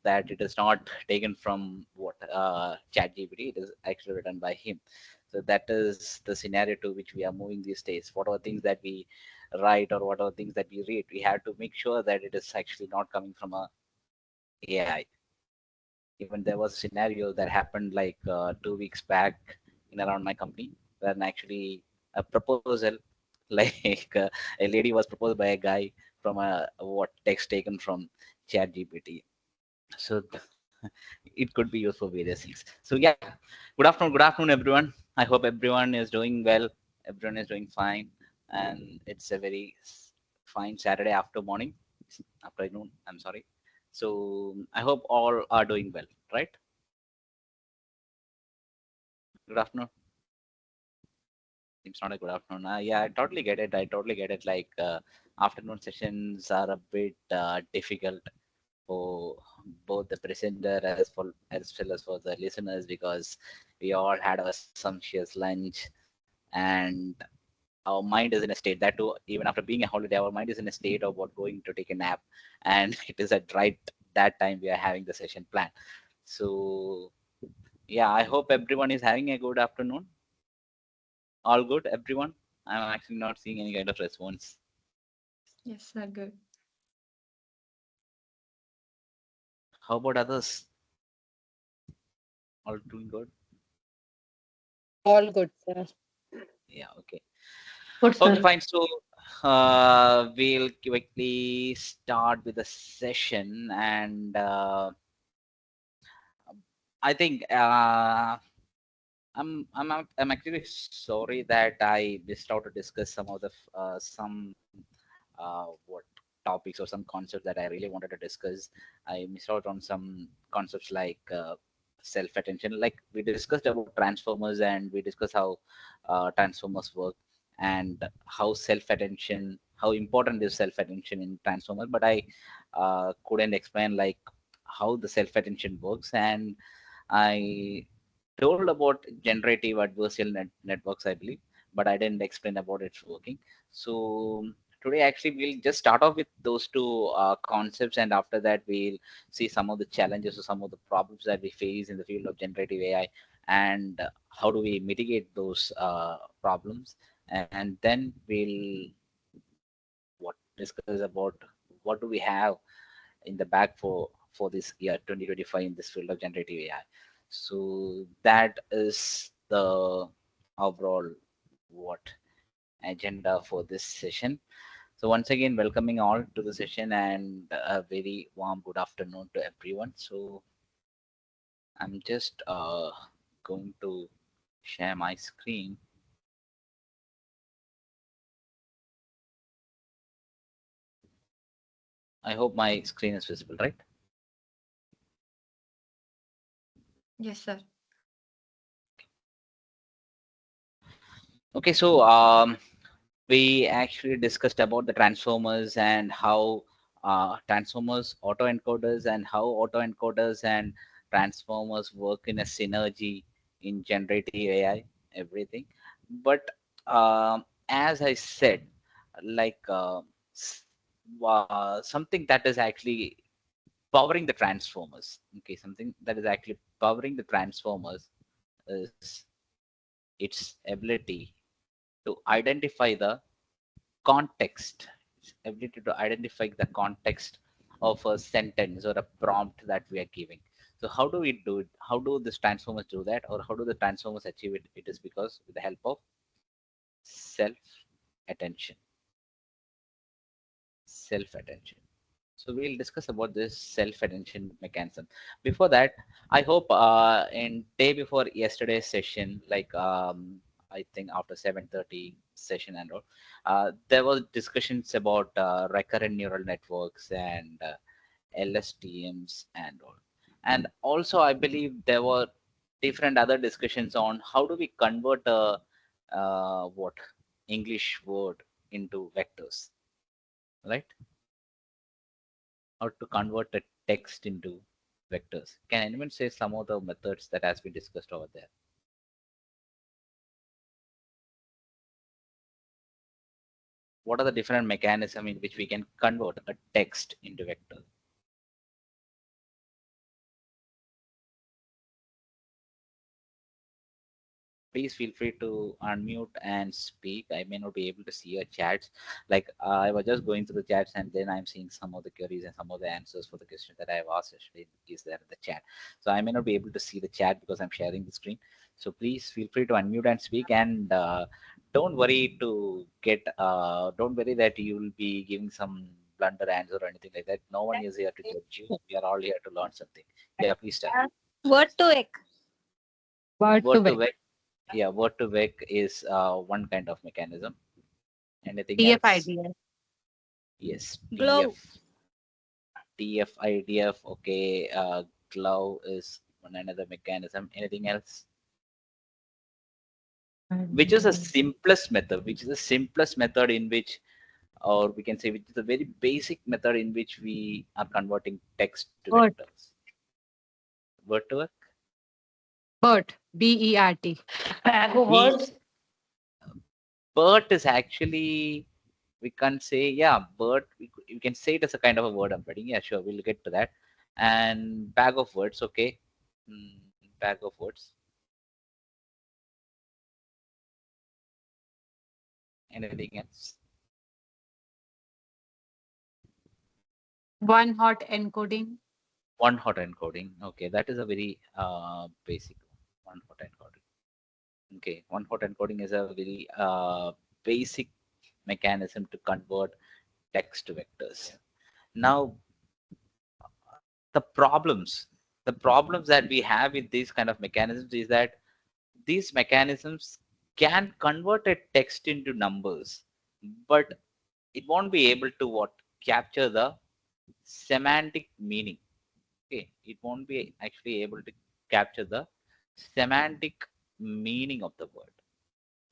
that it is not taken from what ChatGPT. It is actually written by him. So that is the scenario to which we are moving these days. Whatever things that we write or whatever things that we read, we have to make sure that it is actually not coming from a AI. Even there was a scenario that happened like 2 weeks back in around my company, when actually a proposal like a lady was proposed by a guy from a what text taken from ChatGPT. So it could be used for various things. So yeah, good afternoon, everyone. I hope everyone is doing well. Everyone is doing fine, and it's a very fine Saturday after morning, afternoon. I'm sorry. So I hope all are doing well, right? Good afternoon. It's not a good afternoon. Yeah, I totally get it. I totally get it. Like afternoon sessions are a bit difficult for both the presenter as well as for the listeners, because we all had our sumptuous lunch, and our mind is in a state that too, even after being a holiday, our mind is in a state of what going to take a nap, and it is at right that time we are having the session plan. So yeah, I hope everyone is having a good afternoon. All good, everyone? I'm actually not seeing any kind of response. Yes, sir, good. How about others? All doing good? All good, sir. Yeah, okay. Good, Okay, sir. fine. So we'll quickly start with the session, and I think I'm actually sorry that I missed out to discuss some of the some what topics or some concepts that I really wanted to discuss. I missed out on some concepts like self attention. Like we discussed about transformers, and we discussed how transformers work, and how self attention, how important is self attention in transformers. But I couldn't explain like how the self attention works, and I told about generative adversarial networks, I believe, but I didn't explain about its working. So today, actually, we'll just start off with those two concepts, and after that, we'll see some of the challenges or some of the problems that we face in the field of generative AI, and how do we mitigate those problems, and then we'll what discuss about what do we have in the bag for this year 2025 in this field of generative AI. So that is the overall what agenda for this session. So once again, welcoming all to the session, and a very warm good afternoon to everyone. So I'm just going to share my screen. I hope my screen is visible, right? Yes, sir. Okay, so we actually discussed about the transformers, and how transformers, autoencoders, and how autoencoders and transformers work in a synergy in generative AI, everything. But as I said, like something that is actually powering the transformers. Okay, something that is actually powering the transformers is its ability to identify the context, ability to identify the context of a sentence or a prompt that we are giving. So how do we do it? How do these transformers do that, or how do the transformers achieve it? It is because with the help of self attention. Self attention. So we'll discuss about this self attention mechanism. Before that, I hope in day before yesterday's session, like I think after 7:30 session and all, there was discussions about recurrent neural networks and LSTMs and all. And also, I believe there were different other discussions on how do we convert a what English word into vectors, right? Or to convert a text into vectors. Can anyone say some of the methods that has been discussed over there? What are the different mechanisms in which we can convert a text into vector? please feel free to unmute and speak. I may not be able to see your chats. Like I was just going through the chats and then I'm seeing some of the queries and some of the answers for the questions that I have asked actually is there in the chat. So I may not be able to see the chat because I'm sharing the screen. So please feel free to unmute and speak, and don't worry to get don't worry that you will be giving some blunder answer or anything like that. No one is here to judge you. We are all here to learn something. Yeah, please tell. Word to egg. Word to Word to vec. vec, yeah, word to vec is one kind of mechanism. Anything else? TF-IDF. Yes, Glow. TF, IDF. Okay, glove is one another mechanism. Anything else? Which is the simplest method? Which is the simplest method in which, or we can say, which is the very basic method in which we are converting text to Bert. vectors? Word to vec. Bert. BERT. B. BERT is actually, we can say, yeah, BERT, we can say it as a kind of a word embedding. Yeah, sure, we'll get to that. And bag of words, okay. Mm, bag of words. Anything else? One hot encoding. One hot encoding. Okay, that is a very basic one hot encoding. Okay, one hot encoding is a very basic mechanism to convert text to vectors. Now, the problems, the problems that we have with these kind of mechanisms is that these mechanisms can convert a text into numbers, but it won't be able to what capture the semantic meaning. Okay, it won't be actually able to capture the semantic meaning of the word.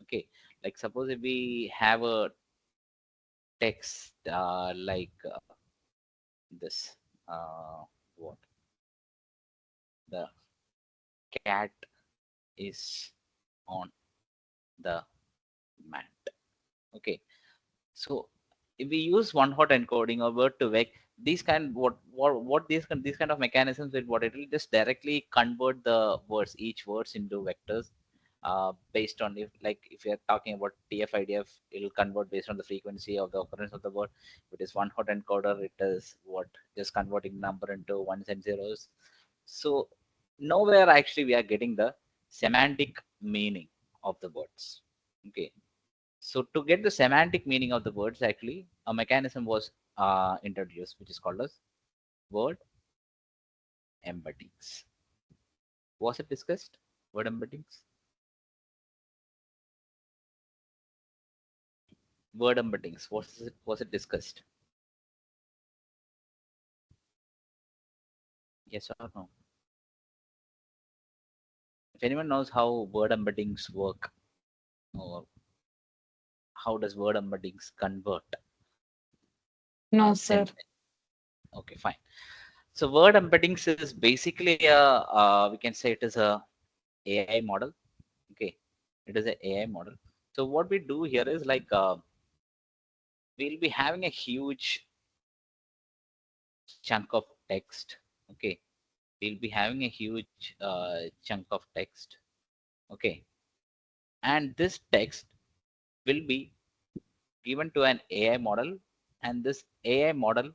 Okay, like suppose if we have a text like this, what the cat is on the mat. Okay, so if we use one hot encoding or word to vec, these kind what these kind of mechanisms will what it will just directly convert the words, each words into vectors, based on if like if you're talking about TF-IDF, it'll convert based on the frequency of the occurrence of the word. If it is one hot encoder, it is what just converting number into ones and zeros. So nowhere actually we are getting the semantic meaning of the words. Okay, so to get the semantic meaning of the words, actually, a mechanism was introduced, which is called as word embeddings. Was it discussed? Word embeddings? Word embeddings. Was it discussed? Yes or no? If anyone knows how word embeddings work, or how does word embeddings convert No, sir. Okay, fine. So word embeddings is basically a we can say it is a AI model. Okay, it is a AI model. So what we do here is like we'll be having a huge chunk of text. Okay, we'll be having a huge chunk of text. Okay, and this text will be given to an AI model, and this AI model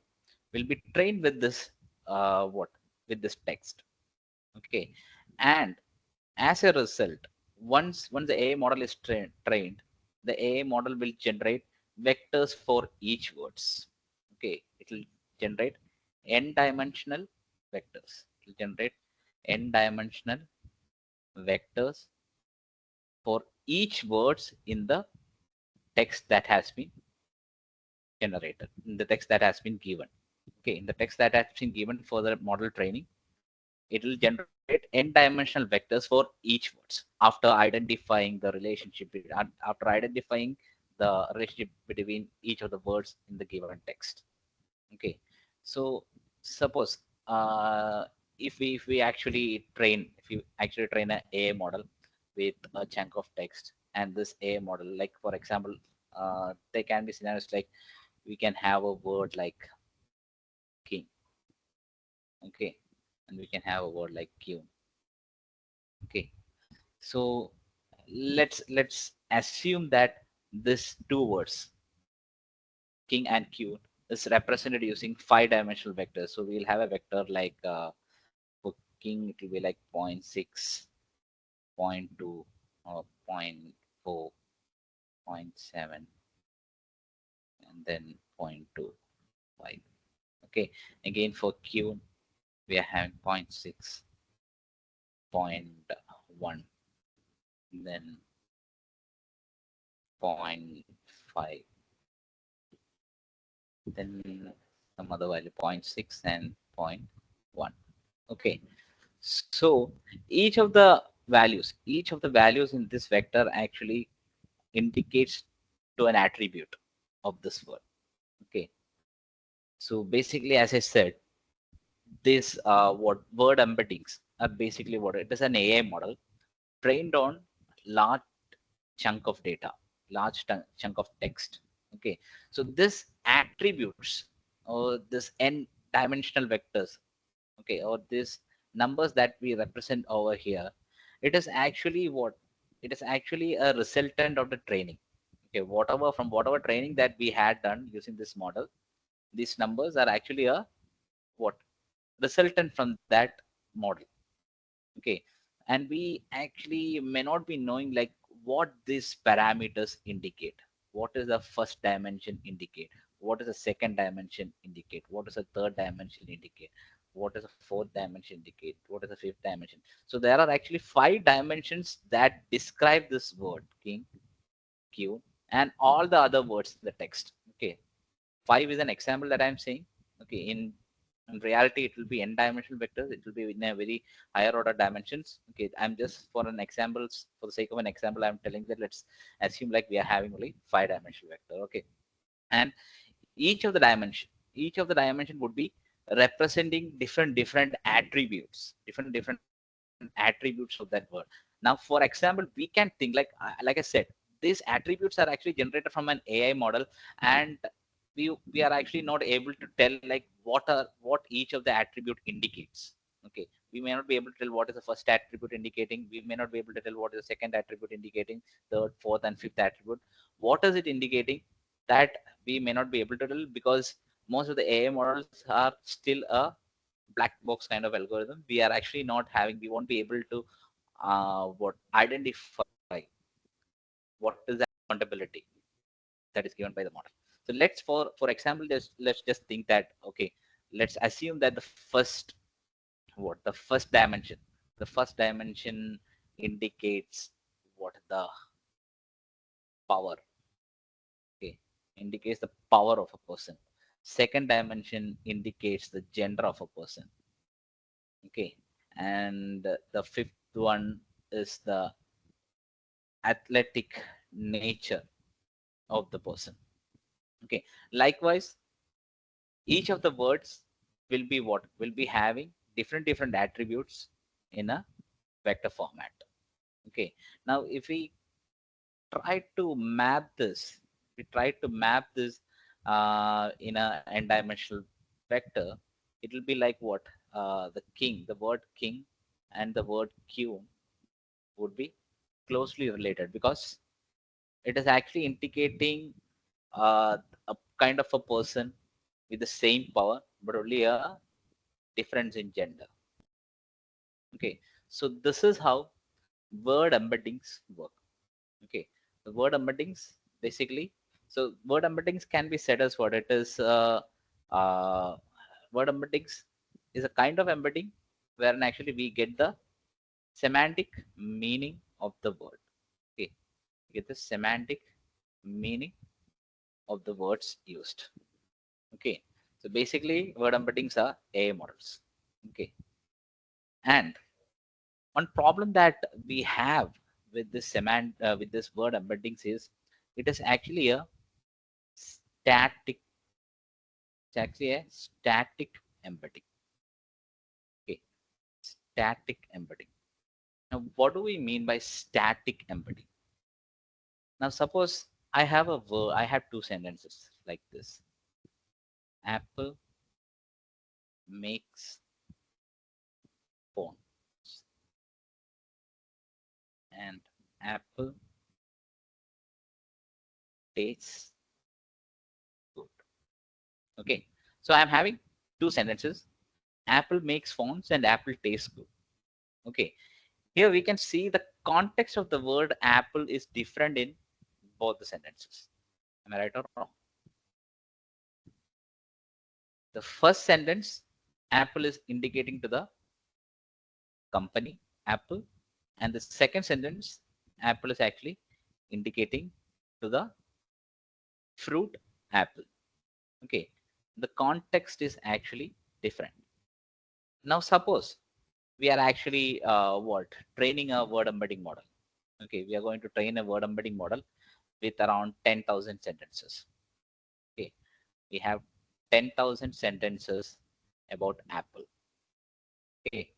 will be trained with this what with this text. Okay, and as a result, once the AI model is trained, the AI model will generate vectors for each words. Okay, it will generate n-dimensional vectors. It will generate n-dimensional vectors for each words in the text that has been generated, in the text that has been given. Okay, in the text that has been given for the model training, it will generate n-dimensional vectors for each words after identifying the relationship, after identifying the relationship between each of the words in the given text. Okay, so suppose if you actually train an AI model with a chunk of text, and this AI model, like for example, there can be scenarios like we can have a word like king. Okay, and we can have a word like q. Okay, so let's assume that this two words, king and queen, is represented using 5-dimensional vectors. So we'll have a vector like for king, it will be like 0.6, 0.2, or zero point 0.4, zero point 0.7, and then 0.25. Okay, again for q, we are having 0.6, zero point 0.1, then 0 0.5, then some other value 0.6 and 0.1. Okay, so each of the values in this vector actually indicates to an attribute of this word. Okay, so basically, as I said, this what word embeddings are basically what it is, an AI model trained on large chunk of data, large chunk of text. Okay, so this attributes or this n dimensional vectors, okay, or these numbers that we represent over here, it is actually what it is actually a resultant of the training. Okay, whatever from whatever training that we had done using this model, these numbers are actually a what resultant from that model. Okay, and we actually may not be knowing like what these parameters indicate. What is the first dimension indicate? What is the second dimension indicate? What is the third dimension indicate? What is the fourth dimension indicate? What is the fifth dimension? So there are actually 5 dimensions that describe this word king, q, and all the other words in the text. Okay, 5 is an example that I'm saying. Okay, in reality, it will be n-dimensional vectors. It will be in a very higher order dimensions. Okay, I'm just for an examples, for the sake of an example, I'm telling that let's assume like we are having only 5-dimensional vector. Okay, and each of the dimension would be representing different attributes, different attributes of that word. Now, for example, we can think like I said, these attributes are actually generated from an AI model, and we are actually not able to tell like what each of the attribute indicates. Okay, we may not be able to tell what is the first attribute indicating. We may not be able to tell what is the second attribute indicating, third, fourth, and fifth attribute. What is it indicating? That we may not be able to tell, because most of the AI models are still a black box kind of algorithm. We are actually not having. We won't be able to what identify what is the accountability that is given by the model. So let's for example, let's just think that okay, let's assume that the first dimension indicates what the power. Okay, indicates the power of a person. Second dimension indicates the gender of a person. Okay, and the fifth one is the athletic nature of the person. Okay, likewise, each of the words will be what will be having different attributes in a vector format. Okay, now if we try to map this, in a n-dimensional vector, it will be like what the word king and the word q would be closely related, because it is actually indicating a kind of a person with the same power, but only a difference in gender. Okay, so this is how word embeddings work. Okay, the word embeddings basically. So word embeddings can be said as what it is. Uh, Word embeddings is a kind of embedding wherein actually we get the semantic meaning of the word. Okay, we get the semantic meaning of the words used. Okay, so basically word embeddings are AI models. Okay, and one problem that we have with with this word embeddings is it is actually a static static embedding. Okay, static embedding. Now, what do we mean by static embedding? Now, suppose I have two sentences like this. Apple makes phone, and apple tastes good. Okay, so I'm having two sentences. Apple makes phones and apple tastes good. Okay, here we can see the context of the word apple is different in both the sentences. Am I right or wrong? The first sentence, apple is indicating to the company apple, and the second sentence, apple is actually indicating to the fruit apple. Okay, the context is actually different. Now suppose we are actually what training a word embedding model. Okay, we are going to train a word embedding model with around 10,000 sentences. Okay, we have 10,000 sentences about apple. Okay,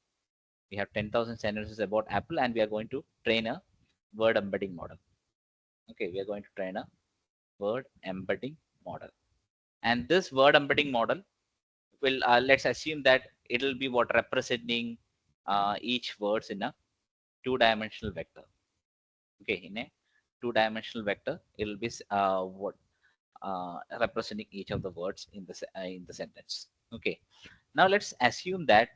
we have 10,000 sentences about apple, and we are going to train a word embedding model. Okay, we are going to train a word embedding model, and this word embedding model will let's assume that it will be what representing each words in a two-dimensional vector. Okay, in a two-dimensional vector, it will be what representing each of the words in the sentence. Okay, now let's assume that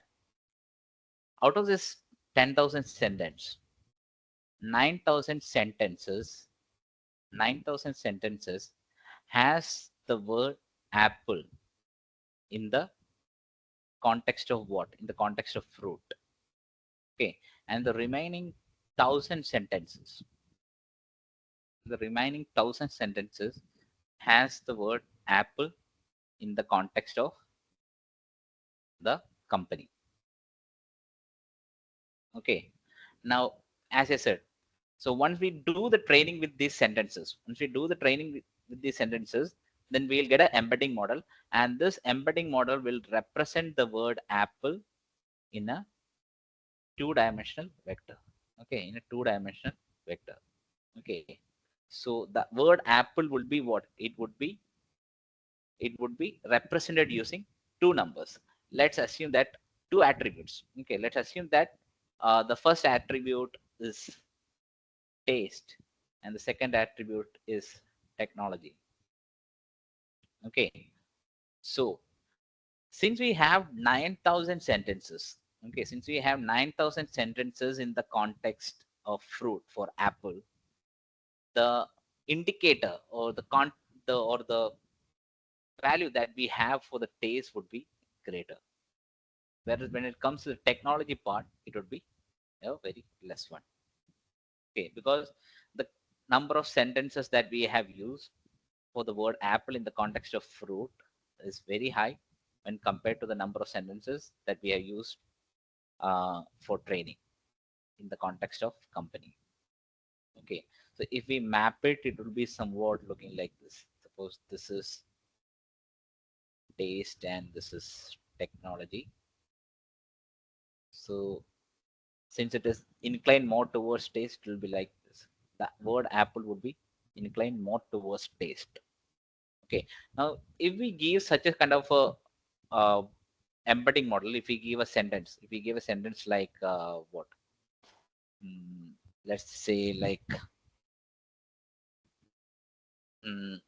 out of this 10,000 sentence, 9,000 sentences, 9,000 sentences has the word apple in the context of what? In the context of fruit. Okay, and the remaining 1,000 sentences has the word apple in the context of the company. Okay, now as I said, so once we do the training with these sentences, with these sentences, then we'll get an embedding model, and this embedding model will represent the word apple in a two-dimensional vector. Okay, in a two-dimensional vector. Okay, so the word apple would be what? It would be represented using two numbers. Let's assume that two attributes. Okay, let's assume that the first attribute is taste and the second attribute is technology. Okay, so since we have 9,000 sentences, okay, since we have 9,000 sentences in the context of fruit for apple, the indicator or the value that we have for the taste would be greater. Whereas when it comes to the technology part, it would be a very less one. Okay, because the number of sentences that we have used for the word apple in the context of fruit is very high when compared to the number of sentences that we have used for training in the context of company. Okay, so if we map it, it will be somewhat looking like this. Suppose this is taste and this is technology. So since it is inclined more towards taste, it will be like this. The word apple would be inclined more towards taste. Okay, now if we give such a kind of a embedding model, if we give a sentence like what? Mm, let's say like mm,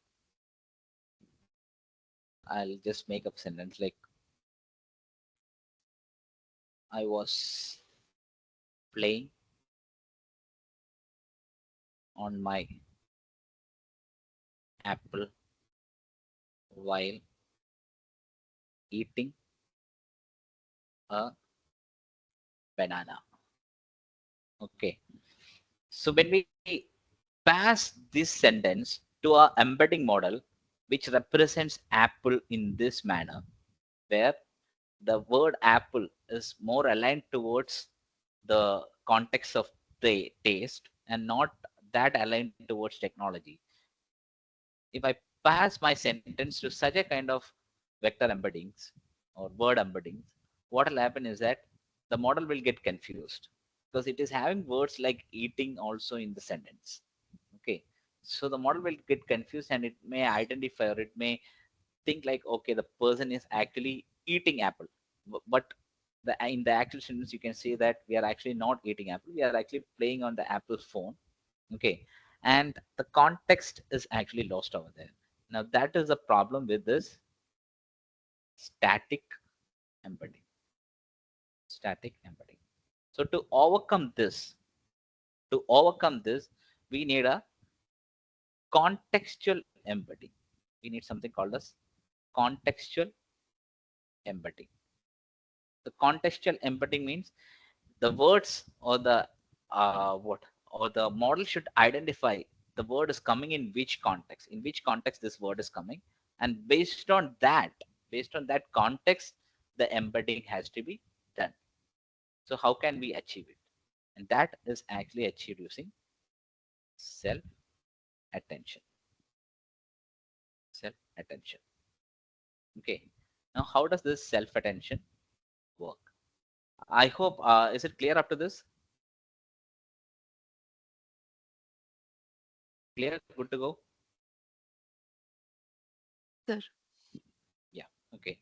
I'll just make up sentence like I was playing on my apple while eating a banana. Okay, so when we pass this sentence to our embedding model, which represents apple in this manner, where the word apple is more aligned towards the context of the taste and not that aligned towards technology. If I pass my sentence to such a kind of vector embeddings or word embeddings, what will happen is that the model will get confused because it is having words like eating also in the sentence. Okay, so the model will get confused and it may identify or it may think like, okay, the person is actually eating apple, but in the actual sentence you can say that we are actually not eating apple, we are actually playing on the apple phone Okay, and the context is actually lost over there. Now that is the problem with this static embedding. Static embedding. So to overcome this, we need a contextual embedding. We need something called as contextual embedding. The contextual embedding means the words or the what or the model should identify the word is coming in which context this word is coming, and based on that context, the embedding has to be done. So how can we achieve it? And that is actually achieved using self attention. Self attention. Okay. Now, how does this self attention work? I hope is it clear up to this? Clear? Good to go? Sir. Yeah. Okay.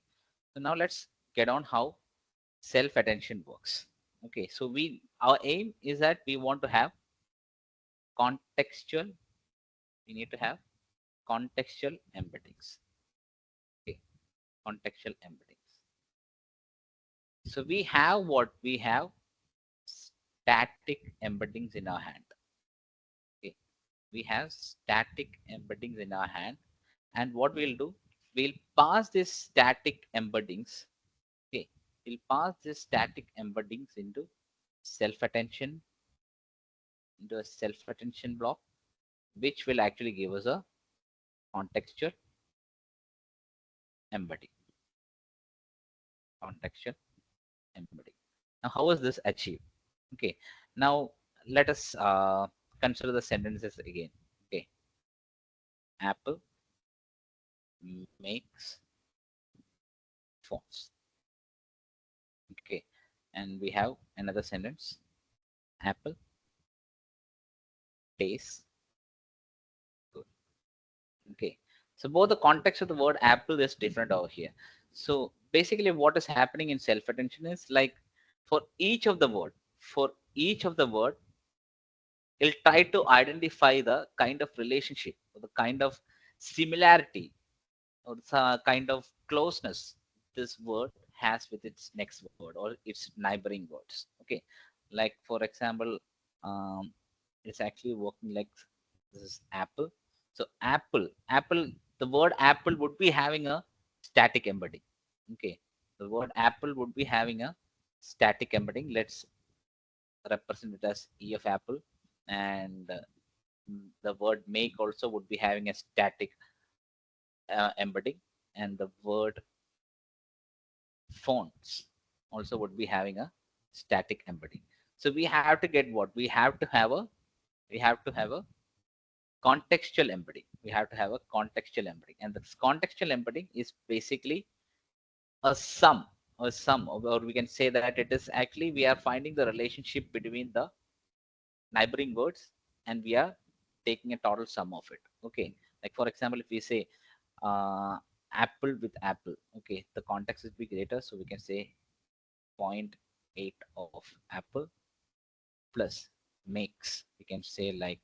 So now let's get on how self attention works. Okay. So our aim is that we want to have contextual. We need to have contextual embeddings. Okay. Contextual embeddings. So we have static embeddings in our hand. Okay. We have static embeddings in our hand, and what we'll do, we'll pass these static embeddings. Okay, we'll pass these static embeddings self-attention into a self-attention block, which will actually give us a contextual embedding. Contextual embedding. Now, how is this achieved? Okay, now let us consider the sentences again. Okay, Apple makes phones. Okay, and we have another sentence. Apple tastes good. Okay, so both the context of the word apple is different over here. So basically what is happening in self-attention is like for each of the word, for each of the word, it'll try to identify the kind of relationship or the kind of similarity or the kind of closeness this word has with its next word or its neighboring words. Okay, like for example, um, it's actually working like this is apple. So apple, the word apple would be having a static embedding. Okay, the word apple would be having a static embedding. Let's represent it as e of apple, and the word make also would be having a static embedding, and the word fonts also would be having a static embedding. So we have to get what we have to have a contextual embedding. We have to have a contextual embedding, and this contextual embedding is basically a sum, or we can say that it is actually we are finding the relationship between the neighboring words, and we are taking a total sum of it. Okay, like for example, if we say uh, apple with apple, okay, the context would be greater, so we can say point 0.8 of apple plus makes, we can say like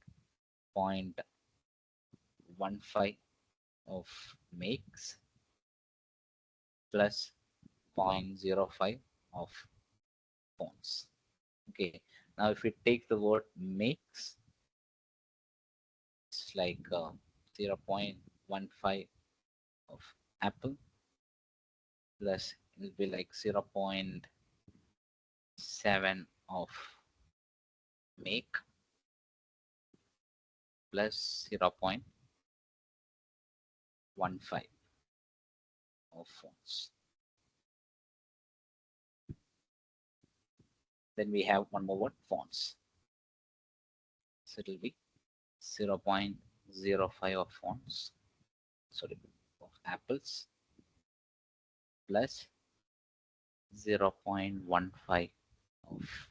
0.15 of makes plus 0.05 of phones. Okay, now if we take the word makes, it's like 0.15 of apple plus it will be like 0.7 of make plus 0.15 of phones. Then we have one more word, fonts. So it will be 0.05 of fonts, sorry, of apples plus 0.15 of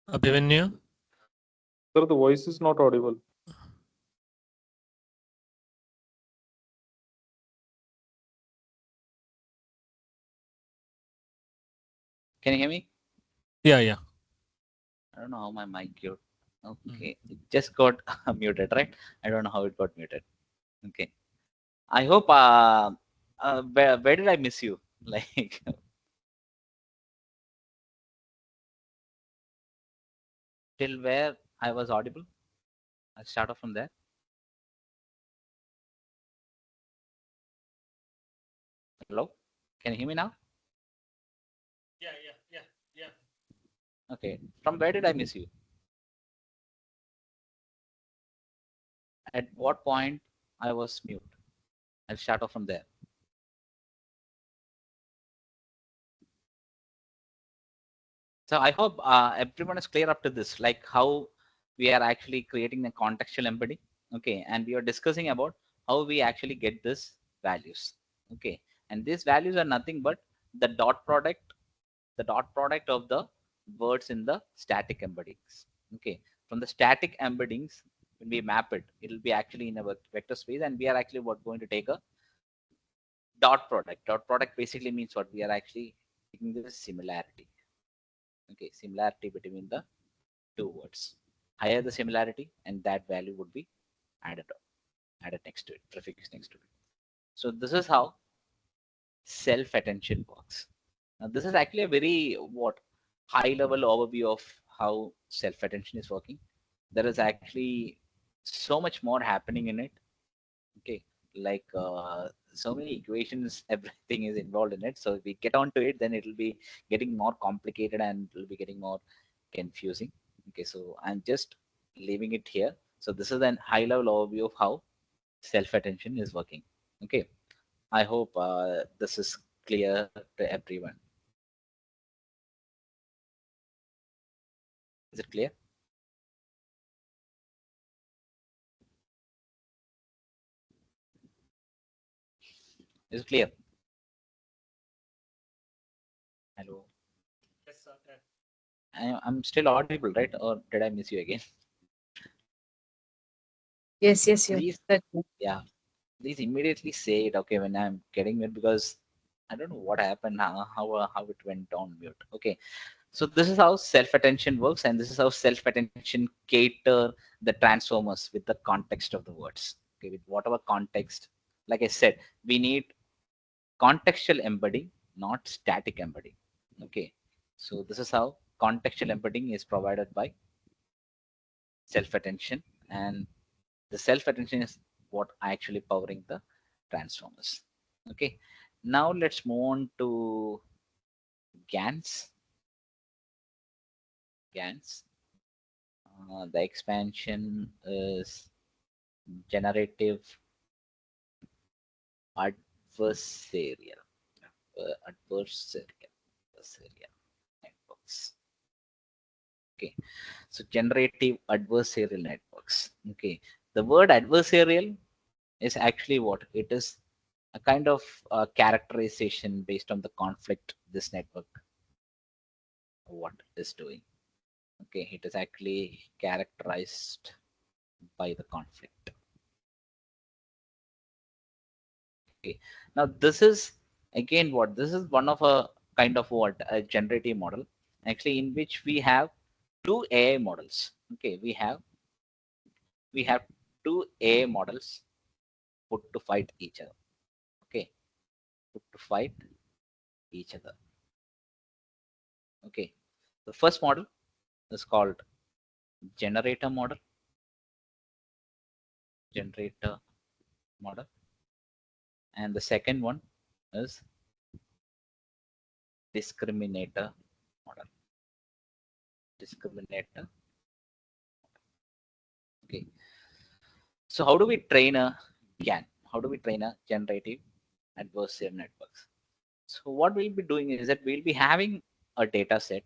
Abhimanyu? Sir, the voice is not audible. Can you hear me? Yeah. I don't know how my mic got. Okay, it just got muted, right? I don't know how it got muted. Okay, I hope. Where did I miss you? Like, till where I was audible? I'll start off from there. Hello, can you hear me now? Yeah. Okay, from where did I miss you? At what point I was mute? I'll start off from there. So I hope everyone is clear up to this, like how we are actually creating the contextual embedding. Okay, and we are discussing about how we actually get this values. Okay, and these values are nothing but the the dot product of the words in the static embeddings. Okay, from the static embeddings, when we map it, it will be actually in a vector space, and we are actually going to take a dot product. Dot product basically means what we are actually taking the similarity. Okay, similarity between the two words. Higher the similarity, and that value would be added next to it, prefix next to it. So this is how self-attention works. Now this is actually a very high level overview of how self-attention is working. There is actually so much more happening in it. Okay, like so many equations, everything is involved in it. So if we get onto it, then it will be getting more complicated and it will be getting more confusing. Okay, so I'm just leaving it here. So this is a high level overview of how self-attention is working. Okay, I hope this is clear to everyone. Is it clear? Is it clear? Hello. Yes, sir. I'm still audible, right? Or did I miss you again? Yes. Please, yeah, please immediately say it. Okay, when I'm getting it, because I don't know what happened, how it went on mute. Okay, so this is how self-attention works, and this is how self-attention cater the transformers with the context of the words. Okay, with whatever context, like I said, we need contextual embedding, not static embedding. Okay, so this is how contextual embedding is provided by self-attention, and the self-attention is what actually powering the transformers. Okay, now let's move on to GANs. GANs. The expansion is generative adversarial adversarial networks. Okay, so generative adversarial networks. Okay, the word adversarial is actually what it is, a kind of characterization based on the conflict this network what is doing. Okay, it is actually characterized by the conflict. Okay, now this is again what this is one of a kind of what a generative model actually, in which we have two AI models. Okay, we have two AI models put to fight each other. Okay, put to fight each other. Okay, the first model is called generator model. Generator model, and the second one is discriminator model. Discriminator. Okay, so how do we train a GAN? How do we train a generative adversarial networks? So what we'll be doing is that we'll be having a data set.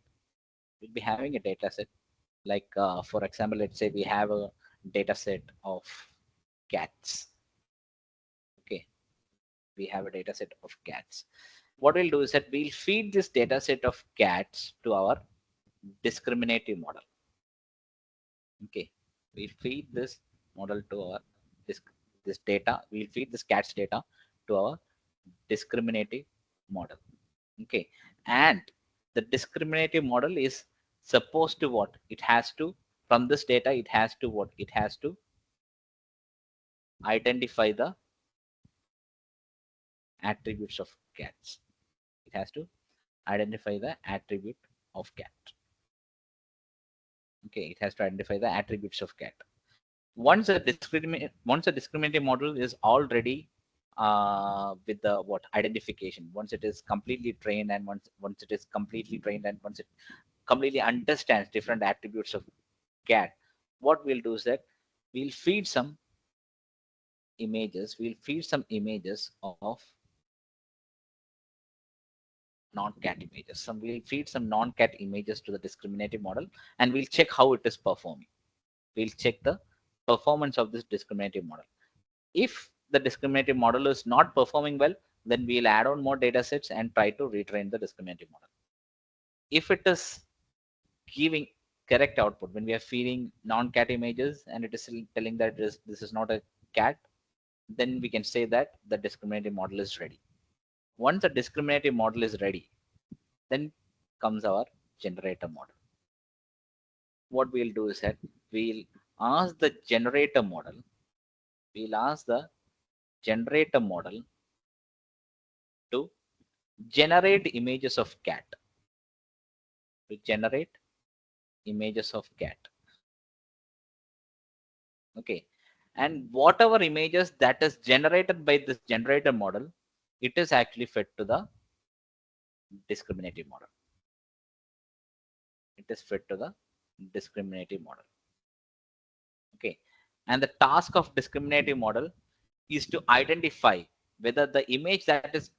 We'll be having a data set, like for example, let's say we have a data set of cats. Okay, we have a data set of cats. What we'll do is that we'll feed this data set of cats to our discriminative model. Okay, we feed this model to our this data. We'll feed this cat's data to our discriminative model. Okay, and the discriminative model is supposed to what? It has to, from this data, it has to what? It has to identify the attributes of cats. It has to identify the attribute of cat. Okay, it has to identify the attributes of cat. Once a discriminative model is already with the what identification, once it is completely trained, and once it is completely trained, and once it completely understands different attributes of cat, what we'll do is that we'll feed some images of non-cat images. We'll feed some non-cat images to the discriminative model, and we'll check how it is performing. We'll check the performance of this discriminative model. If the discriminative model is not performing well, then we'll add on more data sets and try to retrain the discriminative model. If it is giving correct output, when we are feeding non-cat images and it is still telling that this is not a cat, then we can say that the discriminative model is ready. Once the discriminative model is ready, then comes our generator model. What we'll do is that we'll ask the generator model, to generate images of cat. Okay, and whatever images that is generated by this generator model, it is actually fed to the discriminative model. Okay, and the task of discriminative model is to identify whether the image that is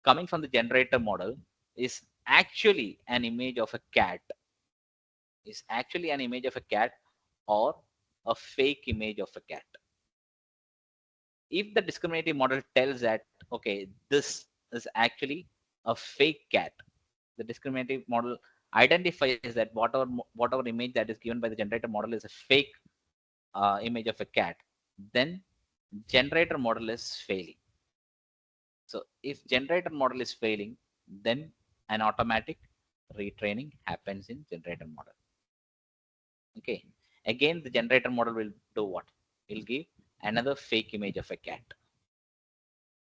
coming from the generator model is actually an image of a cat, or a fake image of a cat. If the discriminative model tells that, okay, this is actually a fake cat, the discriminative model identifies that whatever image that is given by the generator model is a fake image of a cat, then generator model is failing. So if generator model is failing, then an automatic retraining happens in generator model. Okay, again the generator model will do what? Will give another fake image of a cat.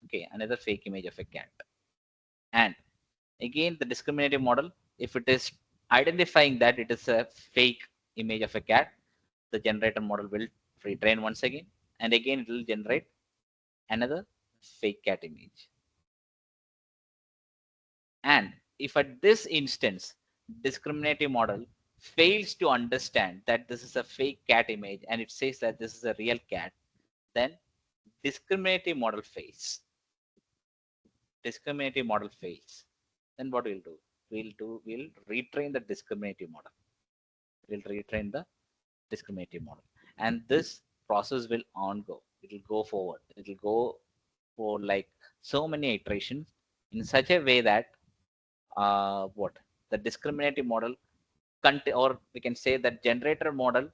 Okay, another fake image of a cat. And again the discriminative model, if it is identifying that it is a fake image of a cat, the generator model will retrain once again, and again it will generate another fake cat image. And if at this instance discriminative model fails to understand that this is a fake cat image and it says that this is a real cat, then discriminative model fails. Then what we'll do? We'll retrain the discriminative model. And this process will go. It will go forward. It will go for like so many iterations in such a way that what the discriminative model or we can say that generator model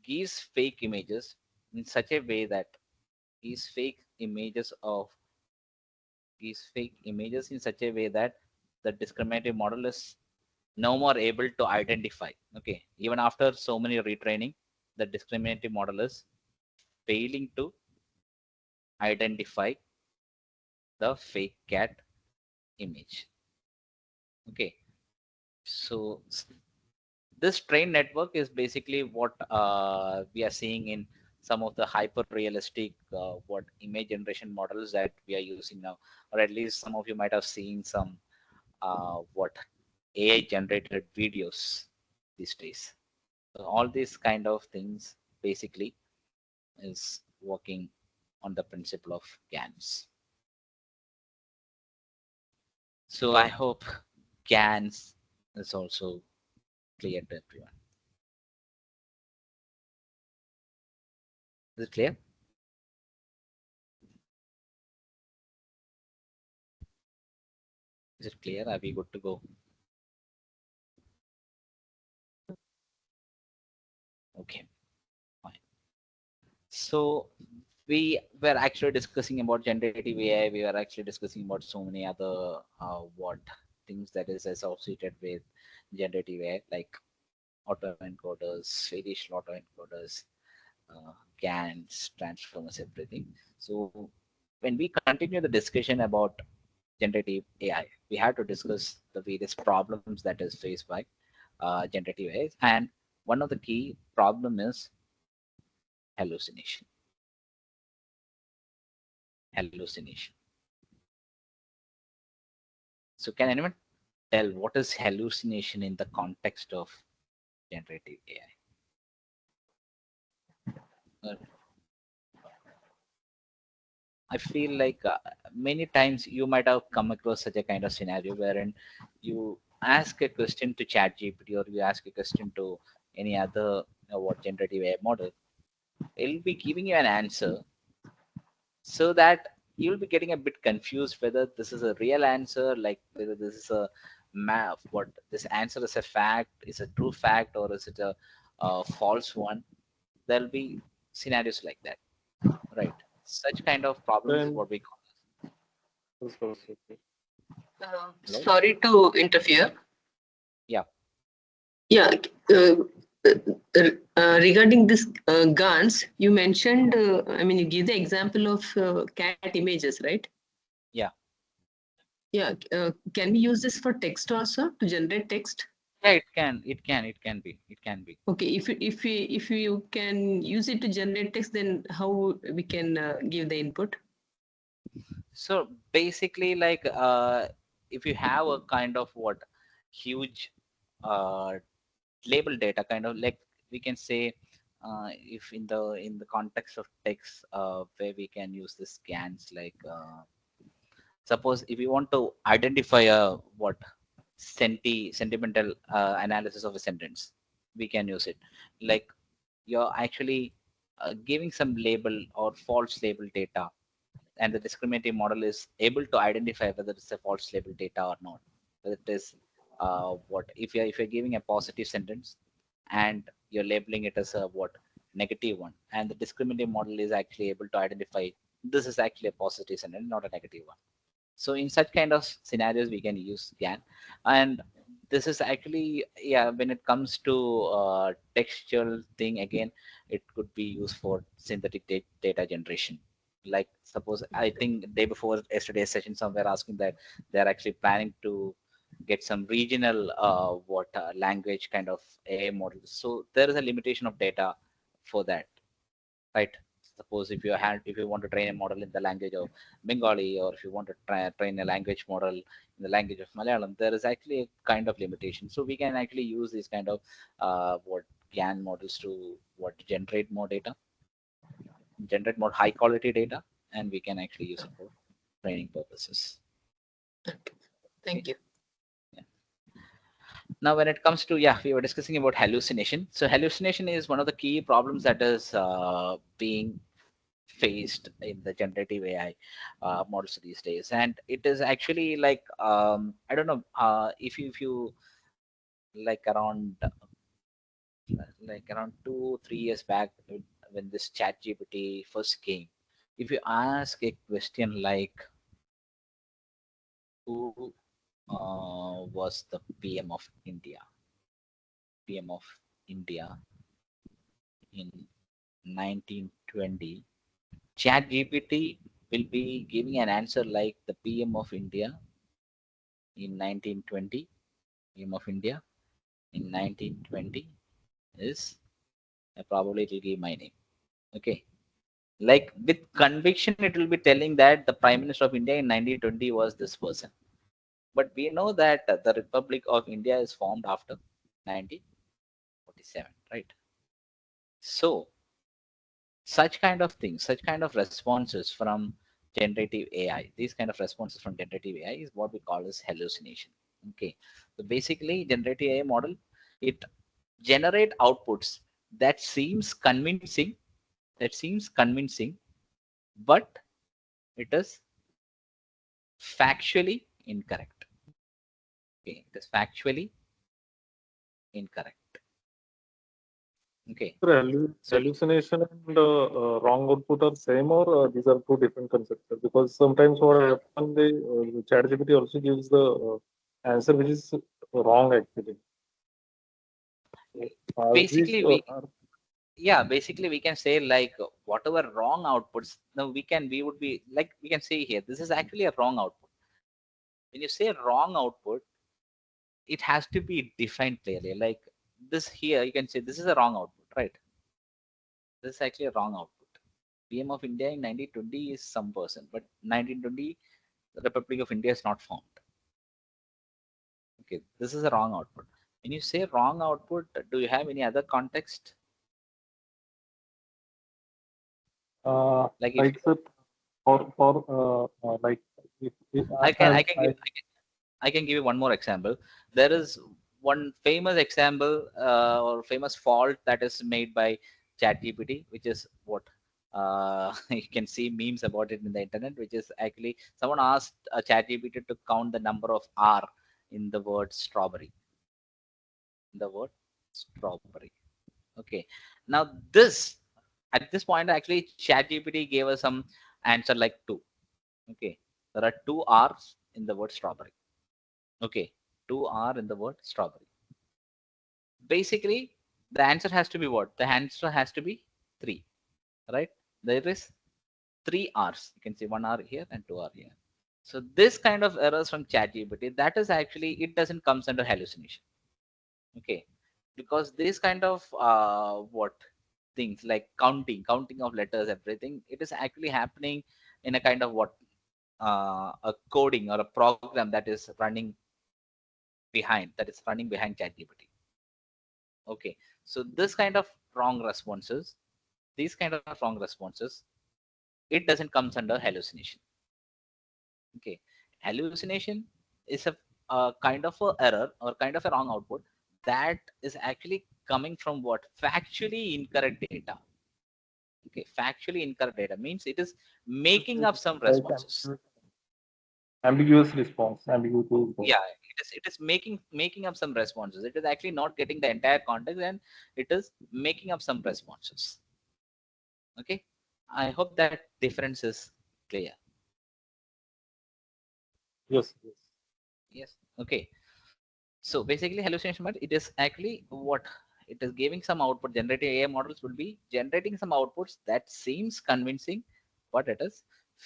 gives fake images in such a way that gives fake images in such a way that the discriminative model is no more able to identify. Okay, even after so many retraining, the discriminative model is failing to identify the fake cat image. Okay, so this train network is basically what we are seeing in some of the hyper realistic what image generation models that we are using now, or at least some of you might have seen some what AI generated videos these days. So all these kind of things basically is working on the principle of GANs. So I hope GANs is also clear to everyone. Is it clear? Is it clear? Are we good to go? Okay. So we were actually discussing about generative AI. We were actually discussing about so many other what things that is associated with generative AI, like autoencoders, variation autoencoders, GANs, transformers, everything. So when we continue the discussion about generative AI, we have to discuss the various problems that is faced by generative AI, and one of the key problem is hallucination. Hallucination. So can anyone tell what is hallucination in the context of generative AI? I feel like many times you might have come across such a kind of scenario wherein you ask a question to ChatGPT or you ask a question to any other what generative AI model. It'll be giving you an answer so that you'll be getting a bit confused whether this is a real answer, like whether this is a map, what this answer is a fact, is a true fact, or is it a false one. There'll be scenarios like that, right? Such kind of problems is Then, what we call. Hello? Sorry to interfere. Yeah. Yeah. Regarding this GANs, you mentioned, I mean, you give the example of cat images, right? Yeah. Yeah. Can we use this for text also to generate text? Yeah, it can be. Okay. If you can use it to generate text, then how we can give the input? So basically, like if you have a kind of what huge uh, label data, kind of like we can say, if in the context of text, where we can use the scans, like suppose if you want to identify a what sentimental analysis of a sentence, we can use it. Like you're actually giving some label or false label data, and the discriminative model is able to identify whether it's a false label data or not. Whether it is what if you're giving a positive sentence and you're labeling it as a what negative one, and the discriminative model is actually able to identify this is actually a positive sentence, not a negative one. So in such kind of scenarios, we can use GAN, and this is actually, yeah, when it comes to textual thing, again, it could be used for synthetic data generation. Like suppose I think day before yesterday's session, somewhere asking that they're actually planning to get some regional what language kind of AI models. So there is a limitation of data for that, right? Suppose if you want to train a model in the language of Bengali, or if you want to train a language model in the language of Malayalam, there is actually a kind of limitation. So we can actually use these kind of what GAN models to what generate more high quality data, and we can actually use it for training purposes. Thank you. Now when it comes to, yeah, we were discussing about hallucination. So hallucination is one of the key problems that is being faced in the generative AI models these days, and it is actually like I don't know if you like around 2-3 years back, when this chat GPT first came, if you ask a question like who was the PM of India in 1920, chat GPT will be giving an answer like the PM of India in 1920. PM of India in 1920 is, probably it will give my name. Okay. Like with conviction, it will be telling that the Prime Minister of India in 1920 was this person. But we know that the Republic of India is formed after 1947, right? So such kind of things, such kind of responses from generative AI, these kind of responses from generative AI is what we call as hallucination. Okay. So basically, generative AI model, it generate outputs that seems convincing, but it is factually incorrect. Okay, it is factually incorrect. Okay. Sir, So hallucination and wrong output are same, or these are two different concepts? Sir? Because sometimes what happens, the ChatGPT also gives the answer which is wrong actually. Are these basically basically we can say like whatever wrong outputs, now we would be like, we can say here this is actually a wrong output. When you say wrong output, it has to be defined clearly. Like this here, you can say this is a wrong output, right? This is actually a wrong output. PM of India in 1920 is some person, but 1920 the Republic of India is not formed. Okay, this is a wrong output. When you say wrong output, do you have any other context? Like if like sir, for like if I can I can I give I can give you one more example. There is one famous example or famous fault that is made by ChatGPT, which is what you can see memes about it in the internet, which is actually someone asked a ChatGPT to count the number of R in the word strawberry. The word strawberry. Okay. Now this at this point actually ChatGPT gave us some answer like two. Okay. There are two R's in the word strawberry. Okay, two R in the word strawberry. Basically, the answer has to be what? The answer has to be three, right? There is three R's. You can see one R here and two R here. So this kind of errors from ChatGPT, that is actually, it doesn't comes under hallucination. Okay, because this kind of what things like counting of letters, everything, it is actually happening in a kind of what a coding or a program that is running behind ChatGPT. Okay, so this kind of wrong responses, these kind of wrong responses, it doesn't comes under hallucination. Okay, hallucination is a kind of a error or kind of a wrong output that is actually coming from what? Factually incorrect data. Okay, factually incorrect data means it is making up some like responses. ambiguous response, ambiguous response. Yeah, it is making up some responses. It is actually not getting the entire context, and it is making up some responses. Okay, I hope that difference is clear. Yes, yes. Yes. Okay, so basically hallucination, but it is actually what it is giving some output. Generative AI models will be generating some outputs that seems convincing, but it is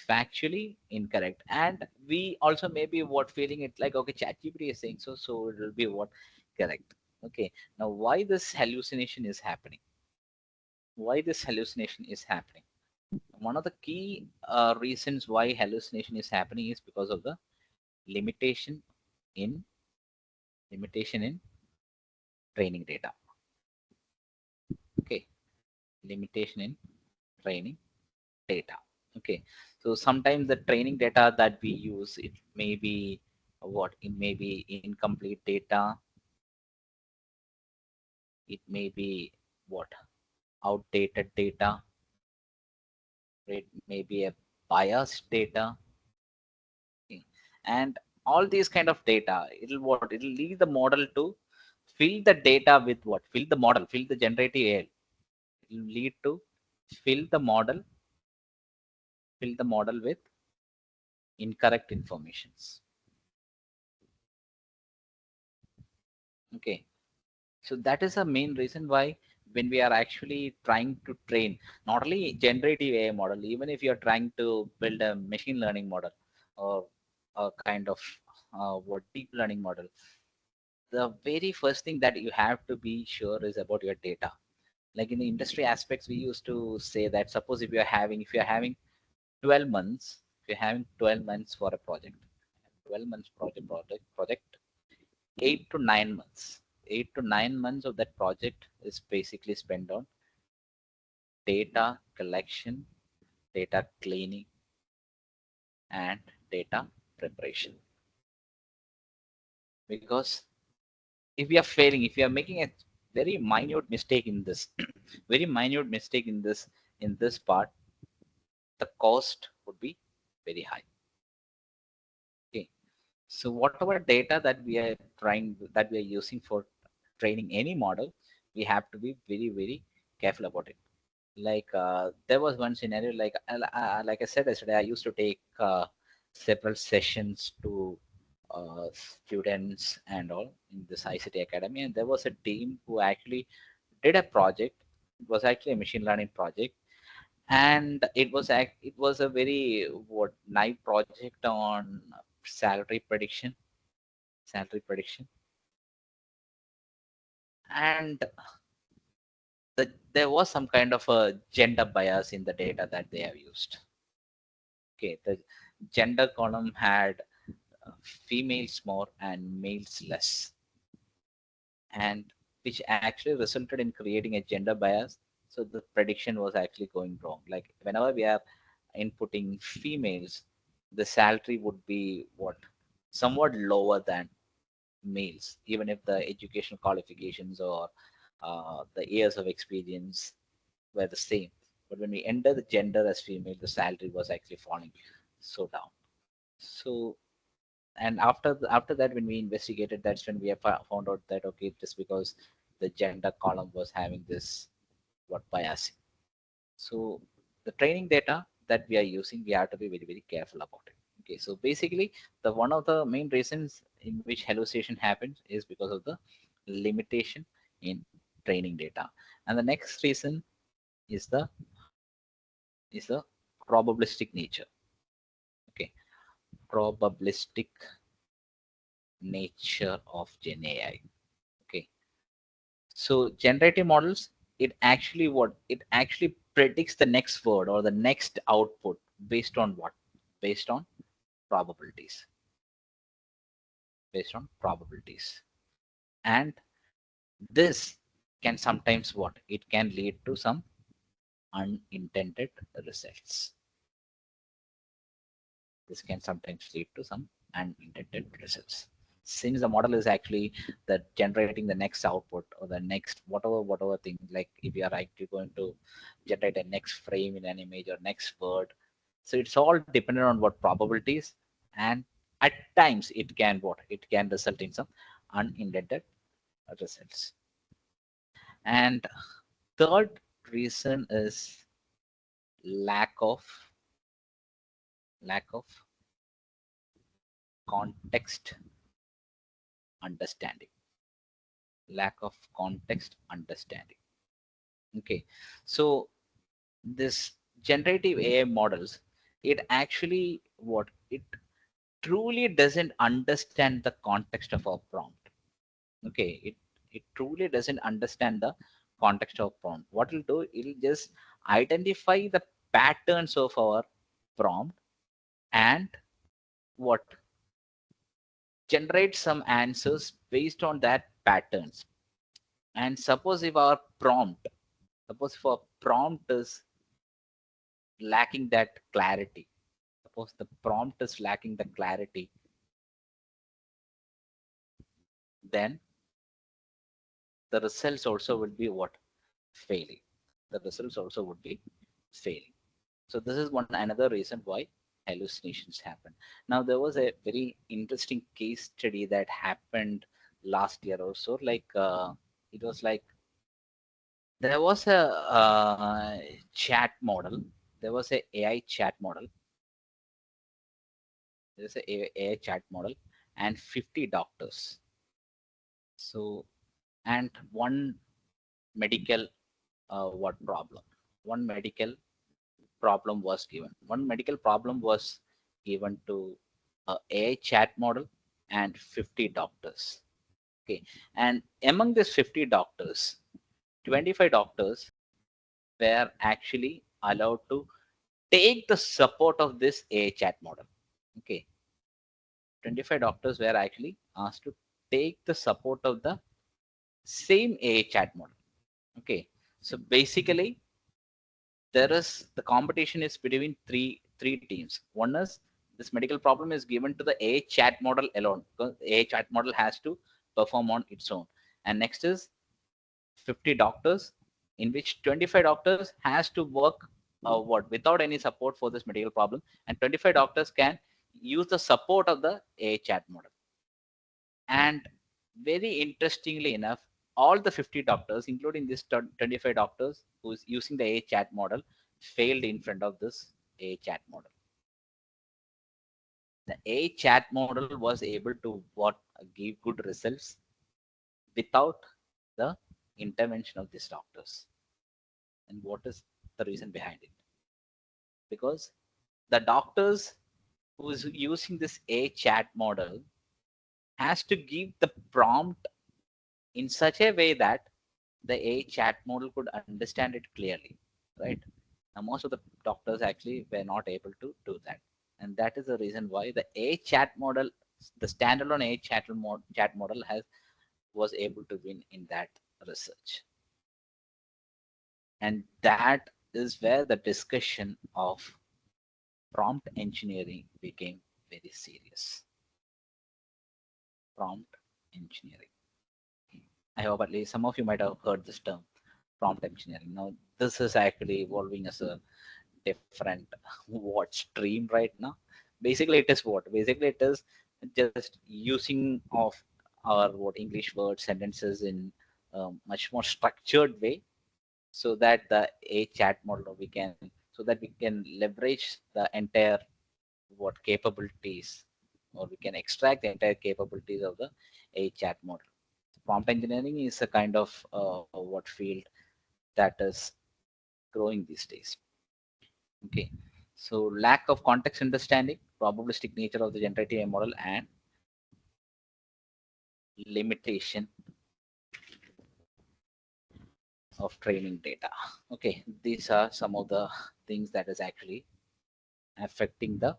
factually incorrect. And we also maybe what feeling it like, okay, ChatGPT is saying so, so it will be what correct. Okay, now why this hallucination is happening? Why this hallucination is happening? One of the key reasons why hallucination is happening is because of the limitation in limitation in training data. Okay, limitation in training data. Okay, so sometimes the training data that we use, it may be what? It may be incomplete data. It may be what? Outdated data. It may be a biased data. Okay. And all these kind of data, it'll what? It'll lead the model to fill the data with what? Fill the model, fill the generative AI. It'll lead to fill the model, fill the model with incorrect informations. Okay, so that is the main reason why when we are actually trying to train not only generative AI model, even if you are trying to build a machine learning model or a kind of what deep learning model, the very first thing that you have to be sure is about your data. Like in the industry aspects, we used to say that suppose if you're having 12 months, if you're having 12 months for a project, 12 months project 8 to 9 months. 8 to 9 months of that project is basically spent on data collection, data cleaning, and data preparation. Because if we are failing, if we are making a very minute mistake in this, very minute mistake in this part, the cost would be very high. Okay. So whatever data that we are using for training any model, we have to be very, very careful about it. Like there was one scenario, like I said yesterday, I used to take several sessions to students and all in this ICT Academy, and there was a team who actually did a project. It was actually a machine learning project, and it was a very what naive project on salary prediction, salary prediction, and there was some kind of a gender bias in the data that they have used. Okay, the gender column had females more and males less, and which actually resulted in creating a gender bias. So the prediction was actually going wrong. Like whenever we are inputting females, the salary would be what somewhat lower than males, even if the educational qualifications or the years of experience were the same. But when we enter the gender as female, the salary was actually falling so down. So and after that, when we investigated, that's when we have found out that okay, just because the gender column was having this what biasing. So the training data that we are using, we have to be very careful about it. Okay, so basically the one of the main reasons in which hallucination happens is because of the limitation in training data, and the next reason is the probabilistic nature. Okay, probabilistic nature of Gen AI. Okay, so generative models, it actually predicts the next word or the next output based on what? Based on probabilities. Based on probabilities. And this can sometimes what? It can lead to some unintended results. This can sometimes lead to some unintended results. Since the model is actually the generating the next output or the next whatever thing, like if you are actually going to generate a next frame in an image or next word, so it's all dependent on what probabilities, and at times it can result in some unintended results. And third reason is lack of context understanding. Lack of context understanding. Okay, so this generative AI models, it actually what it truly doesn't understand the context of our prompt. Okay, it truly doesn't understand the context of prompt. What it'll do, it'll just identify the patterns of our prompt and what generate some answers based on that patterns. And suppose if our prompt is lacking that clarity, suppose the prompt is lacking the clarity, then the results also will be what? Failing. The results also would be failing. So this is one another reason why hallucinations happen. Now there was a very interesting case study that happened last year also. Like it was like there was a chat model. There was a AI chat model. There's a AI chat model and 50 doctors. So and one medical what problem? One medical problem was given. One medical problem was given to a AI chat model and 50 doctors. Okay, and among these 50 doctors, 25 doctors were actually allowed to take the support of this AI chat model. Okay, 25 doctors were actually asked to take the support of the same AI chat model. Okay, so basically there is the competition is between three teams. One is this medical problem is given to the AI chat model alone, because AI chat model has to perform on its own. And next is 50 doctors, in which 25 doctors has to work what without any support for this medical problem, and 25 doctors can use the support of the AI chat model. And very interestingly enough, all the 50 doctors, including this 25 doctors who's using the A chat model, failed in front of this A chat model. The A chat model was able to give good results without the intervention of these doctors. And what is the reason behind it? Because the doctors who is using this A chat model has to give the prompt in such a way that the A chat model could understand it clearly, right? Now, most of the doctors actually were not able to do that. And that is the reason why the A chat model, the standalone A chat model was able to win in that research. And that is where the discussion of prompt engineering became very serious. Prompt engineering. I hope at least some of you might have heard this term, prompt engineering. Now, this is actually evolving as a different what stream right now. Basically, it is what? Basically, it is just using of our what English words, sentences in a much more structured way, so that the A chat model so that we can leverage the entire what capabilities, or we can extract the entire capabilities of the A chat model. Prompt engineering is a kind of what field that is growing these days. Okay, so lack of context understanding, probabilistic nature of the generative AI model, and limitation of training data. Okay, these are some of the things that is actually affecting the.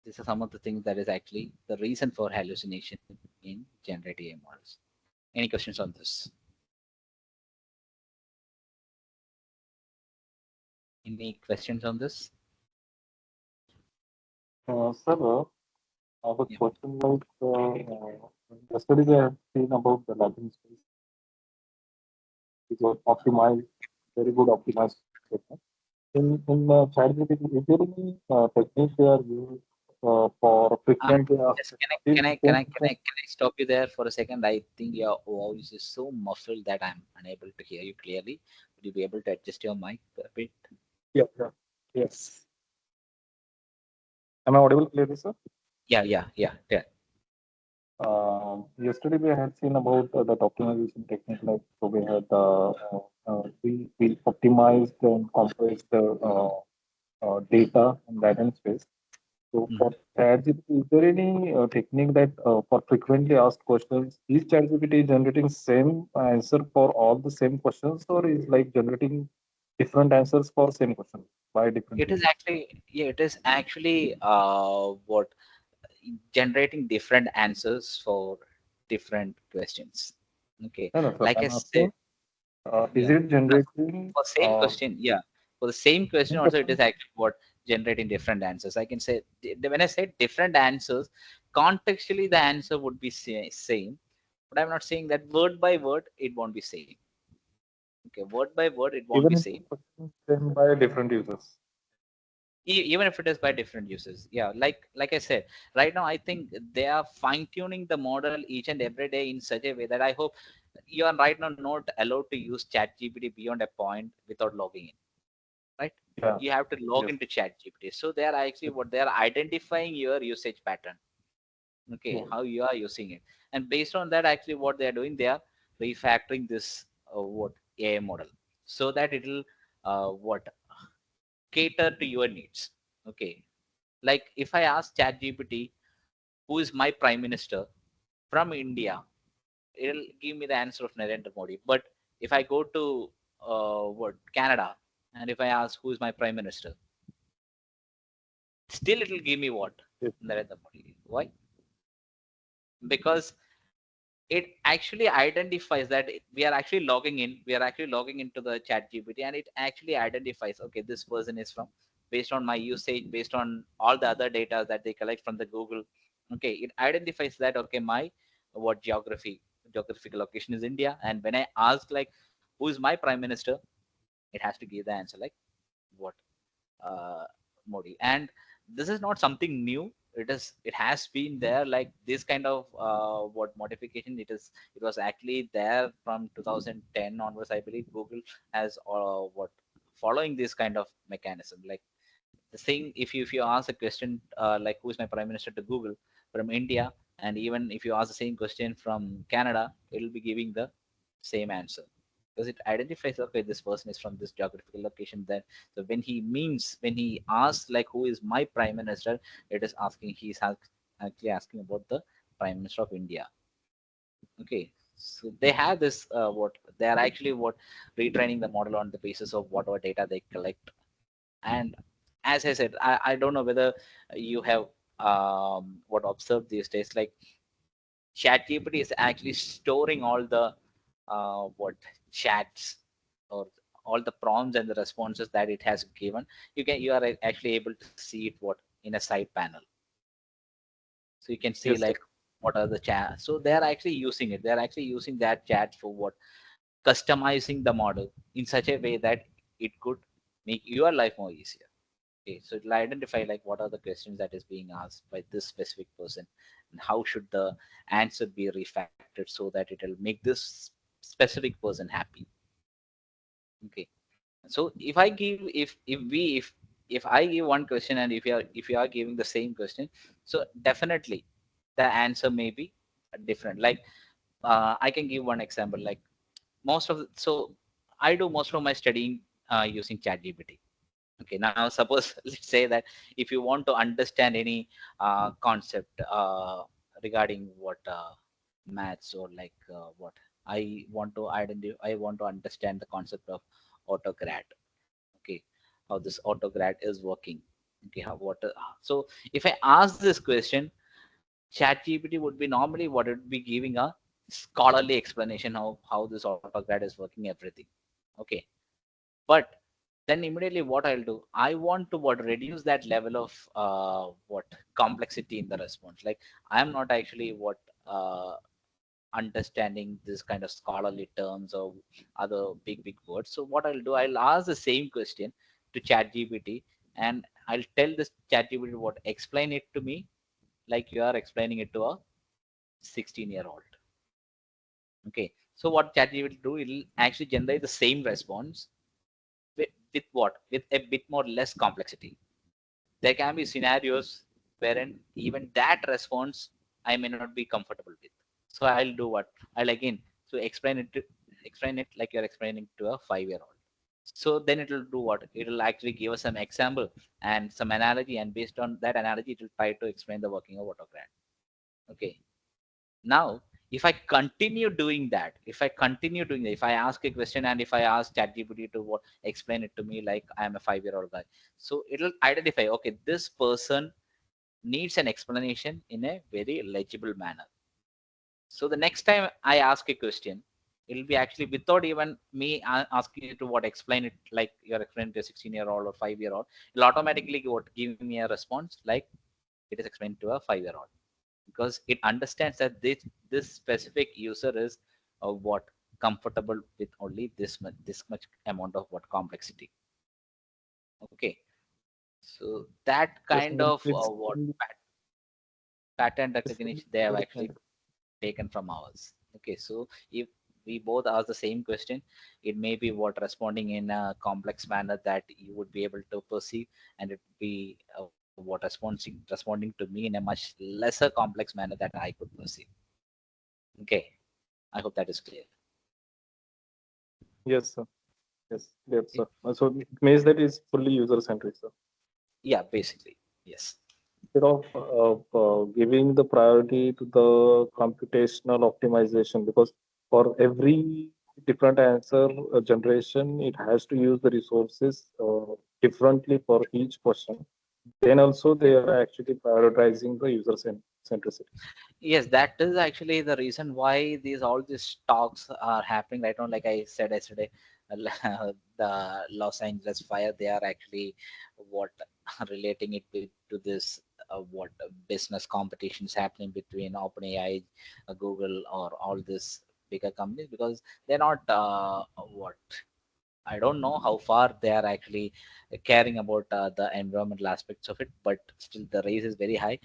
These are some of the things that is actually the reason for hallucination in generative AI models. Any questions on this? Any questions on this? Sir, I have a Yeah. question like yesterday we have seen about the lagging space. It was optimized, very good optimized. In ChatGPT, is there any technique they are using for frequently asked? Just can I stop you there for a second? I think your voice is so muffled that I'm unable to hear you clearly. Would you be able to adjust your mic a bit? Yeah, yeah, yes. Am I audible clearly, sir? Yeah. Yesterday we had seen about that optimization technique, like so we had we optimized and compressed the data in that and space. So for ChatGPT, is there any technique that for frequently asked questions, is ChatGPT generating same answer for all the same questions, or is like generating different answers for same question by different? It is actually, yeah, it is actually what generating different answers for different questions. Okay, No, no, sir. like I I'm said, asking, is yeah, it generating for same question, yeah, for the same question same also, it is question? actually what generating different answers. I can say when I say different answers, contextually the answer would be same, but I'm not saying that word by word it won't be same. Okay, word by word it won't be Even if the same. question is same by different users. Even if it is by different users, yeah, like I said, right now I think they are fine tuning the model each and every day in such a way that I hope you are right now not allowed to use chat gpt beyond a point without logging in, right? Yeah. You have to log Yes. into chat gpt, so they are actually what they are identifying your usage pattern. Okay, Yeah. how you are using it, and based on that actually what they are doing, they are refactoring this what AI model, so that it will what cater to your needs. Okay, like if I ask ChatGPT, who is my prime minister from India, it'll give me the answer of Narendra Modi. But if I go to what Canada, and if I ask who is my prime minister, still it'll give me what Yes. Narendra Modi. Why? Because it actually identifies that we are actually logging in. We are actually logging into the chat GPT, and it actually identifies, okay, this person is from, based on my usage, based on all the other data that they collect from the Google. Okay, it identifies that, okay, my what geographical location is India. And when I ask like, who is my prime minister, it has to give the answer like what uh, Modi. And this is not something new. it has been there, like this kind of what modification it was actually there from 2010 onwards. I believe Google has what following this kind of mechanism. Like the thing, if you ask a question like who is my prime minister to Google from India, and even if you ask the same question from Canada, it will be giving the same answer, because it identifies, okay, this person is from this geographical location. Then so when he asks like who is my prime minister, it is asking, actually asking about the prime minister of India. Okay, so they have this what they are actually what retraining the model on the basis of whatever data they collect. And as I said, I don't know whether you have what observed these days, like ChatGPT is actually storing all the what chats or all the prompts and the responses that it has given. You are actually able to see it what in a side panel, so you can see Yes, sir. like what are the chat. So they are actually using it. They are actually using that chat for what customizing the model in such a way that it could make your life more easier. Okay, so it'll identify like what are the questions that is being asked by this specific person, and how should the answer be refactored so that it'll make this specific person happy. Okay, so if I give if I give one question, and if you are giving the same question, so definitely the answer may be different. Like I can give one example. Like so I do most of my studying using ChatGPT. Okay, now suppose let's say that if you want to understand any concept regarding what maths, or like what I want to understand the concept of autograd. Okay, how this autograd is working. Okay, how what so if I ask this question, ChatGPT would be normally what it would be giving a scholarly explanation of how this autograd is working, everything. Okay, but then immediately what I'll do, I want to what reduce that level of what complexity in the response. Like I am not actually what understanding this kind of scholarly terms or other big words. So what I'll do, I'll ask the same question to ChatGPT, and I'll tell this ChatGPT what explain it to me like you are explaining it to a 16-year-old. Okay, so what ChatGPT will do, it'll actually generate the same response with what? With a bit more less complexity. There can be scenarios wherein even that response I may not be comfortable with. So I'll do what? I'll again so explain it like you're explaining to a 5-year-old. So then it will do what? It will actually give us some example and some analogy, and based on that analogy, it will try to explain the working of AutoCAD. Okay. Now, if I continue doing that, if I ask a question and if I ask ChatGPT to what explain it to me like I am a 5-year-old guy, so it'll identify, okay, this person needs an explanation in a very legible manner. So the next time I ask a question, it'll be actually without even me asking you to what explain it like you're explaining to a 16-year-old or 5-year-old, it'll automatically what give me a response like it is explained to a 5-year-old, because it understands that this specific user is what comfortable with only this much amount of what complexity. Okay, so that Yes, kind sir. of It's what pattern it's recognition they have actually taken from ours. Okay, so if we both ask the same question, it may be what responding in a complex manner that you would be able to perceive, and it would be what responding to me in a much lesser complex manner that I could perceive. Okay, I hope that is clear. yes, sir. Yes, sir. So it means that it's fully user centric, sir. Yeah, basically, yes. Instead of giving the priority to the computational optimization, because for every different answer generation, it has to use the resources differently for each question. Then also they are actually prioritizing the user centricity. Yes, that is actually the reason why these all these talks are happening right now. Like I said yesterday, the Los Angeles fire, they are actually what relating it to this what business competitions happening between OpenAI, Google, or all these bigger companies, because they're not what I don't know how far they are actually caring about the environmental aspects of it, but still the race is very high.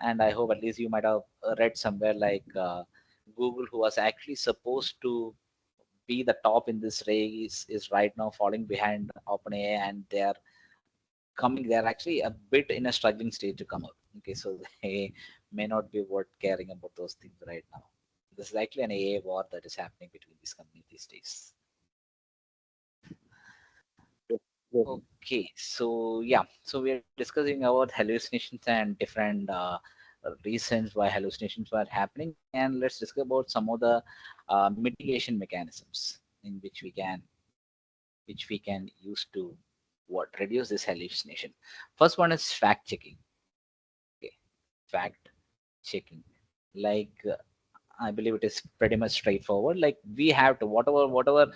And I hope at least you might have read somewhere like Google, who was actually supposed to be the top in this race, is right now falling behind OpenAI, and they're actually a bit in a struggling stage to come up. Okay, so they may not be worth caring about those things right now. This is actually an AI war that is happening between these companies these days. Okay, so yeah, so we are discussing about hallucinations and different reasons why hallucinations were happening, and let's discuss about some of the mitigation mechanisms in which we can use to what reduce this hallucination. First one is fact checking. Okay, fact checking. Like I believe it is pretty much straightforward. Like we have to whatever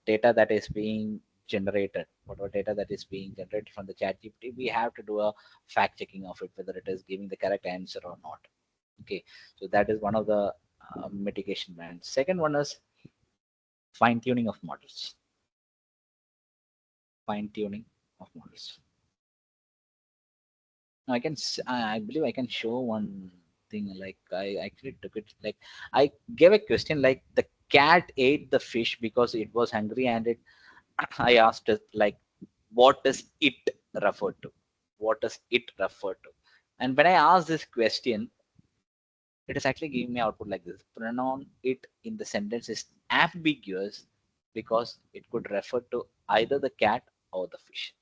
data that is being generated, whatever data that is being generated from the chat GPT, we have to do a fact checking of it, whether it is giving the correct answer or not. Okay, so that is one of the mitigation plans. Second one is fine tuning of models. Fine tuning of models. Now I believe I can show one thing. Like I actually took it. Like I gave a question like the cat ate the fish because it was hungry, and it I asked it like what does it refer to? What does it refer to? And when I asked this question, it is actually giving me output like this. Pronoun it in the sentence is ambiguous because it could refer to either the cat or the fish.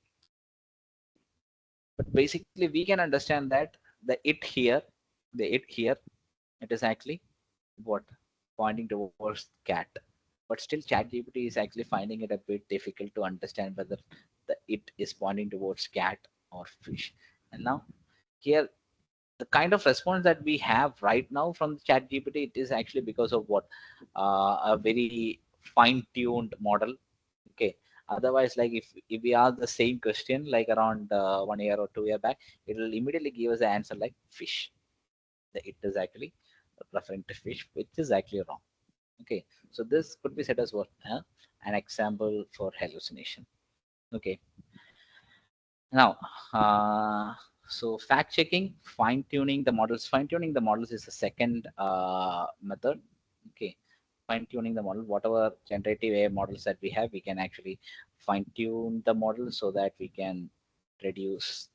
But basically we can understand that the it here, it is actually what pointing towards cat. But still ChatGPT is actually finding it a bit difficult to understand whether the it is pointing towards cat or fish. And now here the kind of response that we have right now from the ChatGPT, it is actually because of what a very fine-tuned model. Okay, otherwise like if we ask the same question like around 1 year or 2 year back, it will immediately give us the answer like fish. The it is actually referring to fish, which is actually wrong. Okay, so this could be said as what an example for hallucination. Okay, now so fact checking, fine tuning the models. Fine tuning the models is the second method. Okay, fine tuning the model, whatever generative AI models that we have, we can actually fine tune the model so that we can reduce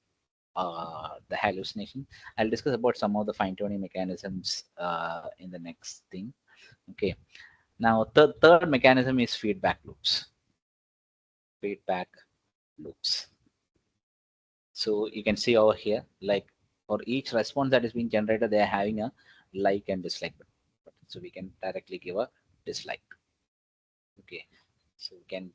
the hallucination. I'll discuss about some of the fine tuning mechanisms in the next thing. Okay, now the third mechanism is feedback loops. Feedback loops. So you can see over here, like for each response that is being generated, they are having a like and dislike button. So we can directly give a dislike. Okay, so we can.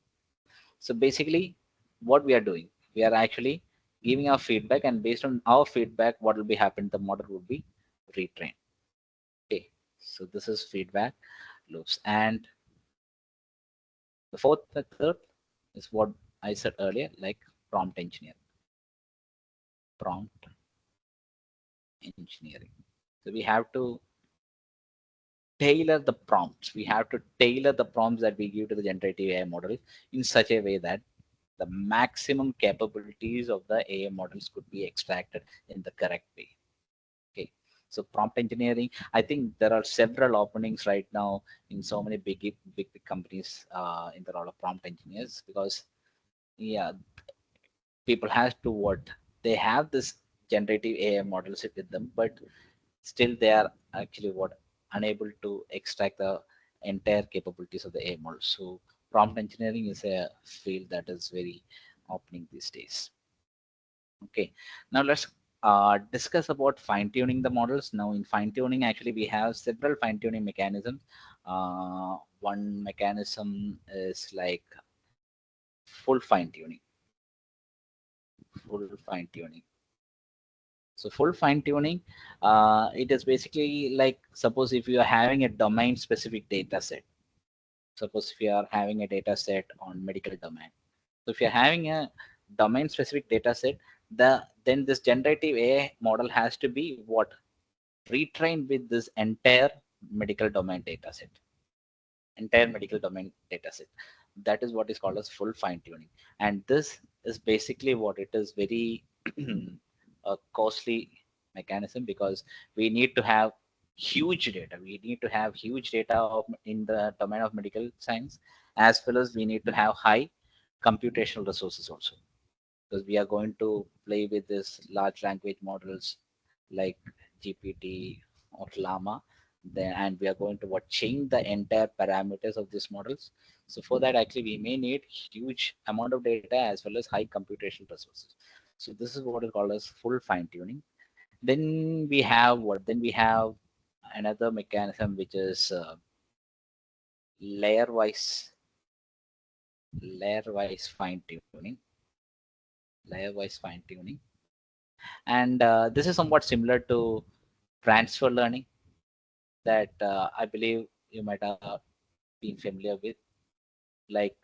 So basically, what we are doing, we are actually giving our feedback, and based on our feedback, what will be happening? The model will be retrained. Okay, so this is feedback loops, and the fourth, the third is what I said earlier, like prompt engineering. Prompt engineering. So we have to tailor the prompts. We have to tailor the prompts that we give to the generative AI model in such a way that the maximum capabilities of the AI models could be extracted in the correct way. Okay. So prompt engineering, I think there are several openings right now in so many big companies in the role of prompt engineers, because yeah, people have to what they have this generative AI models with them, but still they are actually what unable to extract the entire capabilities of the AI model. So prompt engineering is a field that is very opening these days. Okay, now let's discuss about fine tuning the models. Now in fine tuning, actually we have several fine tuning mechanisms. One mechanism is like full fine tuning. Full fine tuning. So full fine tuning, it is basically like, suppose if you are having a domain specific data set. Suppose if you are having a data set on medical domain. So if you're having a domain specific data set, then this generative AI model has to be what? Retrained with this entire medical domain data set. Entire medical domain data set. That is what is called as full fine tuning. And this is basically what it is very costly mechanism because we need to have huge data. We need to have huge data in the domain of medical science, as well as we need to have high computational resources also, because we are going to play with this large language models like GPT or Llama, then, and we are going to change the entire parameters of these models. So for that, actually, we may need huge amount of data as well as high computational resources. So this is what is called as full fine tuning. Then we have what? Then we have another mechanism which is layer wise fine tuning. Layer wise fine tuning, and this is somewhat similar to transfer learning that I believe you might have been familiar with. Like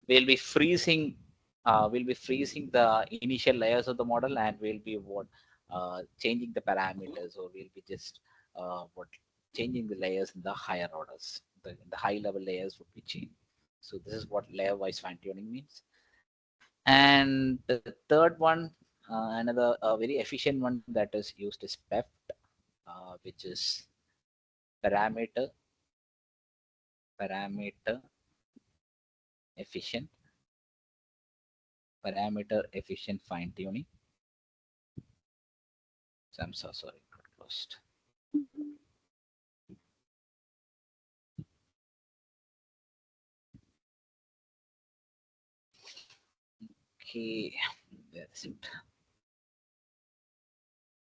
we'll be freezing, the initial layers of the model, and we'll be changing the parameters, or we'll be just what changing the layers in the higher orders. The high level layers would be changed. So this is what layer wise fine tuning means. And the third one, another very efficient one that is used is PEFT, which is parameter parameter efficient fine tuning. So I'm so sorry, got closed. Okay, that's it.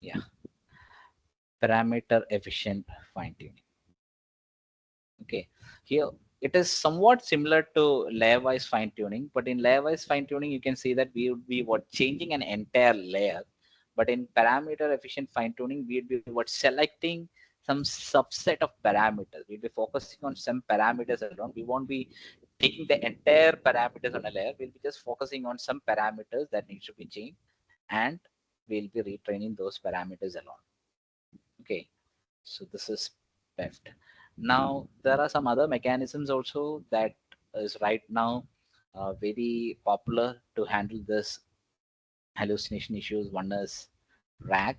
Yeah, parameter efficient fine tuning. Okay, here it is somewhat similar to layer wise fine tuning, but in layer wise fine tuning you can see that we would be changing an entire layer, but in parameter efficient fine tuning we would be selecting some subset of parameters. We'll be focusing on some parameters alone. We won't be taking the entire parameters on a layer. We'll be just focusing on some parameters that need to be changed, and we'll be retraining those parameters alone. Okay, so this is PEFT. Now there are some other mechanisms also that is right now very popular to handle this hallucination issues. One is RAG,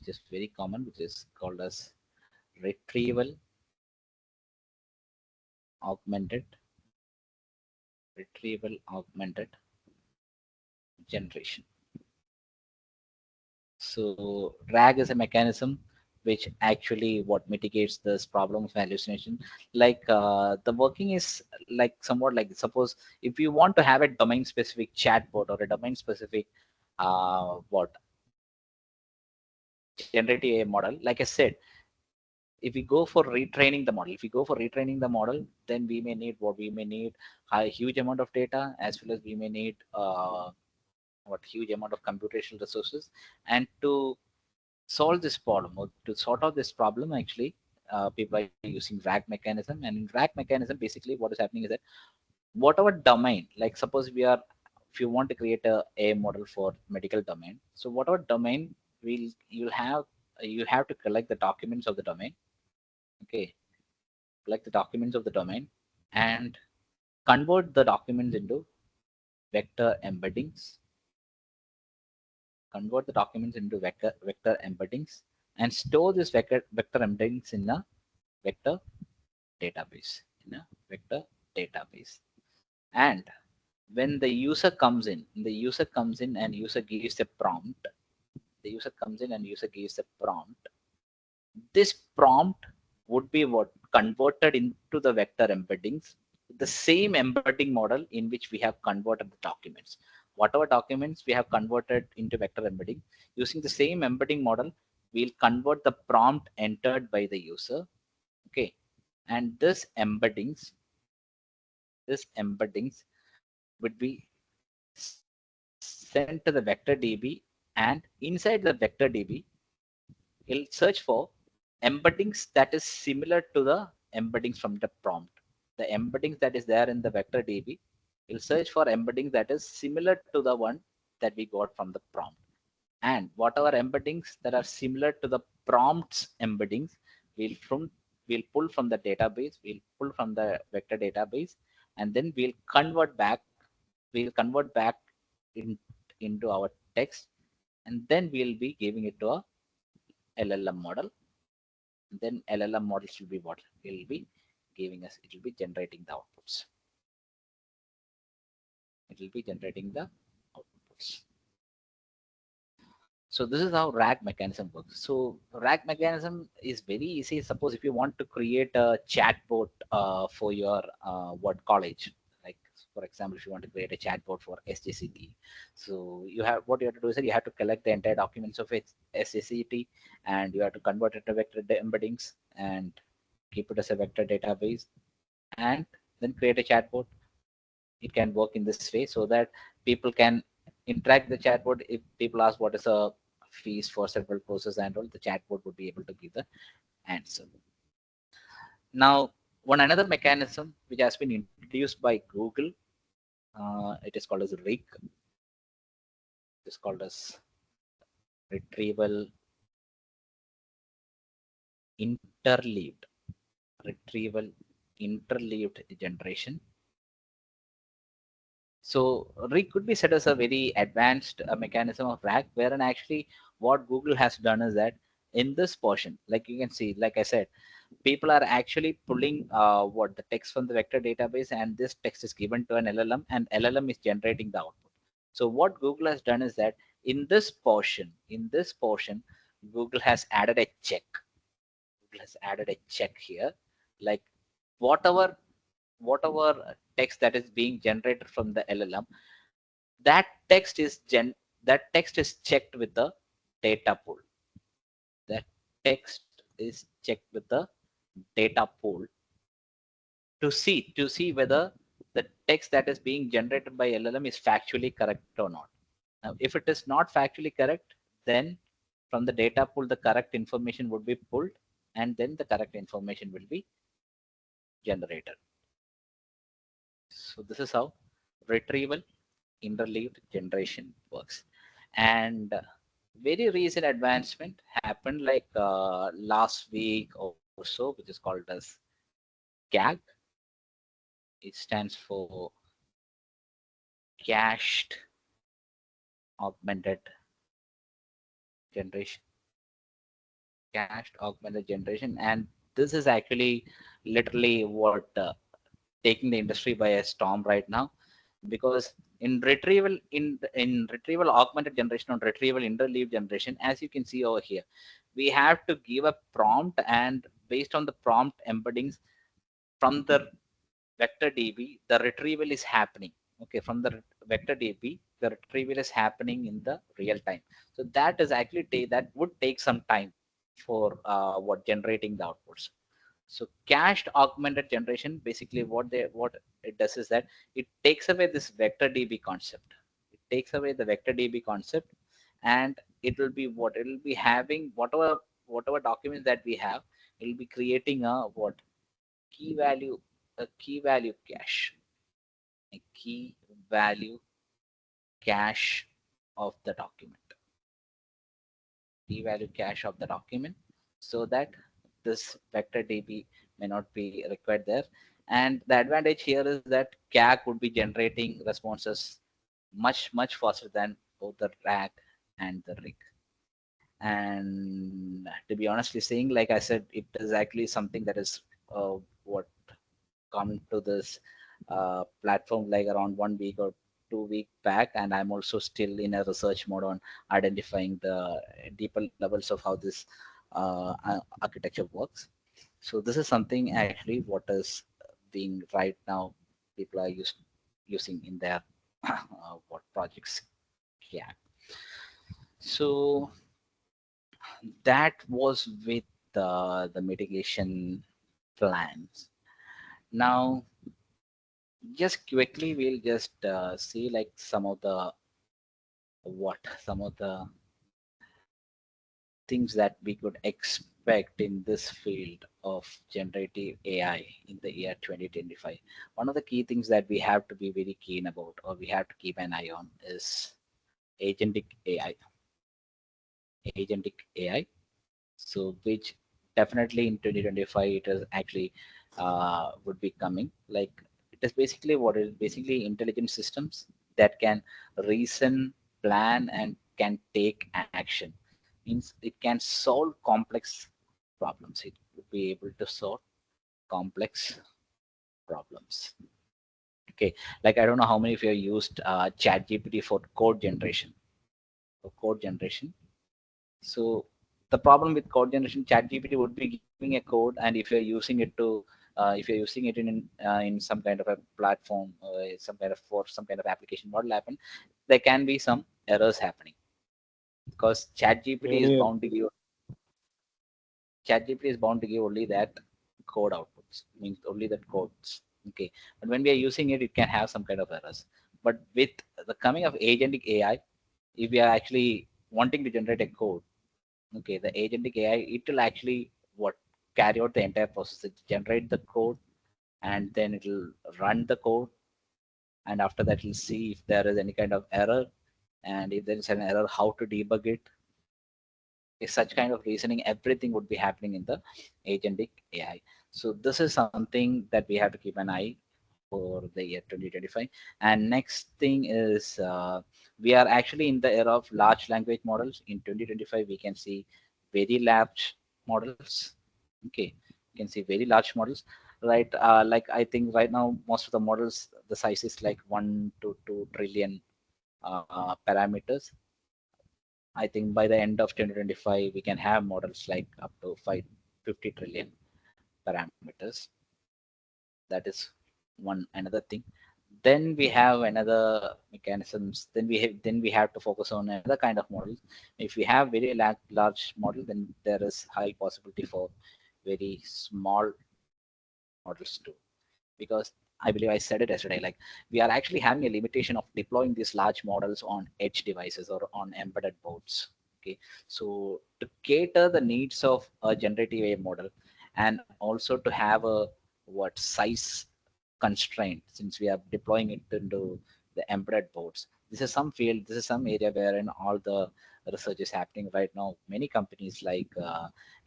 which is very common, which is called as retrieval augmented generation. So RAG is a mechanism which actually mitigates this problem of hallucination. Like the working is like somewhat like, suppose if you want to have a domain specific chatbot or a domain specific what generative AI model, like I said, if we go for retraining the model, then we may need a huge amount of data, as well as we may need huge amount of computational resources. And to solve this problem, or to sort out this problem, actually people are using RAG mechanism. And in RAG mechanism, basically what is happening is that whatever domain, like suppose if you want to create a model for medical domain, so whatever domain you have to collect the documents of the domain. Okay, collect the documents of the domain and convert the documents into vector embeddings. And store this vector embeddings in a vector database. And when the user comes in, and user gives a prompt. This prompt would be converted into the vector embeddings, the same embedding model in which we have converted the documents. Whatever documents we have converted into vector embedding, using the same embedding model, we'll convert the prompt entered by the user. Okay, and this embeddings would be sent to the vector DB, and inside the vector DB, it'll search for embeddings that is similar to the embeddings from the prompt. The embeddings that is there in the vector DB, will search for embeddings that is similar to the one that we got from the prompt. And whatever embeddings that are similar to the prompt's embeddings, we'll pull from the database, we'll pull from the vector database, and then we'll convert back in, into our text and then we'll be giving it to a LLM model. Then LLM models will be what will be giving us. It will be generating the outputs. It will be generating the outputs. So this is how RAG mechanism works. So RAG mechanism is very easy. Suppose if you want to create a chatbot for your what college, like for example, if you want to create a chatbot for SJCET, so you have what you have to do is that you have to collect the entire documents of SJCET, and you have to convert it to vector embeddings and keep it as a vector database, and then create a chatbot. It can work in this way so that people can interact the chatbot. If people ask what is a fees for several courses and all, the chatbot would be able to give the answer. Now, one another mechanism which has been introduced by Google, it is called as RIG. It is called as retrieval interleaved generation. So RIG could be said as a very advanced mechanism of RAG, wherein actually what Google has done is that in this portion, like you can see, like I said, people are actually pulling what the text from the vector database, and this text is given to an LLM, and LLM is generating the output. So what Google has done is that in this portion, Google has added a check. Google has added a check here, like whatever text that is being generated from the LLM, that text is checked with the data pool. That text is checked with the data pool to see whether the text that is being generated by LLM is factually correct or not. Now, if it is not factually correct, then from the data pool, the correct information would be pulled, and then the correct information will be generated. So this is how retrieval interleaved generation works. And very recent advancement happened like last week or so, which is called as CAG. It stands for cached augmented generation. Cached augmented generation, and this is actually literally what taking the industry by a storm right now, because in retrieval augmented generation or retrieval interleaved generation, as you can see over here, we have to give a prompt, and based on the prompt embeddings from the vector DB, the retrieval is happening. Okay, from the vector DB, the retrieval is happening in the real time. So that is actually that would take some time for what generating the outputs. So cached augmented generation, basically what it does is that it takes away this vector DB concept. It takes away the vector DB concept, and it will be what it will be having whatever documents that we have. It will be creating a what key value a key value cache, a key value cache of the document. Key value cache of the document, so that this vector DB may not be required there. And the advantage here is that CAG would be generating responses much faster than both the RAG and the RIG. And to be honestly saying, like I said, it is actually something that is what come to this platform like around 1 week or 2 week back, and I'm also still in a research mode on identifying the deeper levels of how this architecture works. So this is something actually what is being right now people are using in their what projects. Yeah. So that was with the mitigation plans. Now just quickly we'll just see like some of the things that we could expect in this field of generative AI in the year 2025. One of the key things that we have to be very keen about, or we have to keep an eye on, is agentic AI. Agentic AI. So which definitely in 2025 it is actually would be coming. Like it is basically what is basically intelligent systems that can reason, plan, and can take action. Means it can solve complex problems. It would be able to solve complex problems. Okay, like I don't know how many of you have used ChatGPT for code generation. For code generation. So the problem with code generation, ChatGPT would be giving a code, and if you're using it to, if you're using it in some kind of a platform, some kind of for some kind of application, what will happen? There can be some errors happening because Many ChatGPT is bound to give only that code outputs, means only that codes. Okay, but when we are using it, it can have some kind of errors. But with the coming of agentic AI, if we are actually wanting to generate a code, okay, the agentic AI, it will actually what carry out the entire process. It generate the code and then it will run the code, and after that it'll see if there is any kind of error, and if there is an error, how to debug it. Such kind of reasoning, everything would be happening in the agentic AI. So this is something that we have to keep an eye for the year 2025. And next thing is we are actually in the era of large language models. In 2025, we can see very large models. Okay, you can see very large models, right? Like I think right now most of the models, the size is like 1 to 2 trillion parameters. I think by the end of 2025, we can have models like up to 550 trillion parameters. That is one another thing. Then we have another mechanisms. Then we have to focus on another kind of models. If we have very large model, then there is high possibility for very small models too. Because I believe I said it yesterday, like we are actually having a limitation of deploying these large models on edge devices or on embedded boards. Okay, so to cater the needs of a generative AI model, and also to have a what size constraint, since we are deploying it into the embedded boards. This is some field, this is some area wherein all the research is happening right now. Many companies like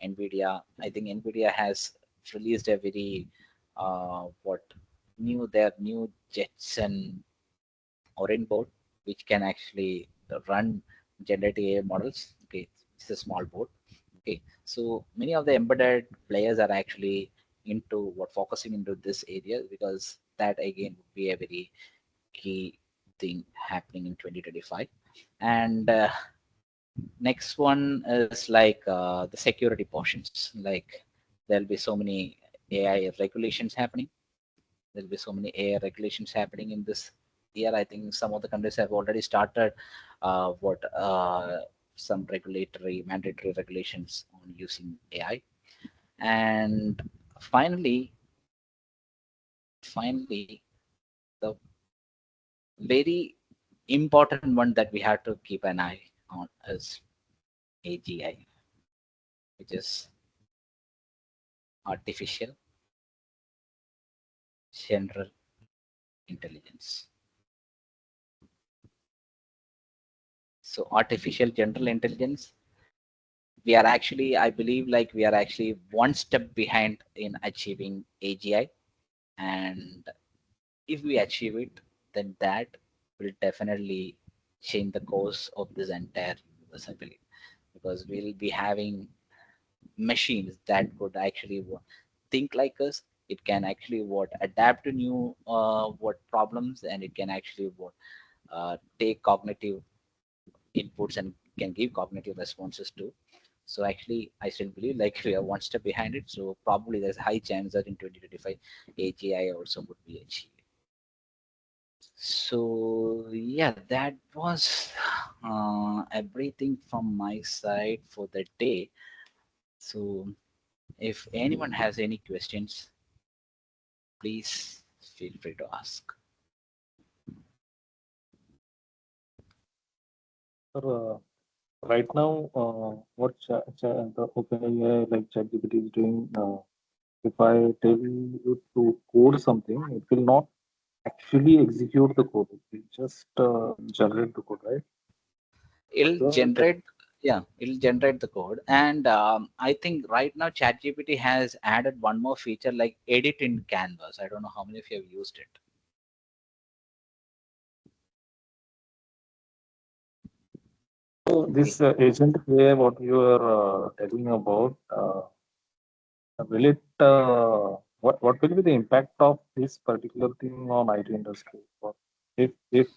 NVIDIA, I think NVIDIA has released a very what their new Jetson Orin board, which can actually run generative AI models. Okay, it's a small board. Okay, so many of the embedded players are actually into what focusing into this area, because that again would be a very key thing happening in 2025. And next one is like the security portions. Like there'll be so many AI regulations happening. There'll be so many AI regulations happening in this year. I think some of the countries have already started some regulatory mandatory regulations on using AI. And finally, the very important one that we have to keep an eye on is AGI, which is artificial general intelligence. So artificial general intelligence, we are actually, I believe, like we are actually one step behind in achieving AGI. And if we achieve it, then that will definitely change the course of this entire universe, I believe, because we'll be having machines that could actually think like us. It can actually adapt to new what problems, and it can actually take cognitive inputs and can give cognitive responses too. So actually, I still believe like we are one step behind it. So probably there's a high chance that in 2025, AGI also would be achieved. So yeah, that was everything from my side for the day. So if anyone has any questions, please feel free to ask. Sir, right now, what the OpenAI like ChatGPT is doing, if I tell you to code something, it will not actually execute the code. It will just generate the code, right? It'll So, generate, yeah, it'll generate the code. And I think right now ChatGPT has added one more feature like edit in Canvas. I don't know how many of you have used it. So this agent here, what you are telling about, will it, what will be the impact of this particular thing on IT industry? If See,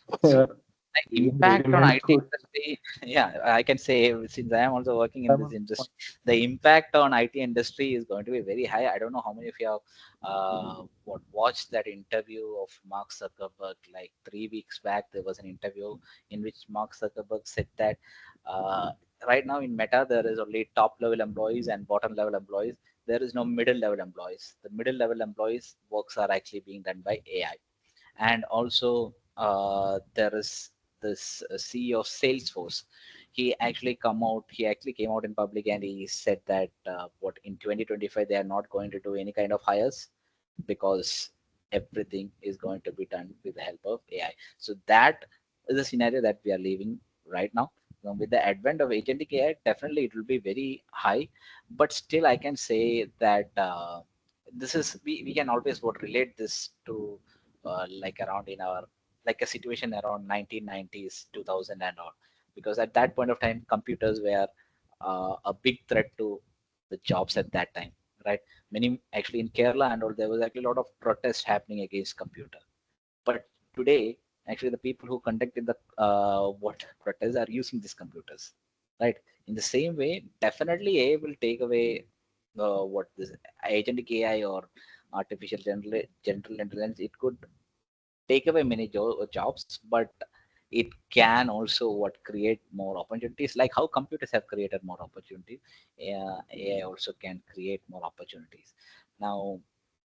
the we impact on implement IT good, industry, yeah, I can say since I am also working in this I'm- industry, the impact on IT industry is going to be very high. I don't know how many of you have watched that interview of Mark Zuckerberg like 3 weeks back. There was an interview in which Mark Zuckerberg said that uh, right now in Meta there is only top level employees and bottom level employees. There is no middle level employees. The middle level employees works are actually being done by AI. And also there is this CEO of Salesforce. He actually came out in public and he said that what in 2025 they are not going to do any kind of hires because everything is going to be done with the help of AI. So that is the scenario that we are living right now. Now, with the advent of agentic AI, definitely it will be very high, but still I can say that this is we can always what relate this to like around in our like a situation around 1990s 2000 and all, because at that point of time computers were a big threat to the jobs at that time, right? Many actually in Kerala and all there was actually a lot of protest happening against computer. But today actually the people who conducted the what protests are using these computers, right? In the same way definitely AI will take away what this agentic AI or artificial general intelligence, it could take away many jobs, but it can also what create more opportunities, like how computers have created more opportunities. AI also can create more opportunities. Now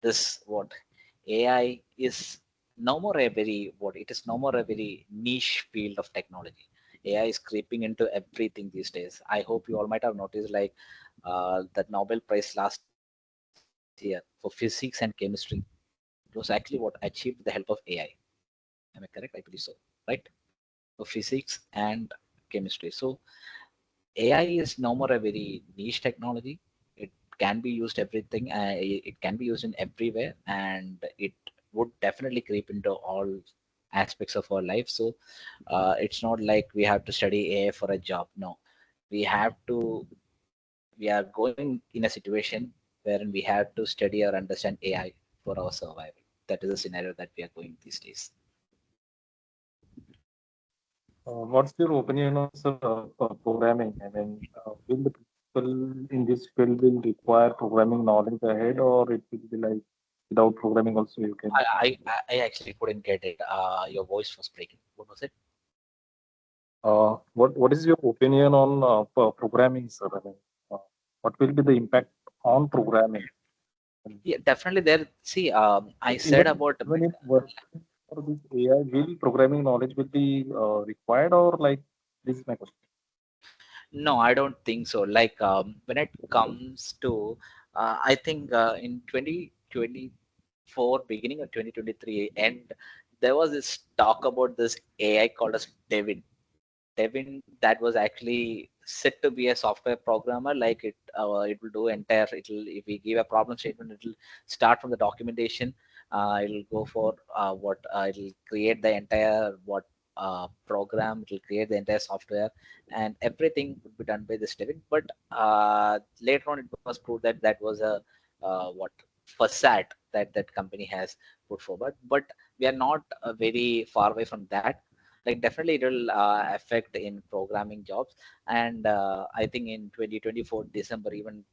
this what AI is no more a very what it is no more a very niche field of technology. AI is creeping into everything these days. I hope you all might have noticed like the Nobel Prize last year for physics and chemistry, it was actually what achieved with the help of AI. Am I correct? I believe so, right? For physics and chemistry. So AI is no more a very niche technology. It can be used everything. It can be used in everywhere, and it would definitely creep into all aspects of our life. So it's not like we have to study AI for a job. No, we have to. We are going in a situation wherein we have to study or understand AI for our survival. That is the scenario that we are going these days. what's your opinion on programming? I mean, will the people in this field will require programming knowledge ahead, or it will be like without programming also you can? I actually couldn't get it. Your voice was breaking. What was it? What is your opinion on programming, sir? I mean, uh, what will be the impact on programming? Yeah, definitely. There. See, I said Even about even if working for this AI, will programming knowledge will be required, or like this is my question. no, I don't think so. Like when it comes to, I think in 2024, beginning of 2023, and there was this talk about this AI called as Devin that was actually set to be a software programmer. Like it will do entire. It'll if we give a problem statement, it'll start from the documentation. It'll go for it'll create the entire program. It'll create the entire software, and everything would be done by this Devin. But later on, it was proved that that was a what facade that that company has put forward. But we are not very far away from that. Like definitely it will affect in programming jobs. And I think in 2024 December, even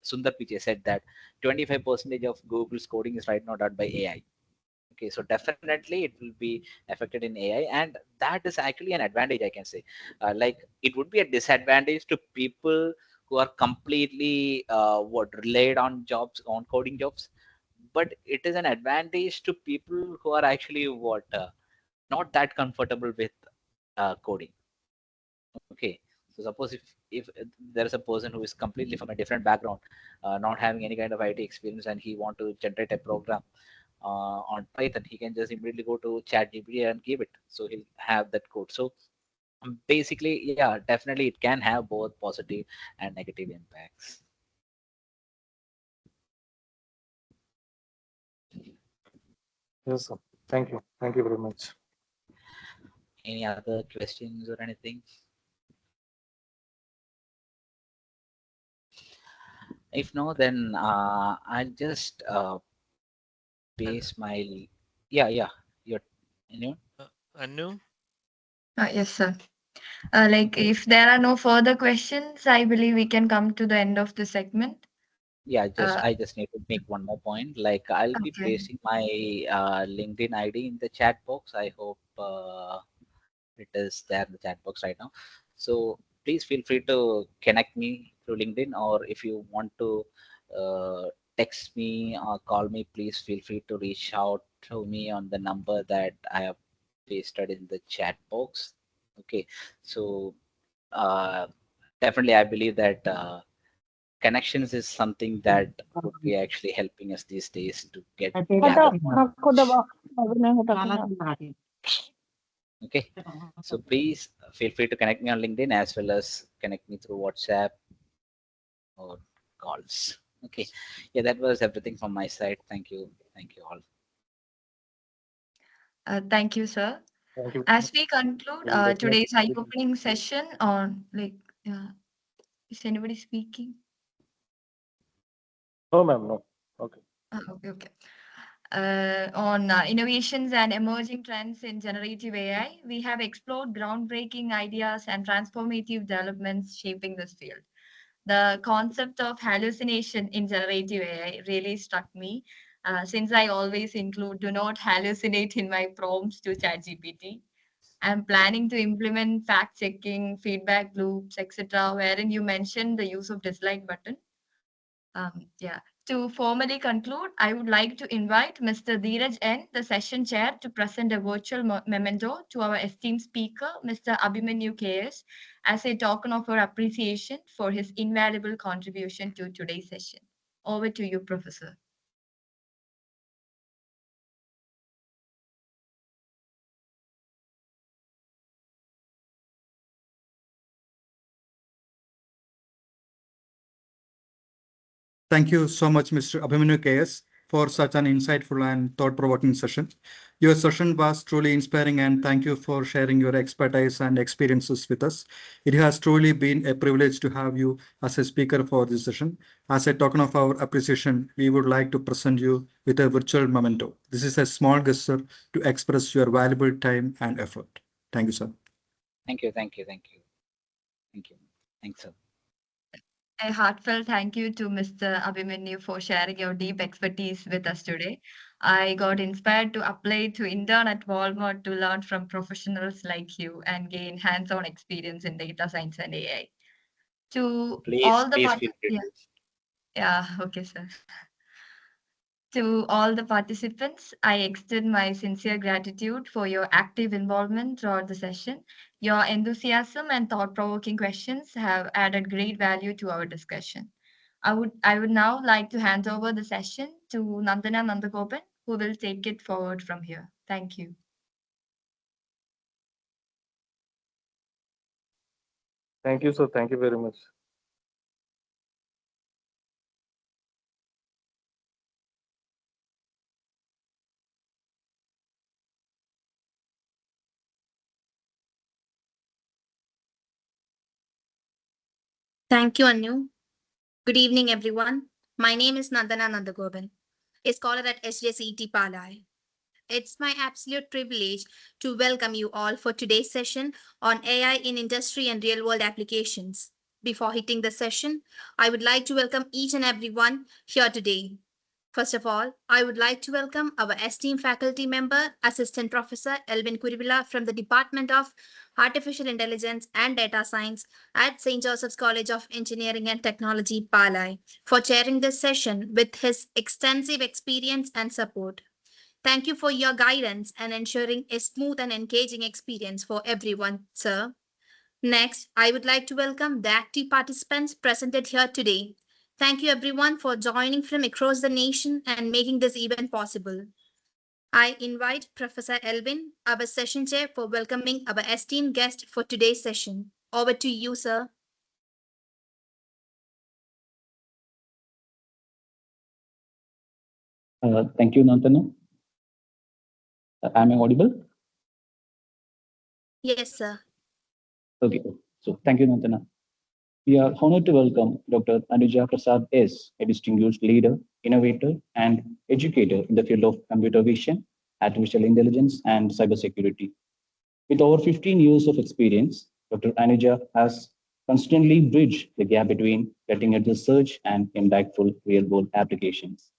Sundar Pichai said that 25% of Google's coding is right now done by AI. Okay, so definitely it will be affected in AI, and that is actually an advantage, I can say. Like it would be a disadvantage to people who are completely what relied on jobs on coding jobs, but it is an advantage to people who are actually what not that comfortable with coding. Okay, so suppose if there is a person who is completely from a different background, not having any kind of IT experience, and he want to generate a program on Python, he can just immediately go to ChatGPT and give it, so he'll have that code. So basically, yeah, definitely it can have both positive and negative impacts. Yes, sir. Thank you. Thank you very much. Any other questions or anything? If no, then I'll just paste my. Yeah, yeah. You're anyone? Anu? Yes, sir. Like, if there are no further questions, I believe we can come to the end of the segment. Yeah, just Uh, I just need to make one more point. Like I'll be okay. pasting my LinkedIn ID in the chat box. I hope it is there in the chat box right now. So please feel free to connect me through LinkedIn, or if you want to uh, text me or call me, please feel free to reach out to me on the number that I have pasted in the chat box. Okay, so uh, definitely I believe that connections is something that would be actually helping us these days to get gather more knowledge. Okay, so please feel free to connect me on LinkedIn as well as connect me through WhatsApp or calls. Okay, yeah, that was everything from my side. Thank you all. Thank you, sir. Thank you. As we conclude We'll definitely. today's eye-opening session on, like, is anybody speaking? No, ma'am, no. Okay. Okay, okay. On innovations and emerging trends in generative AI, we have explored groundbreaking ideas and transformative developments shaping this field. The concept of hallucination in generative AI really struck me, since I always include do not hallucinate in my prompts to ChatGPT. I'm planning to implement fact checking, feedback loops, etc., wherein you mentioned the use of dislike button. Yeah. To formally conclude, I would like to invite Mr. Dheeraj N, the session chair, to present a virtual memento to our esteemed speaker, Mr. Abhimanyu KS, as a token of our appreciation for his invaluable contribution to today's session. Over to you, Professor. Thank you so much, Mr. Abhimanyu KS, for such an insightful and thought-provoking session. Your session was truly inspiring, and thank you for sharing your expertise and experiences with us. It has truly been a privilege to have you as a speaker for this session. As a token of our appreciation, we would like to present you with a virtual memento. This is a small gesture to express your valuable time and effort. Thank you, sir. Thank you, thank you, thank you, thank you. Thanks, sir. A heartfelt thank you to Mr. Abhimanyu for sharing your deep expertise with us today. I got inspired to apply to intern at Walmart to learn from professionals like you and gain hands-on experience in data science and AI. To Please, all the please feel free yeah, to. yeah, okay, sir. To all the participants, I extend my sincere gratitude for your active involvement throughout the session. Your enthusiasm and thought-provoking questions have added great value to our discussion. I would now like to hand over the session to Nandana Nandagopan, who will take it forward from here. Thank you. Thank you, sir. Thank you very much. Thank you, Anu. Good evening, everyone. My name is Nandana Nandagoban, a scholar at SJCET PALAI. It's my absolute privilege to welcome you all for today's session on AI in industry and real world applications. Before hitting the session, I would like to welcome each and everyone here today. First of all, I would like to welcome our esteemed faculty member, Assistant Professor Elvin Kuribula from the Department of Artificial Intelligence and Data Science at St. Joseph's College of Engineering and Technology, Palai, for chairing this session with his extensive experience and support. Thank you for your guidance and ensuring a smooth and engaging experience for everyone, sir. Next, I would like to welcome the active participants presented here today. Thank you everyone for joining from across the nation and making this event possible. I invite Professor Elvin, our session chair, for welcoming our esteemed guest for today's session. Over to you, sir. Thank you, Nantana. Am I audible? Yes, sir. Okay. So thank you, Nantana. We are honored to welcome Dr. Anuja Prasad S., a distinguished leader, innovator, and educator in the field of computer vision, artificial intelligence, and cybersecurity. With over 15 years of experience, Dr. Anuja has constantly bridged the gap between cutting-edge research and impactful real-world applications.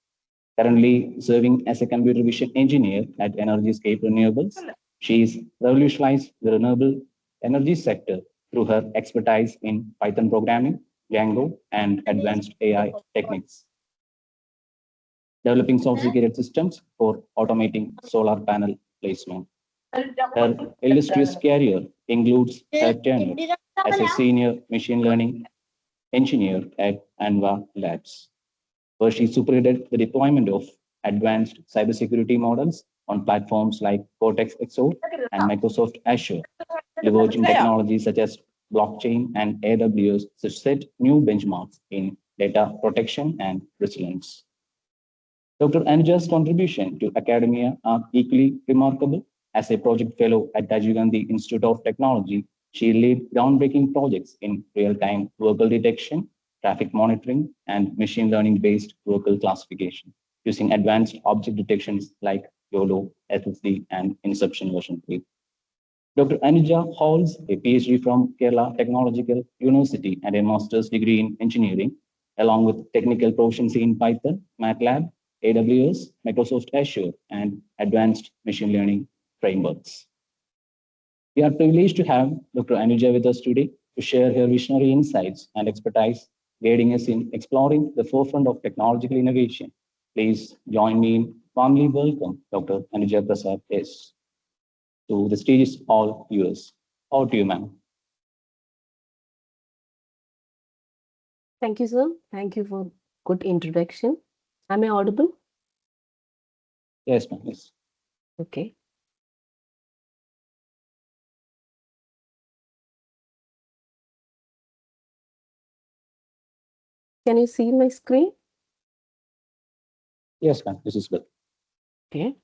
Currently serving as a computer vision engineer at EnergyScape Renewables, she is revolutionized the renewable energy sector through her expertise in Python programming, Django, and advanced AI techniques, developing sophisticated systems for automating solar panel placement. Her illustrious career includes her tenure as a senior machine learning engineer at ANVA Labs, where she superintended the deployment of advanced cybersecurity models on platforms like Cortex XO and Microsoft Azure, leveraging technologies such as blockchain and AWS to set new benchmarks in data protection and resilience. Dr. Anuja's contribution to academia are equally remarkable. As a project fellow at Rajiv Gandhi Institute of Technology, she led groundbreaking projects in real-time vehicle detection, traffic monitoring, and machine learning-based vehicle classification using advanced object detections like YOLO, SSD, and Inception version 3. Dr. Anuja holds a PhD from Kerala Technological University and a master's degree in engineering, along with technical proficiency in Python, MATLAB, AWS, Microsoft Azure, and advanced machine learning frameworks. We are privileged to have Dr. Anuja with us today to share her visionary insights and expertise, guiding us in exploring the forefront of technological innovation. Please join me in warmly welcome Dr. Anuja Prasad S. So the stage is all yours. Over to you, ma'am. Thank you, sir. Thank you for good introduction. Am I audible? Yes, ma'am. Yes. Okay. Can you see my screen? Yes, ma'am. This is good. Okay.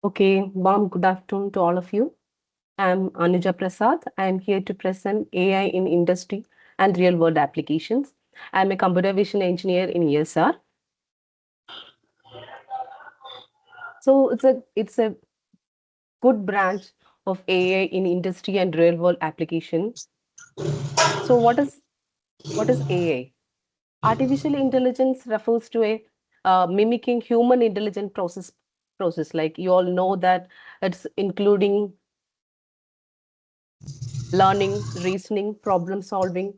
Okay. Warm good afternoon to all of you. I'm Anuja Prasad. I'm here to present AI in industry and real world applications. I'm a computer vision engineer in ESR. So it's a good branch of AI in industry and real world application. So what is AI? Artificial intelligence refers to a mimicking human intelligent process. Like you all know that it's including learning, reasoning, problem solving,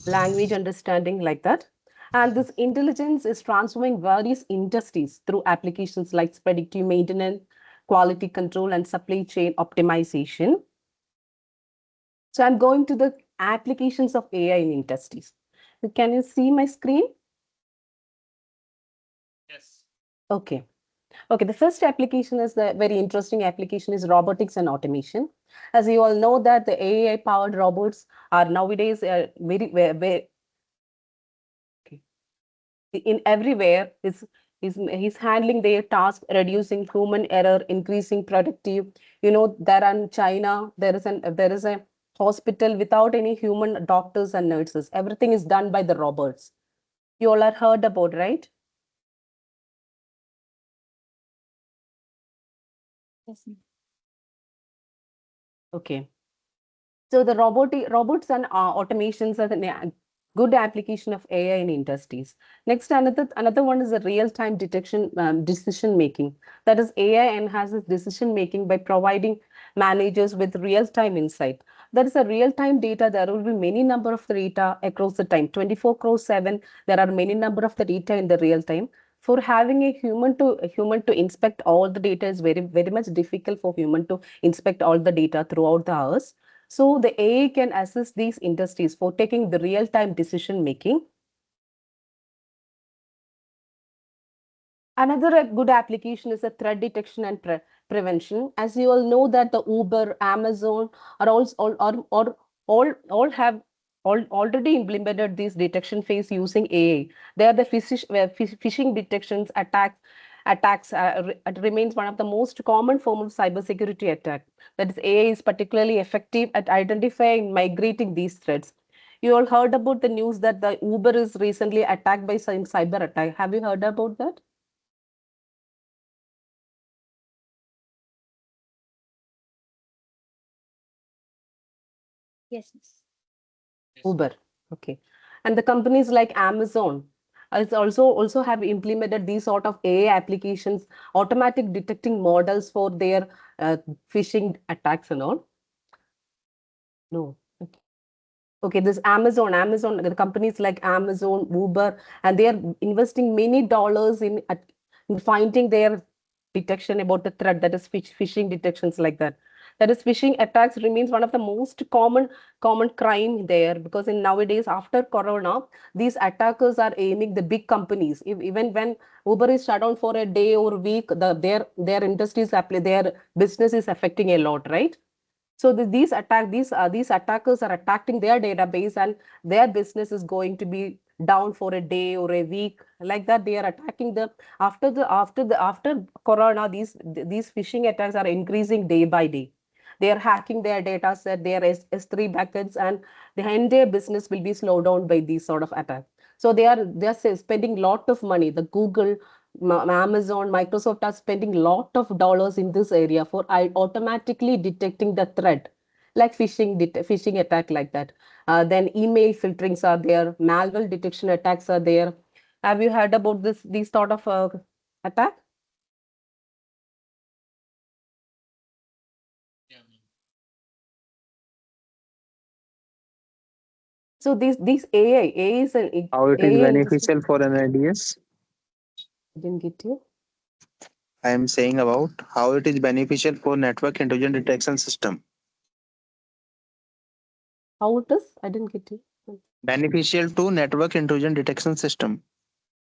language understanding, like that. And this intelligence is transforming various industries through applications like predictive maintenance, quality control, and supply chain optimization. So I'm going to the applications of AI in industries. Can you see my screen? Yes. Okay. Okay, the first application is the very interesting application is robotics and automation. As you all know that the AI powered robots are nowadays very okay, in everywhere is handling their task, reducing human error, increasing productive. You know, there in China, there is a hospital without any human doctors and nurses. Everything is done by the robots. You all are heard about, right? Yes. Okay. So the robots and automations are the good application of AI in industries. Next, another one is the real-time detection decision making. That is, AI enhances decision making by providing managers with real-time insight. That is a real-time data. There will be many number of the data across the time. 24/7. There are many number of the data in the real time. For having a human to inspect all the data is very much difficult for human to inspect all the data throughout the hours. So the AI can assist these industries for taking the real-time decision making. Another good application is a threat detection and prevention. As you all know that the Uber, Amazon are also all have already implemented this detection phase using AI. They are the phishing detections attacks remains one of the most common form of cybersecurity attack. That is, AI is particularly effective at identifying migrating these threats. You all heard about the news that the Uber is recently attacked by some cyber attack. Have you heard about that? Yes. Uber. Okay. And the companies like Amazon is also have implemented these sort of AI applications, automatic detecting models for their phishing attacks and all. No. Okay. Okay, this Amazon, the companies like Amazon, Uber, and they are investing many dollars in finding their detection about the threat, that is phishing detections like that. That is, phishing attacks remains one of the most common crime there, because in nowadays after Corona, these attackers are aiming the big companies. Even when Uber is shut down for a day or week, their industries, their business is affecting a lot, right? So these attackers are attacking their database, and their business is going to be down for a day or a week. Like that, they are attacking the after Corona. These phishing attacks are increasing day by day. They are hacking their data set, their S3 buckets, and the entire business will be slowed down by these sort of attacks. So they are spending lot of money. The Google, Amazon, Microsoft are spending lot of dollars in this area for automatically detecting the threat, like phishing attack like that. Then email filterings are there, malware detection attacks are there. Have you heard about these sort of attack? Yeah. So these AI is an How it is AI industry. beneficial for an IDS? I didn't get you. I am saying about how it is beneficial for network intrusion detection system. How it is? I didn't get you. Beneficial to network intrusion detection system.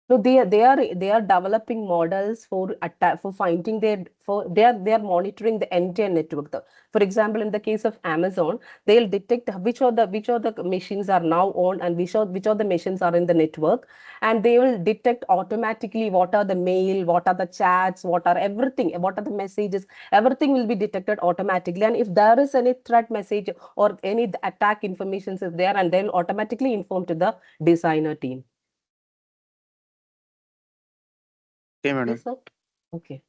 No, they are developing models for attack, for finding they are monitoring the entire network. For example, in the case of Amazon, they'll detect which of the machines are now on, and which of the machines are in the network, and they will detect automatically what are the mail, what are the chats, what are the messages. Everything will be detected automatically, and if there is any threat message or any attack information is there, and they'll automatically inform to the designer team. Okay, madam. Yes, sir. Okay.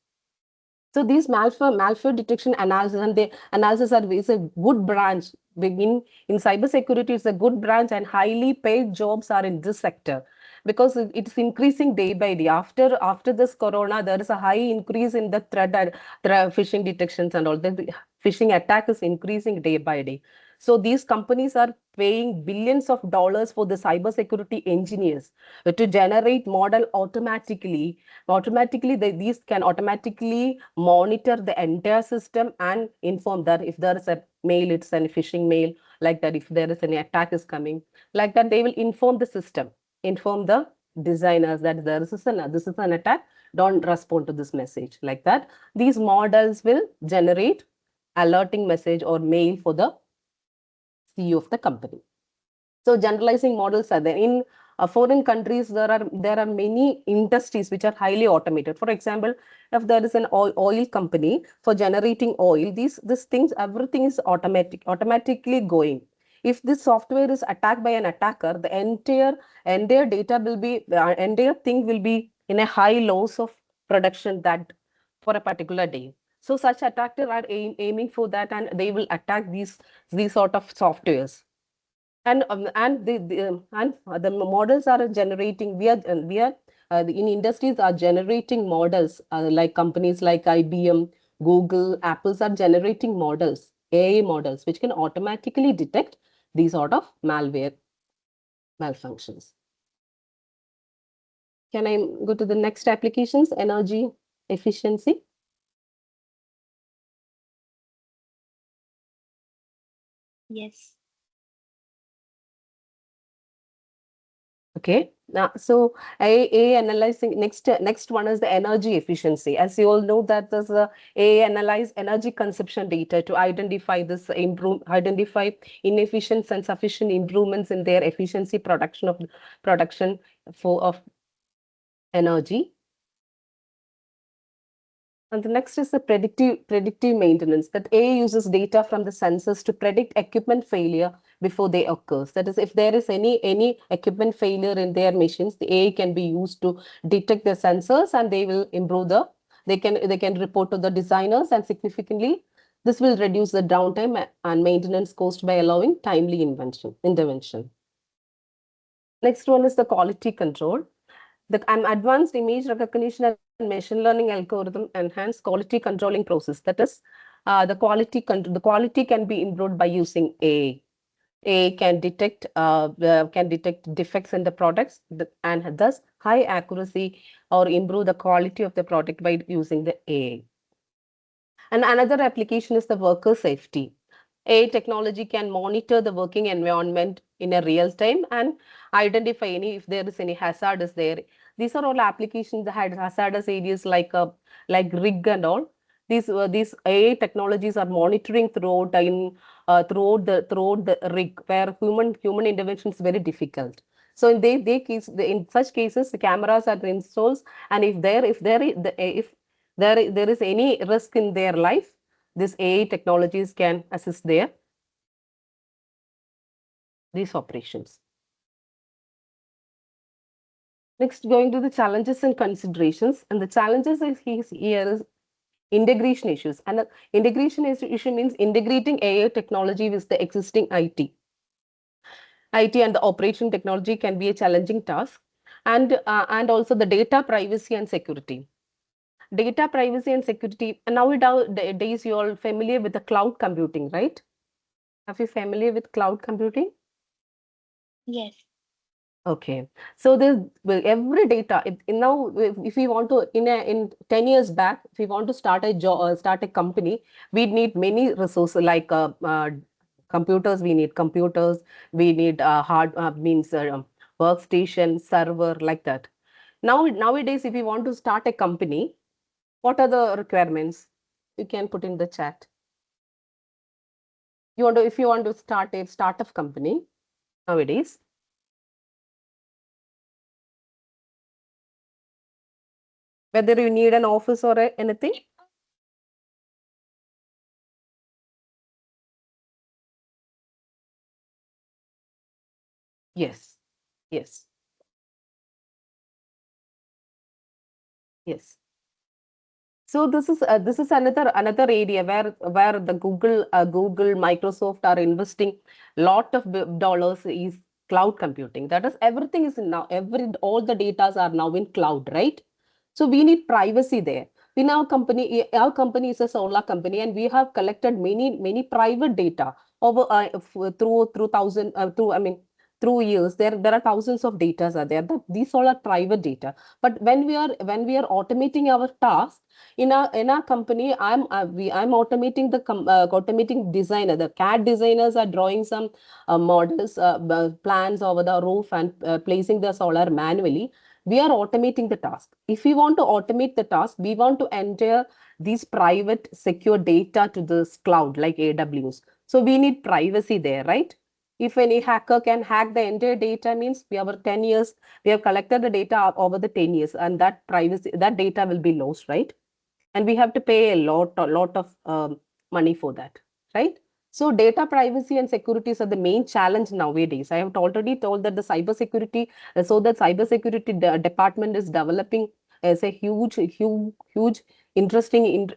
So these malware detection analysis and the analysis is a good branch. In cybersecurity, it's a good branch, and highly paid jobs are in this sector, because it's increasing day by day. After this Corona, there is a high increase in the phishing detections and all. The phishing attack is increasing day by day. So these companies are paying billions of dollars for the cybersecurity engineers to generate model automatically. These can automatically monitor the entire system and inform that if there is a mail, it's a phishing mail, like that. If there is any attack is coming, like that, they will inform the system, inform the designers that this is an attack. Don't respond to this message, like that. These models will generate alerting message or mail for the CEO of the company. So generalizing models are there. In foreign countries, there are many industries which are highly automated. For example, if there is an oil company for generating oil, these things, everything is automatically going. If this software is attacked by an attacker, the entire data will be entire thing will be in a high loss of production that for a particular day. So such attackers are aiming for that, and they will attack these sort of softwares. And the models are generating. In industries are generating models, like companies like IBM, Google, Apples are generating models, AI models, which can automatically detect these sort of malware malfunctions. Can I go to the next applications? Energy efficiency. Yes. Okay. Now, so AI analyzing, next one is the energy efficiency. As you all know, that there's a AI analyze energy consumption data to identify inefficient and sufficient improvements in their efficiency production of energy. And the next is the predictive maintenance. That AI uses data from the sensors to predict equipment failure before they occurs. That is, if there is any equipment failure in their machines, the AI can be used to detect the sensors, and they will improve the. They can report to the designers, and significantly this will reduce the downtime and maintenance cost by allowing timely intervention. Next one is the quality control. The advanced image recognition and machine learning algorithm enhance quality controlling process. That is, the quality can be improved by using AI. AI can detect defects in the products and thus high accuracy or improve the quality of the product by using the AI. And another application is the worker safety. AI technology can monitor the working environment in a real time and identify if there is any hazard is there. These are all applications that had hazardous areas like rig and all. These AI technologies are monitoring throughout the rig where human intervention is very difficult. So in such cases, the cameras are installed, and if there is any risk in their life, this AI technologies can assist these operations. Next, going to the challenges and considerations, and the challenges here is integration issues. And the issue means integrating AI technology with the existing IT and the operation technology can be a challenging task, and also the data privacy and security. Data privacy and security. And nowadays, you are familiar with the cloud computing, right? Are you familiar with cloud computing? Yes. Okay, so every data. Now, if we want to in 10 years back, if we want to start a job, start a company, we need many resources like computers. We need computers. We need workstation, server, like that. Nowadays, if you want to start a company, what are the requirements? You can put in the chat. If you want to start a startup company nowadays, whether you need an office or anything. Yes, yes, yes. So this is another area where the Google, Microsoft are investing lot of dollars is cloud computing. That is, everything is now all the datas are now in cloud, right? So we need privacy there. Our company is a solar company, and we have collected many private data over through thousand through I mean through years. There are thousands of data are there. These all are private data. But when we are automating our task in our company, I'm automating automating designer. The CAD designers are drawing some models, plans over the roof and placing the solar manually. We are automating the task. If we want to automate the task, we want to enter these private secure data to this cloud like AWS. So we need privacy there, right? If any hacker can hack the entire data, means we have 10 years, we have collected the data over the 10 years, and that data will be lost, right? And we have to pay a lot of money for that, right? So data privacy and securities are the main challenge nowadays. I have already told that the cybersecurity, department is developing as a huge interesting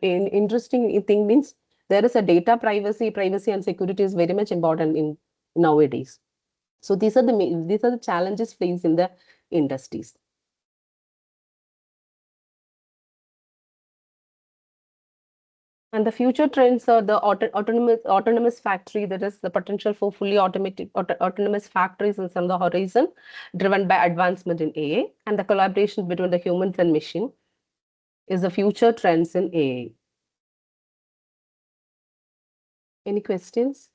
thing. Means there is a data privacy and security is very much important in nowadays. So these are the challenges faced in the industries. And the future trends are the autonomous factory, that is the potential for fully autonomous factories is on the horizon, driven by advancement in AI, and the collaboration between the humans and machine is the future trends in AI. Any questions?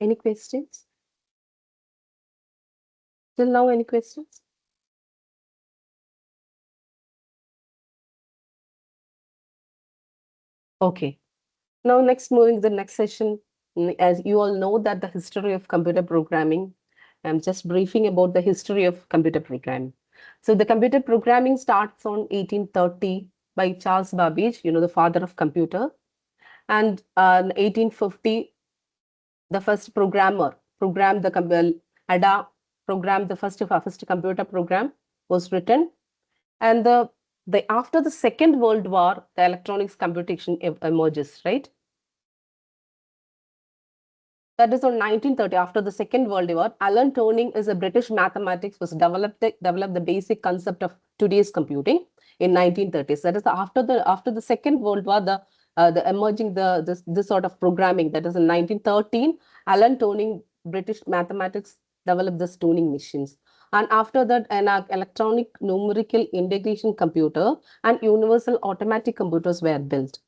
Any questions? Till now, any questions? Okay. Now, moving to the next session. As you all know that the history of computer programming I'm just briefing about the history of computer programming. So the computer programming starts on 1830 by Charles Babbage, the father of computer. And in 1850, the first programmer programmed the ADA programmed the first computer program was written. And after the Second World War, the electronics computation emerges, right? That is on 1930, after the Second World War. Alan Turing is a British mathematics, was developed the basic concept of today's computing in 1930s. That is after the Second World War, the emerging this sort of programming. That is in 1913, Alan Turing, British mathematics, developed the Turing machines. And after that, an electronic numerical integration computer and universal automatic computers were built.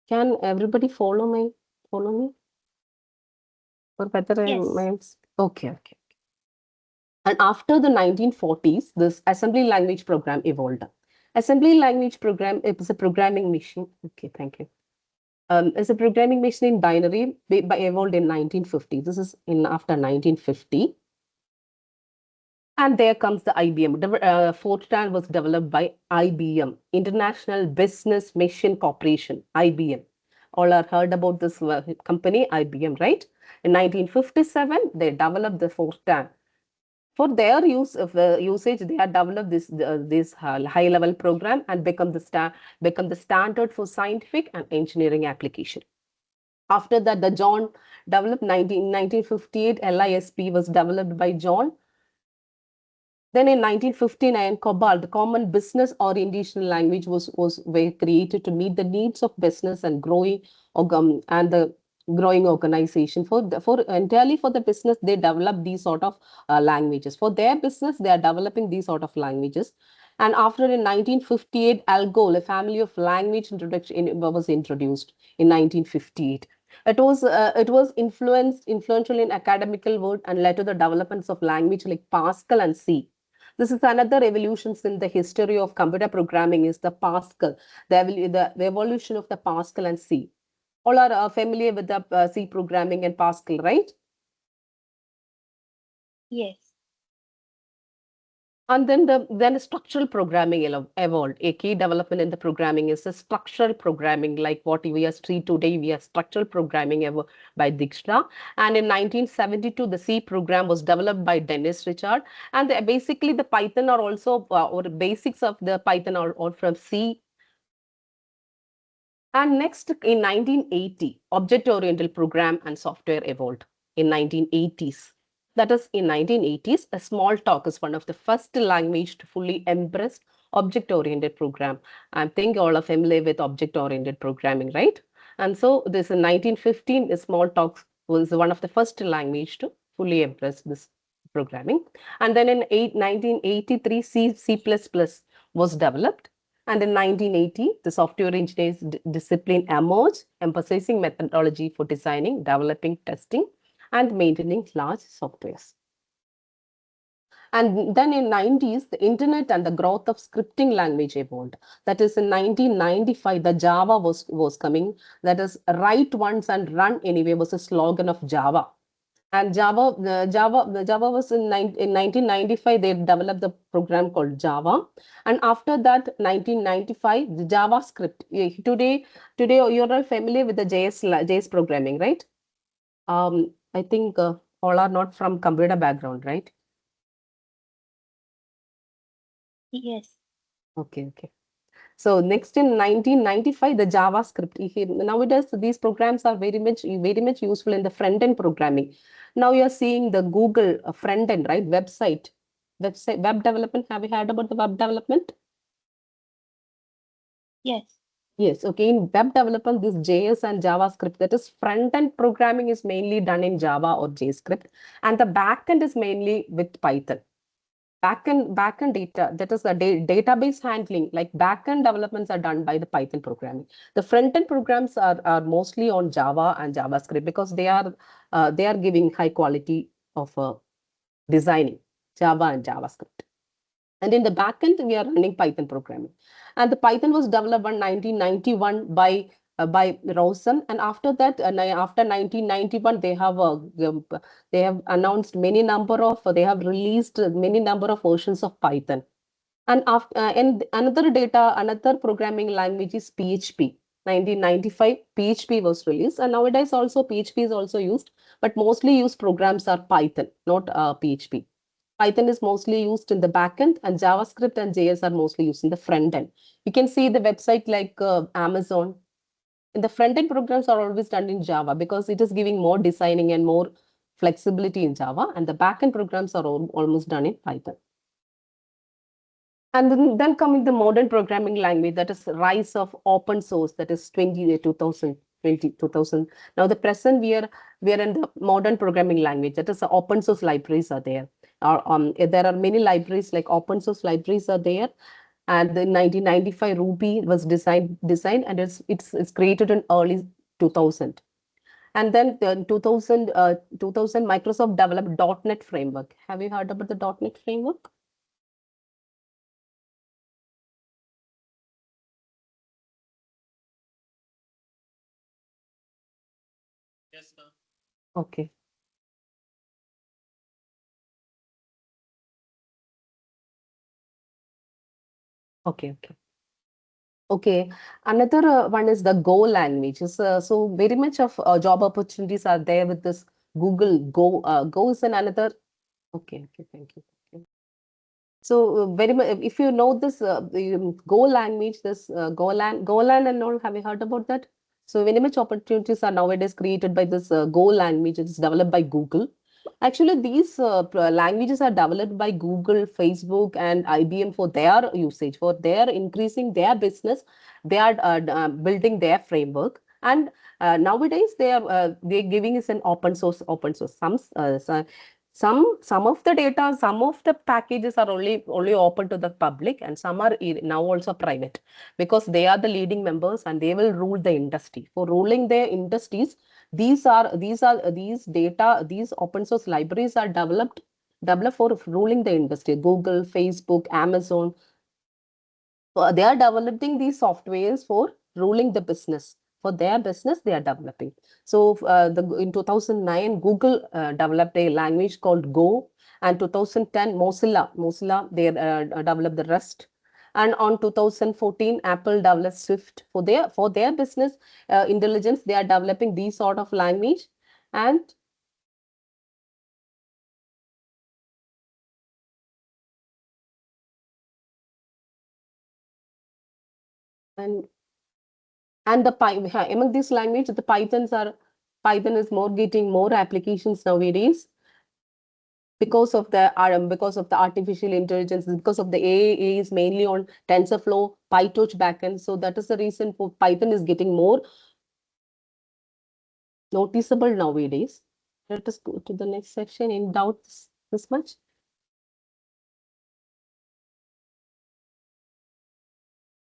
Can everybody follow me? Or better, Yes. okay. And after the 1940s, this assembly language program evolved. Assembly language program is a programming machine. Okay, thank you. It's a programming machine in binary, evolved in 1950. This is after 1950. And there comes the IBM. Fortran was developed by IBM, International Business Machine Corporation, IBM. All are heard about this company, IBM, right? In 1957, they developed the Fortran. For their usage, they had developed this high-level program and become the standard for scientific and engineering application. After that, the John developed 1958, LISP was developed by John. Then in 1959, COBOL, the Common Business Orientation Language, was created to meet the needs of business and growing the growing organization. Entirely for the business, they develop these sort of languages. For their business, they are developing these sort of languages. And after in 1958, ALGOL, a family of language was introduced in 1958. It was influential in academical world and led to the developments of language like Pascal and C. This is another evolution in the history of computer programming is the Pascal, the evolution of the Pascal and C. All are familiar with the C programming and Pascal, right? Yes. And then the structural programming evolved. A key development in the programming is the structural programming, like what we are seeing today. We are structural programming by Dijkstra. And in 1972, the C program was developed by Dennis Richard. And basically, the Python are also, or basics of the Python are all from C. And next, in 1980, object-oriented program and software evolved in 1980s. That is, in 1980s, a Smalltalk is one of the first language to fully embrace object-oriented program. I think all are familiar with object-oriented programming, right? And so this in 1915, Smalltalk was one of the first language to fully embrace this programming. And then in 1983, C++ was developed. And in 1980, the software engineering discipline emerged, emphasizing methodology for designing, developing, testing, and maintaining large softwares. And then in 90s, the internet and the growth of scripting language evolved. That is in 1995, the Java was coming. That is, write once and run anyway was a slogan of Java. And Java was in 1995, they developed the program called Java. And after that, 1995, the JavaScript. Today you're all familiar with the JS programming, right? I think all are not from computer background, right? Yes. Okay. So next in 1995, the JavaScript. Nowadays, these programs are very much useful in the front-end programming. Now you're seeing the Google front-end, right? Web development. Have you heard about the web development? Yes. Yes, okay. In web development, this JS and JavaScript, that is front-end programming is mainly done in Java or JavaScript, and the back-end is mainly with Python. Backend data, that is the database handling, like backend developments are done by the Python programming. The front-end programs are mostly on Java and JavaScript because they are giving high quality of designing Java and JavaScript. And in the backend, we are running Python programming. And the Python was developed in 1991 by by Rosen, and after that, after 1991, they have announced many number of they have released many number of versions of Python. And after and another programming language is PHP. 1995 PHP was released, and nowadays also PHP is also used, but mostly used programs are Python, not PHP. Python is mostly used in the backend, and JavaScript and JS are mostly used in the front end. You can see the website like Amazon. And the front end programs are always done in Java because it is giving more designing and more flexibility in Java, and the backend programs are almost done in Python. And then coming the modern programming language, that is rise of open source, that is 2020. Now the present we are in the modern programming language, that is the open source libraries are there. There are many libraries like open source libraries are there. And in 1995 Ruby was designed and it's created in early 2000. And then in 2000 Microsoft developed .NET framework. Have you heard about the .NET framework? Yes, ma'am. Okay. Okay. Okay, another one is the Go language. So very much of job opportunities are there with this Google Go. Go is another. Okay, thank you. Okay. So very much, if you know this the Go language, this Goland and all, have you heard about that? So very much opportunities are nowadays created by this Go language. It's developed by Google. Actually, these languages are developed by Google, Facebook, and IBM for their usage, for their increasing their business. They are building their framework, and nowadays they're giving us an open source. Some of the data, some of the packages are only open to the public, and some are now also private, because they are the leading members and they will rule the industry. For ruling their industries, these open source libraries are developed for ruling the industry. Google, Facebook, Amazon, they are developing these softwares for ruling the business. For their business, they are developing. So in 2009, Google developed a language called Go, and 2010, Mozilla they developed the Rust. And on 2014, Apple developed Swift. For their business intelligence, they are developing these sort of language. And among these languages, the Python is getting more applications nowadays because of the artificial intelligence, because of the AI is mainly on TensorFlow, PyTorch backend. So that is the reason for Python is getting more noticeable nowadays. Let us go to the next section. In doubt this much?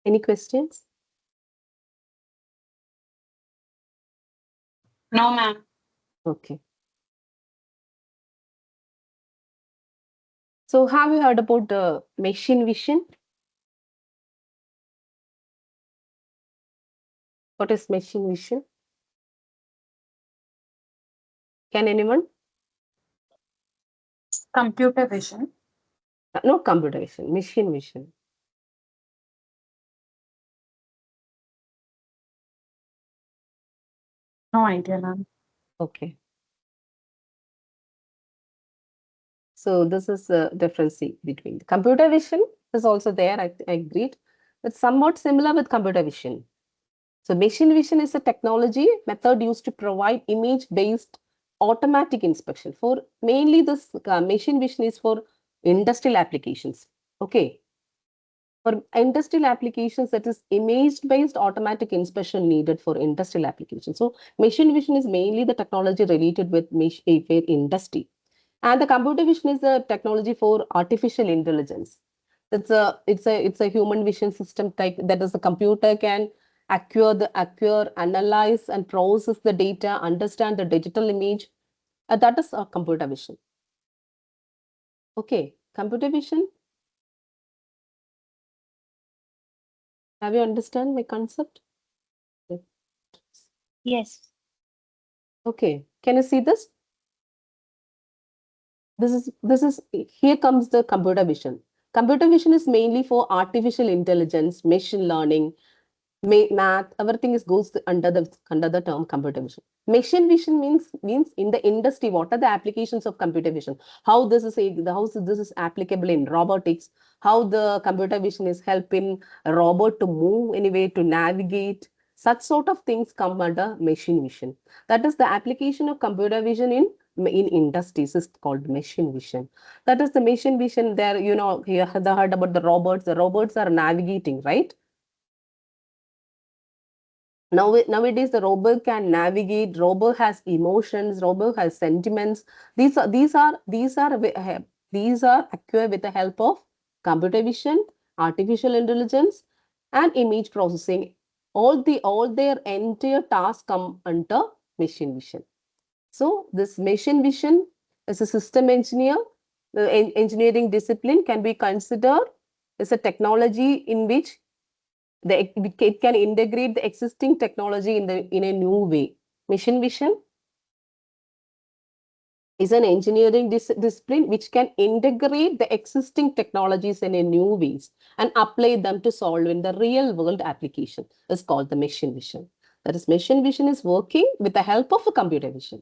Any questions? No, ma'am. Okay. So have you heard about the machine vision? What is machine vision? Can anyone? Computer vision. Not computer vision, machine vision. No idea, ma'am. Okay. So this is the difference between computer vision is also there. I agreed, but somewhat similar with computer vision. So machine vision is a technology method used to provide image-based automatic inspection. For mainly this machine vision is for industrial applications. Okay. For industrial applications, that is image-based automatic inspection needed for industrial applications. So machine vision is mainly the technology related with industry. And the computer vision is a technology for artificial intelligence. It's a human vision system type, that is the computer can acquire, analyze and process the data, understand the digital image. That is a computer vision. Okay, computer vision. Have you understand my concept? Yes. Okay, can you see this? Here comes the computer vision. Computer vision is mainly for artificial intelligence, machine learning, math, everything is goes under the term computer vision. Machine vision means in the industry, what are the applications of computer vision? How this is applicable in robotics, how the computer vision is helping a robot to move anyway, to navigate. Such sort of things come under machine vision. That is the application of computer vision in industries is called machine vision. That is the machine vision there, you know, you heard about the robots. The robots are navigating, right? Nowadays, the robot can navigate. Robot has emotions. Robot has sentiments. These are acquired with the help of computer vision, artificial intelligence, and image processing. All their entire tasks come under machine vision. So this machine vision as a system engineer, the engineering discipline can be considered as a technology in which it can integrate the existing technology in a new way. Machine vision is an engineering discipline which can integrate the existing technologies in a new ways and apply them to solve in the real world application. It's called the machine vision. That is, machine vision is working with the help of a computer vision.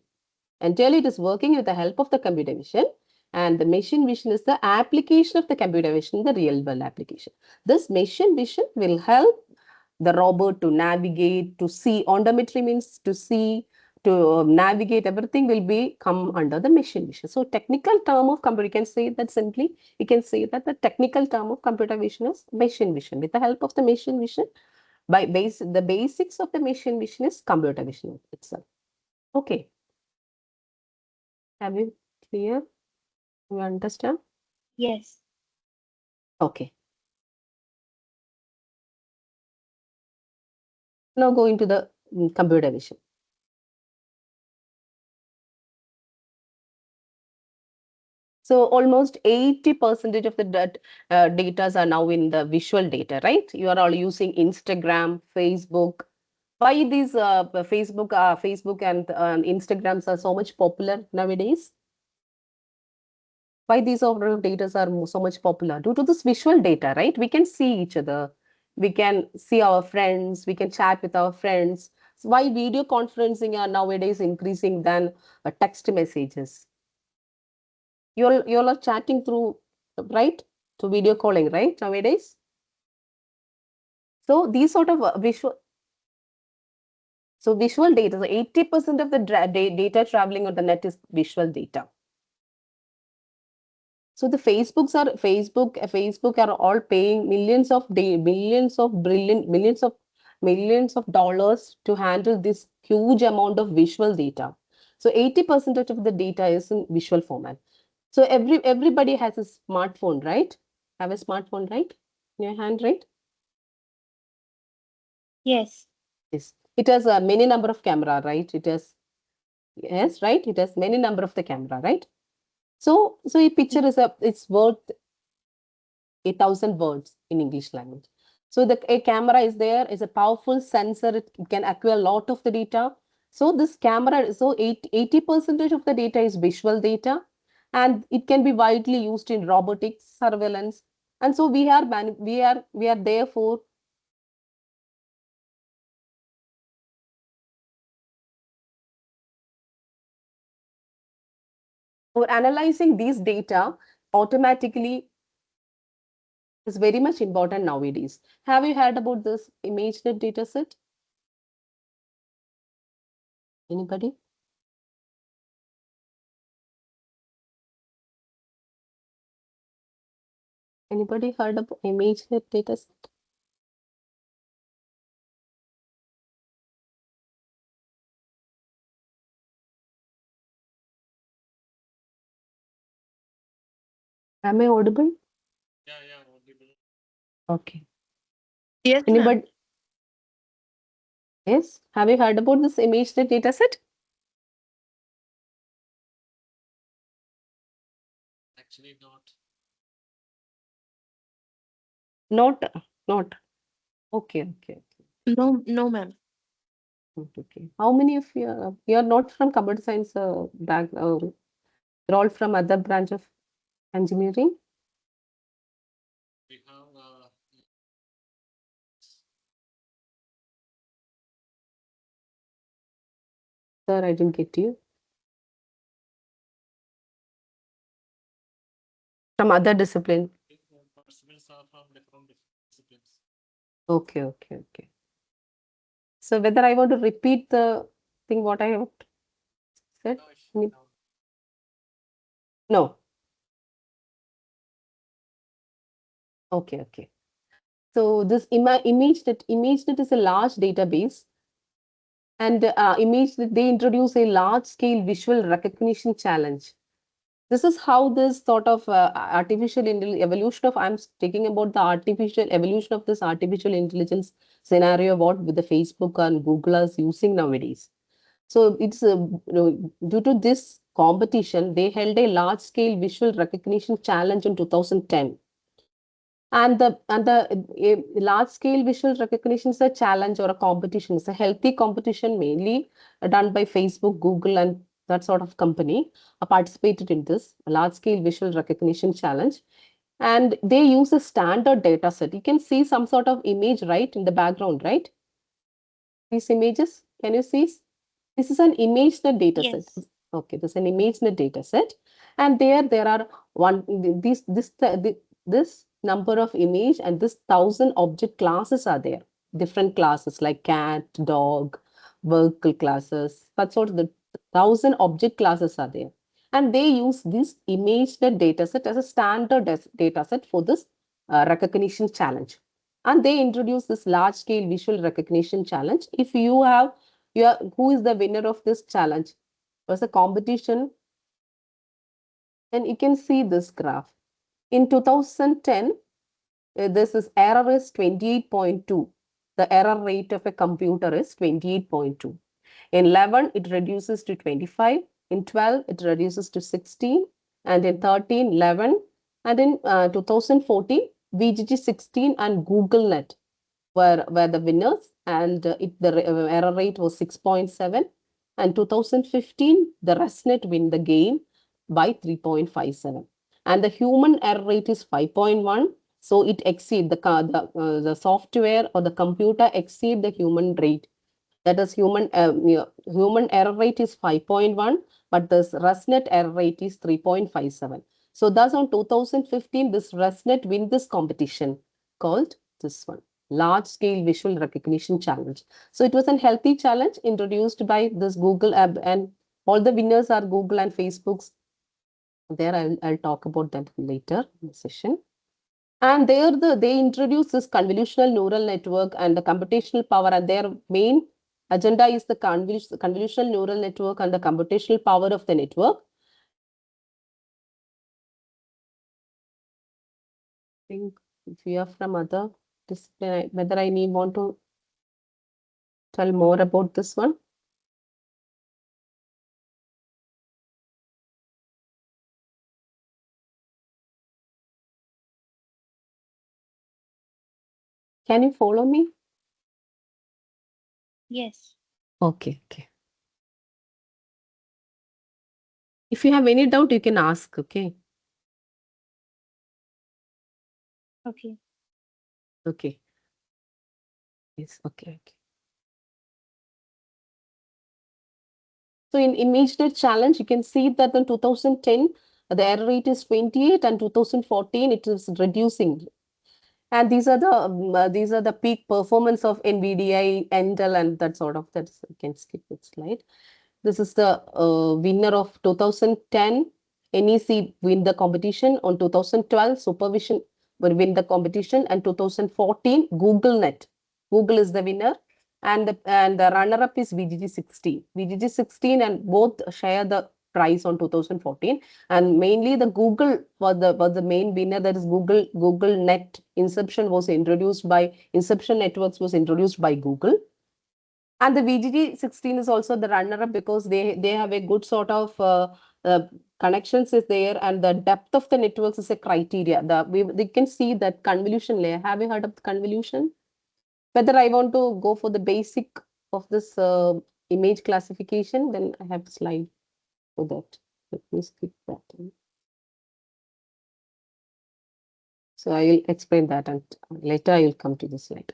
Entirely, it is working with the help of the computer vision, and the machine vision is the application of the computer vision in the real world application. This machine vision will help the robot to navigate, to see. Ondometry means to see, to navigate. Everything will be come under the machine vision. So technical term of computer, you can say that simply, you can say that the technical term of computer vision is machine vision. With the help of the machine vision, the basics of the machine vision is computer vision itself. Okay. Have you clear? You understand? Yes. Okay. Now go into the computer vision. So almost 80% of the data are now in the visual data, right? You are all using Instagram, Facebook. Why these Facebook and Instagrams are so much popular nowadays? Why these sort of data are so much popular? Due to this visual data, right? We can see each other. We can see our friends. We can chat with our friends. So why video conferencing are nowadays increasing than text messages? You're all chatting through, right? To video calling, right? Nowadays. So these sort of visual data, so 80% of the data traveling on the net is visual data. So the Facebook are all paying millions of dollars to handle this huge amount of visual data. So 80% of the data is in visual format. So everybody has a smartphone, right? Have a smartphone, right? In your hand, right? Yes. Yes. It has a many number of camera, right? It has, yes, right? It has many number of the camera, right? So a picture it's worth 1,000 words in English language. So a camera is there, is a powerful sensor. It can acquire a lot of the data. So this camera, so 80% of the data is visual data, and it can be widely used in robotics, surveillance. And so we are therefore analyzing these data automatically is very much important nowadays. Have you heard about this ImageNet dataset? Anybody? Anybody heard of ImageNet dataset? Am I audible? Yeah, audible. Okay. Yes, ma'am. Anybody? Yes. Have you heard about this ImageNet dataset? Actually, not. Not. Okay. No, no, ma'am. Okay. How many of you are not from computer science background? You're all from other branch of engineering? We have Sir, I didn't get you. From other discipline. participants are from different disciplines. Okay, okay, okay. So whether I want to repeat the thing what I have said? No. Okay, okay. So this ImageNet is a large database, and ImageNet, they introduce a large scale visual recognition challenge. This is how this sort of evolution of, I'm speaking about the artificial evolution of this artificial intelligence scenario, what with the Facebook and Google is using nowadays. So it's due to this competition, they held a large scale visual recognition challenge in 2010. And the large scale visual recognition is a challenge or a competition. It's a healthy competition, mainly done by Facebook, Google, and that sort of company participated in this large scale visual recognition challenge. And they use a standard data set. You can see some sort of image, right, in the background, right? These images, can you see? This is an ImageNet data set. Yes. Okay, this is an ImageNet data set, and there are this number of image and this 1,000 object classes are there. Different classes like cat, dog, vehicle classes. That's what the 1,000 object classes are there, and they use this ImageNet data set as a standard data set for this recognition challenge. And they introduce this large scale visual recognition challenge. If you have who is the winner of this challenge? It was a competition, and you can see this graph. In 2010, this is error is 28.2. The error rate of a computer is 28.2. In 11, it reduces to 25. In 12, it reduces to 16. And in 13, 11. And in 2014, VGG16 and GoogleNet were the winners, and the error rate was 6.7. And 2015, the ResNet win the game by 3.57. And the human error rate is 5.1. So it exceed the software or the computer exceed the human rate. That is human error rate is 5.1, but this ResNet error rate is 3.57. So thus on 2015, this ResNet win this competition called this one, large scale visual recognition challenge. So it was a healthy challenge introduced by this Google app, and all the winners are Google and Facebook's. There I'll talk about that later in the session. And there they introduce this convolutional neural network and the computational power, and their main agenda is the convolutional neural network and the computational power of the network. I think if you are from other discipline, whether I need want to tell more about this one. Can you follow me? Yes. Okay, okay. If you have any doubt, you can ask, okay? Okay. Okay. Yes, okay, okay. So in ImageNet challenge, you can see that in 2010, the error rate is 28, and 2014, it is reducing. And these are the peak performance of NVIDIA, Intel, and that sort of, that's, you can skip this slide. This is the winner of 2010. NEC win the competition. On 2012, Supervision will win the competition, and 2014, GoogleNet. Google is the winner, and the runner-up is VGG16. VGG16 and both share the prize on 2014, and mainly the Google was the main winner. That is Google Net. Inception Networks was introduced by Google. And the VGG16 is also the runner-up because they have a good sort of connections is there, and the depth of the networks is a criteria. We can see that convolution layer. Have you heard of the convolution? Whether I want to go for the basic of this image classification, then I have a slide for that. Let me skip that. So I will explain that and later I will come to this slide.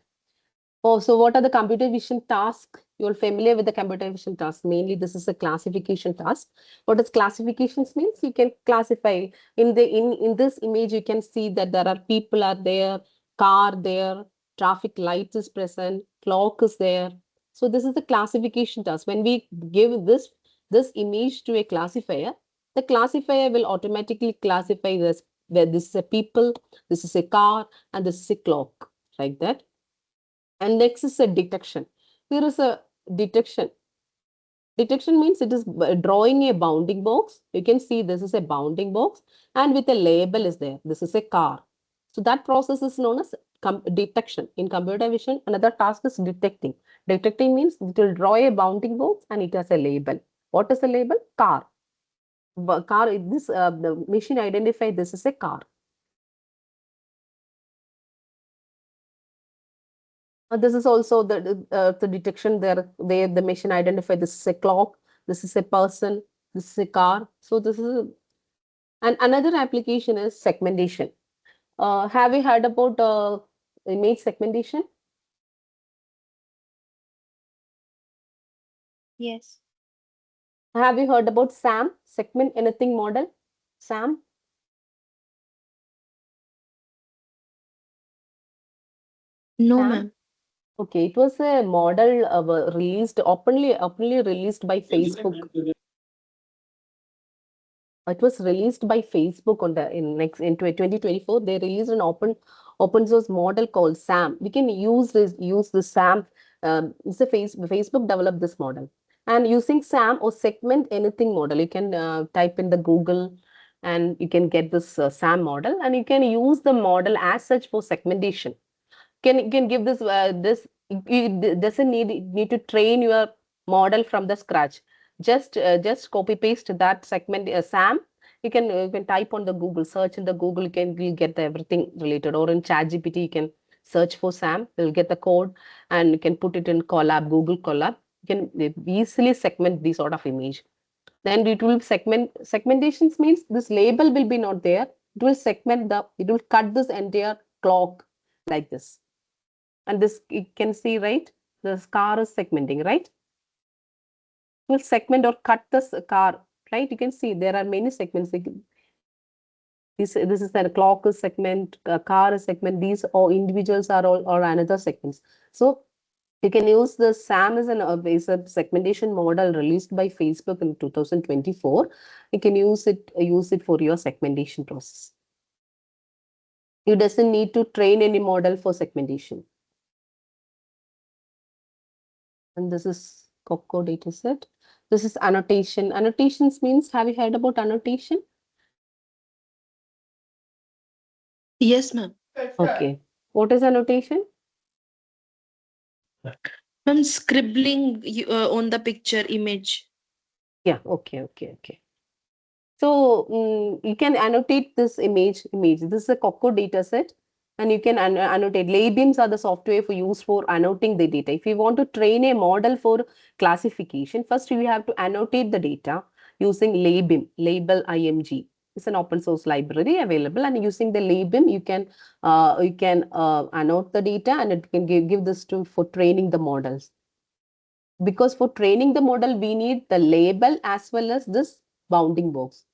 Oh, so what are the computer vision tasks? You're familiar with the computer vision task. Mainly, this is a classification task. What does classifications means? You can classify in this image. You can see that there are people are there, car there, traffic lights is present, clock is there. So this is the classification task. When we give this image to a classifier, the classifier will automatically classify this. Where this is a people, this is a car, and this is a clock, like that. And next is a detection. Here is a detection. Detection means it is drawing a bounding box. You can see this is a bounding box and with a label is there. This is a car. So that process is known as detection. In computer vision, another task is detecting. Detecting means it will draw a bounding box and it has a label. What is the label? Car. Car, the machine identify this is a car. This is also the detection there. The machine identify this is a clock, this is a person, this is a car. So this is and another application is segmentation. Have you heard about image segmentation? Yes. Have you heard about SAM, segment anything model? SAM. No, SAM? ma'am. Okay, it was a model released openly released by Facebook. It was released by Facebook on the in 2024. They released an open source model called SAM. We can use this SAM. It's a Facebook developed this model, and using SAM or segment anything model, you can type in the Google, and you can get this SAM model, and you can use the model as such for segmentation. Can give this you doesn't need to train your model from the scratch. Just copy paste that segment SAM. You can type on the Google, search in the Google, you'll get everything related, or in ChatGPT you can search for SAM, you'll get the code, and you can put it in Colab, Google Colab. You can easily segment this sort of image. Then it will segmentations means this label will be not there. It will cut this entire clock like this. And this you can see, right? This car is segmenting, right? Will segment or cut this car, right? You can see there are many segments. This is the clock is segment, car is segment. These all individuals are all or another segments. So you can use the SAM as is a segmentation model released by Facebook in 2024. You can use it for your segmentation process. You doesn't need to train any model for segmentation. And this is Coco dataset. This is annotation. Annotations means, have you heard about annotation? Yes, ma'am. Okay. What is annotation? Ma'am, scribbling on the picture image. Yeah, okay. So you can annotate this image. This is a Coco dataset, and you can annotate. LabBeams are the software for use for annotating the data. If you want to train a model for classification, first you have to annotate the data using LabBeam, Label IMG. It's an open source library available, and using the LabBeam, you can annotate the data, and it can give this to for training the models. Because for training the model, we need the label as well as this bounding box.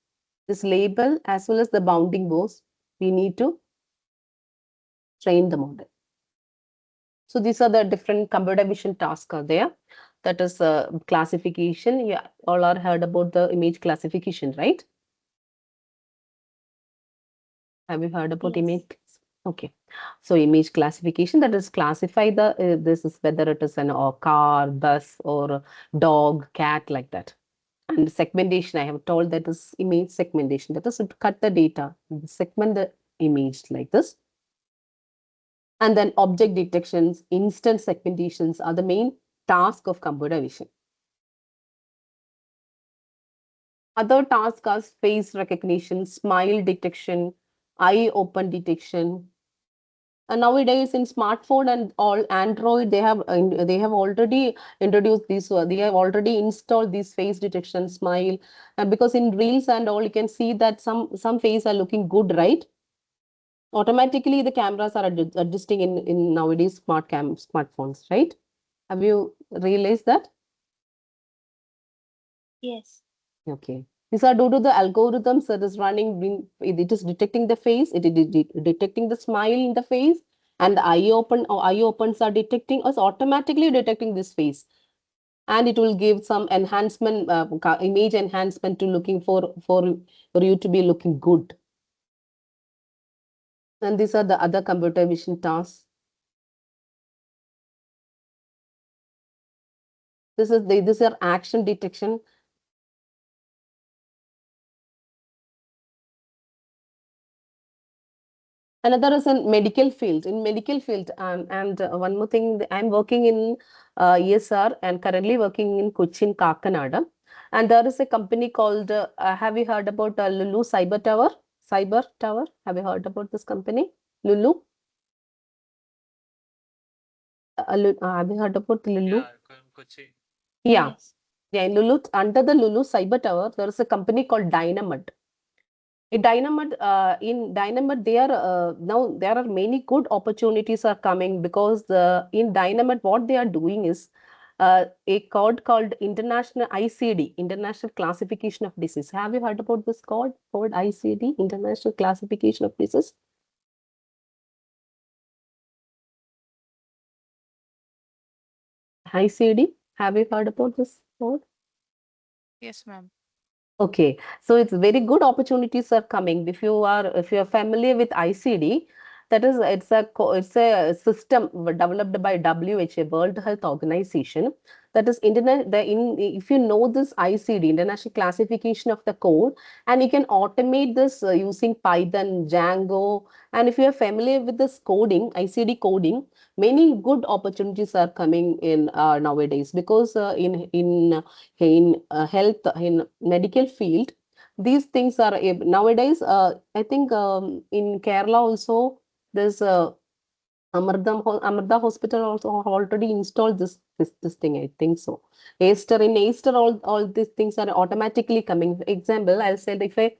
This label as well as the bounding box, we need to train the model. So these are the different computer vision tasks are there. That is classification. Yeah, all are heard about the image classification, right? Have you heard about image? Okay. So image classification, that is classify the this is whether it is an or car, bus, or dog, cat, like that. And segmentation, I have told that is image segmentation. That is to cut the data, segment the image like this. And then object detections, instant segmentations are the main task of computer vision. Other tasks are face recognition, smile detection, eye open detection, Nowadays in smartphone and all Android, they have already introduced this. They have already installed this face detection smile, because in reels and all you can see that some face are looking good, right? Automatically the cameras are adjusting in nowadays smartphones, right? Have you realized that? Yes. Okay. These are due to the algorithms that is running. It is detecting the face, it is detecting the smile in the face, and the eye opens are detecting us automatically detecting this face, and it will give some enhancement, image enhancement to looking for you to be looking good. And these are the other computer vision tasks. These are action detection. Another is in medical field. In medical field, and one more thing, I'm working in ESR and currently working in Cochin, Kakanada. And there is a company called, have you heard about Lulu Cyber Tower? Cyber Tower, have you heard about this company? Lulu? Have you heard about Lulu? Yeah, Kochi. Yeah. Yes. Yeah, in Lulu, under the Lulu Cyber Tower, there is a company called Dynamite. In Dynamite, now there are many good opportunities are coming, because in Dynamite, what they are doing is a code called International ICD, International Classification of Disease. Have you heard about this code ICD, International Classification of Disease? ICD, have you heard about this code? Yes, ma'am. Okay, so it's very good opportunities are coming. If you are familiar with ICD, that is it's a system developed by WHO, World Health Organization. That is internet. If you know this ICD, International Classification of the Code, and you can automate this using Python, Django, and if you are familiar with this coding, ICD coding, many good opportunities are coming in nowadays, because in health, in medical field, these things are nowadays, I think in Kerala also there's Amrita Hospital also have already installed this thing, I think so. In Aster, all these things are automatically coming. For example, I'll say that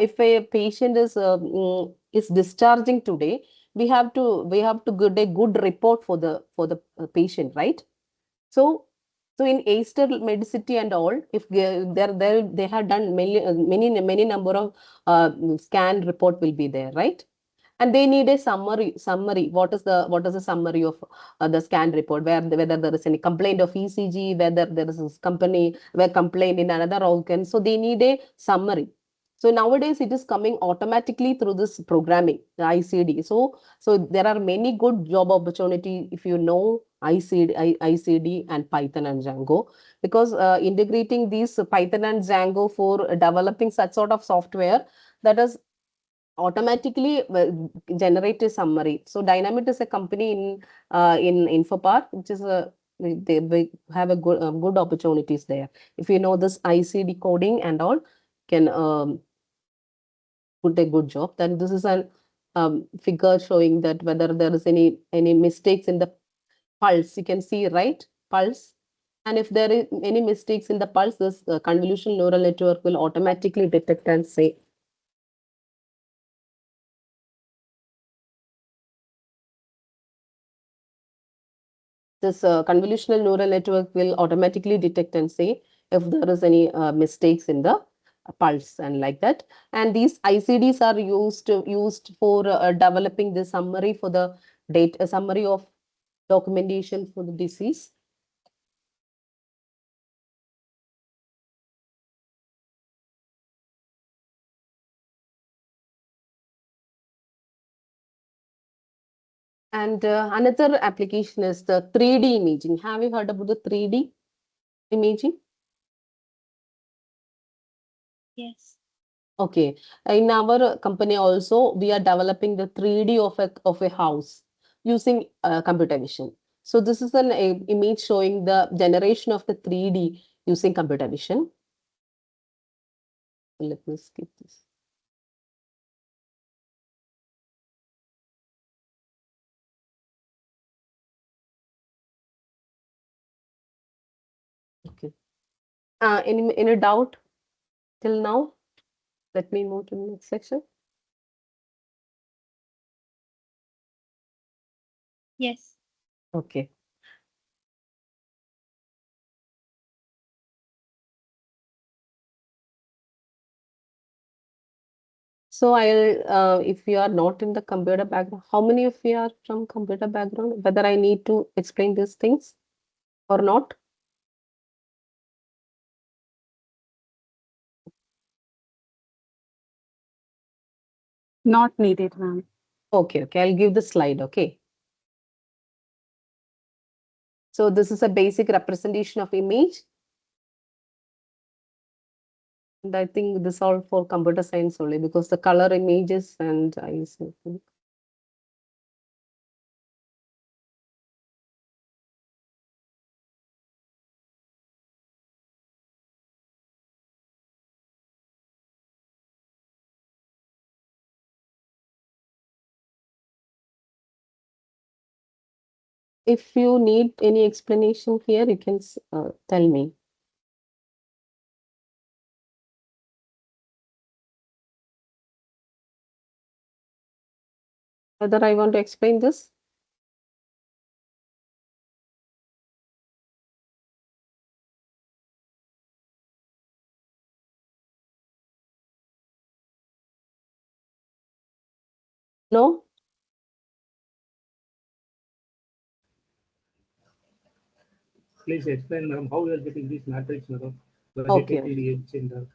if a patient is discharging today, we have to get a good report for the patient, right? So, in Easter Medicity and all, if they have done many number of scan report will be there, right? And they need a summary. What is the summary of the scan report, whether there is any complaint of ECG, whether there is this company where complaint in another organ. So they need a summary. So nowadays it is coming automatically through this programming, the ICD. So there are many good job opportunity if you know ICD and Python and Django, because integrating these Python and Django for developing such sort of software, that is automatically generate a summary. So Dynamite is a company in Infopark, which is they have a good opportunities there. If you know this ICD coding and all, can put a good job. Then this is a figure showing that whether there is any mistakes in the pulse. You can see, right, pulse. And if there is any mistakes in the pulse, this convolutional neural network will automatically detect and say. This convolutional neural network will automatically detect and say if there is any mistakes in the pulse and like that. And these ICDs are used for developing the summary for the data, summary of documentation for the disease. And another application is the 3D imaging. Have you heard about the 3D imaging? Yes. Okay. In our company also, we are developing the 3D of a house using computer vision. So this is an image showing the generation of the 3D using computer vision. Let me skip this. Any doubt till now? Let me move to the next section. Yes. Okay. So if you are not in the computer background, how many of you are from computer background? Whether I need to explain these things or not? Not needed, ma'am. Okay, I'll give the slide, okay. So this is a basic representation of image. And I think this all for computer science only because the color images and I think. If you need any explanation here, you can tell me. Whether I want to explain this? No? Please explain, madam, how you are getting this matrix, madam, by Okay. detecting edge in the,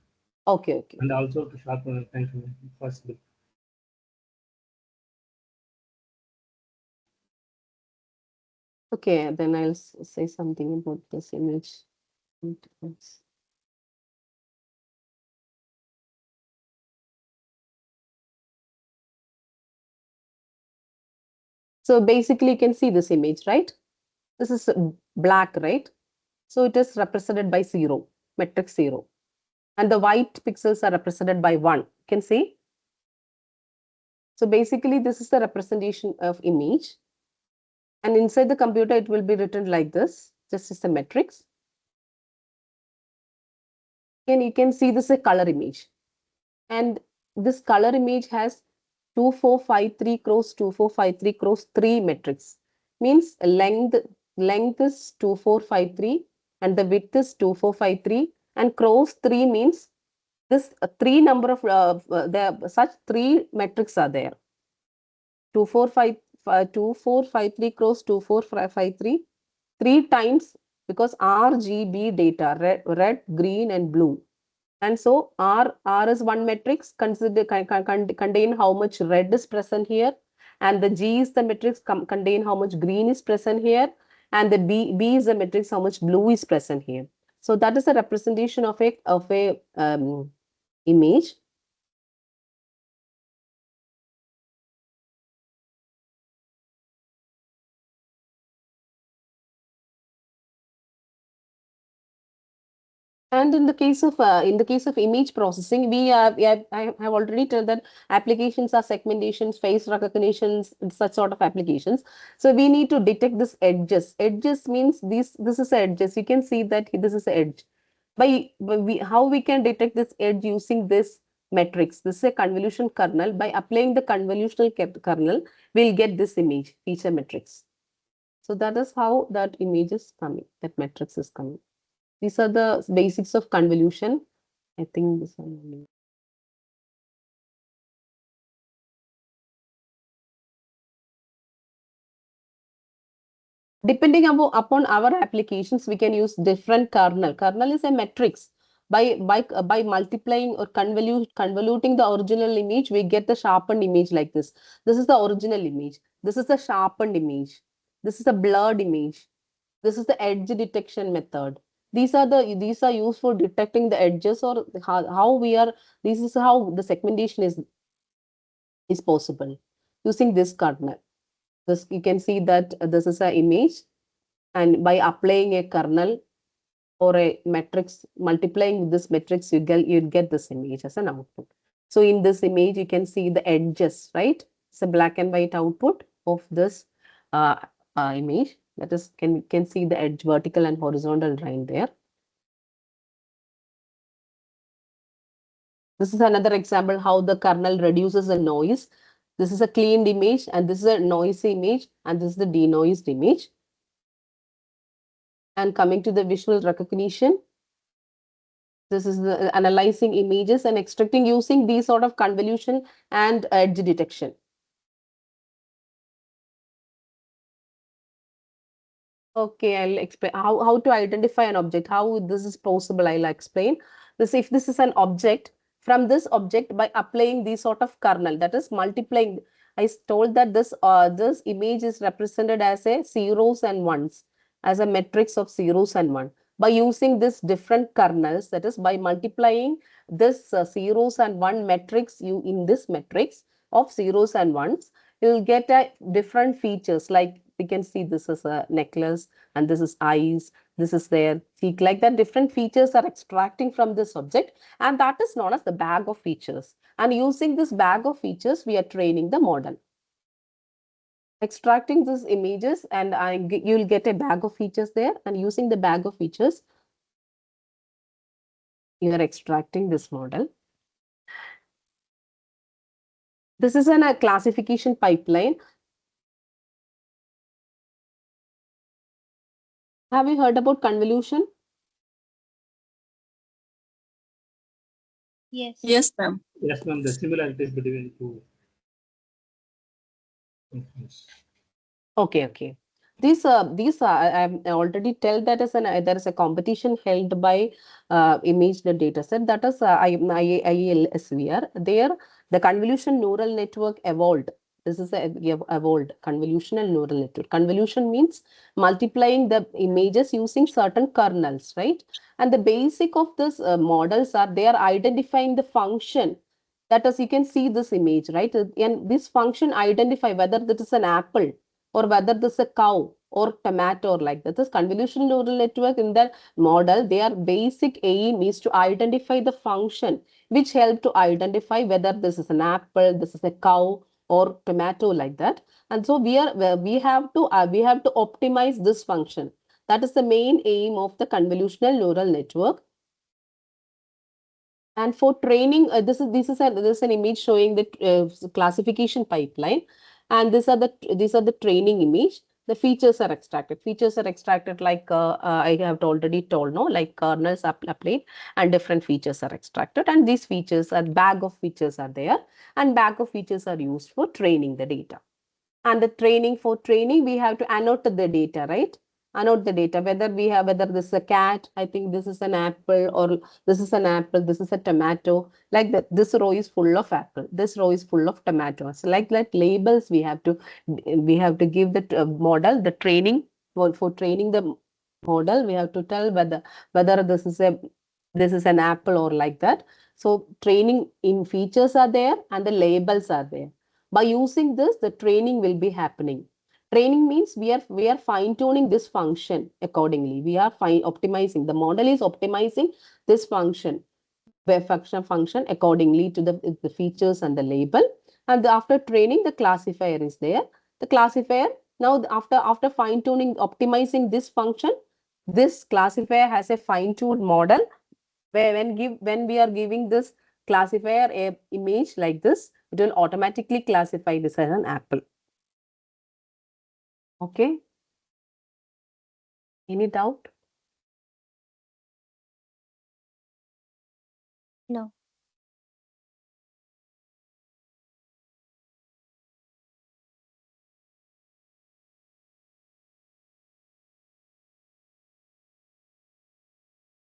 Okay. and also to sharpen. Thank you, possible. Okay, then I'll say something about this image. So basically you can see this image, right? This is black, right? So it is represented by 0, matrix 0. And the white pixels are represented by 1. You can see? So basically this is the representation of image. And inside the computer, it will be written like this, just as a matrix. And you can see this is a color image. And this color image has 2453 cross 2453 cross 3 matrix. Means length is 2453 and the width is 2453 and cross 3 means this 3 number of such 3 metrics are there. 2453 cross 2453 3 times because RGB data red, green and blue. And so R is one matrix contain how much red is present here, and the G is the matrix contain how much green is present here, and the B is the matrix how much blue is present here. So that is a representation of a image. And in the case of image processing, I have already told that applications are segmentations, face recognitions, such sort of applications. So we need to detect this edges. Edges means this is edges. You can see that this is edge. How we can detect this edge using this matrix. This is a convolution kernel. By applying the convolutional kernel, we'll get this image feature matrix. So that is how that image is coming. That matrix is coming. These are the basics of convolution. I think this one. Depending upon our applications, we can use different kernel. Kernel is a matrix. By multiplying or convoluting the original image, we get the sharpened image like this. This is the original image. This is the sharpened image. This is a blurred image. This is the edge detection method. These are used for detecting the edges or how we are. This is how the segmentation is possible using this kernel. This you can see that this is an image, and by applying a kernel or a matrix, multiplying this matrix, you get this image as an output. So in this image, you can see the edges, right? It's a black and white output of this image. That is, can see the edge, vertical and horizontal line there. This is another example how the kernel reduces the noise. This is a cleaned image and this is a noisy image and this is the denoised image. And coming to the visual recognition, this is the analyzing images and extracting using these sort of convolution and edge detection. Okay, I'll explain how to identify an object, how this is possible. I'll explain this. If this is an object, from this object by applying these sort of kernel, that is multiplying. I told that this image is represented as a zeros and ones, as a matrix of zeros and one. By using this different kernels, that is by multiplying this zeros and one matrix, you in this matrix of zeros and ones, you'll get a different features. Like we can see this is a necklace and this is eyes, this is their cheek, like that different features are extracting from this object, and that is known as the bag of features. And using this bag of features, we are training the model. Extracting these images and you'll get a bag of features there, and using the bag of features, you are extracting this model. This is a classification pipeline. Have you heard about convolution? Yes. Yes, ma'am. Yes, ma'am. The similarities between two functions. Okay. These I've already tell that is there is a competition held by image the data set, that is ILSVR. There the convolution neural network evolved. This is a evolved convolutional neural network. Convolution means multiplying the images using certain kernels, right? And the basic of this models are they are identifying the function. That is, you can see this image, right? And this function identify whether that is an apple or whether this is a cow or tomato or like that. This convolutional neural network in the model, their basic aim is to identify the function which help to identify whether this is an apple, this is a cow or tomato, like that. And so we have to optimize this function. That is the main aim of the convolutional neural network. And for training, this is an image showing the classification pipeline, and these are the training image. The features are extracted. Features are extracted like I have already told, no, like kernels applied, and different features are extracted. And these features are bag of features are there, and bag of features are used for training the data. And the for training, we have to annotate the data, right? Annotate the data, whether this is a cat, I think this is an apple, or this is an apple, this is a tomato, like that. This row is full of apple, this row is full of tomatoes. Like that labels we have to give the model the training. For training the model, we have to tell whether this is an apple or like that. So training in features are there and the labels are there. By using this, the training will be happening. Training means we are fine tuning this function accordingly. We are optimizing. The model is optimizing this function, function accordingly to the features and the label. And after training, the classifier is there. The classifier, now after fine tuning, optimizing this function, this classifier has a fine tuned model where when we are giving this classifier a image like this, it will automatically classify this as an apple. Okay. Any doubt? No.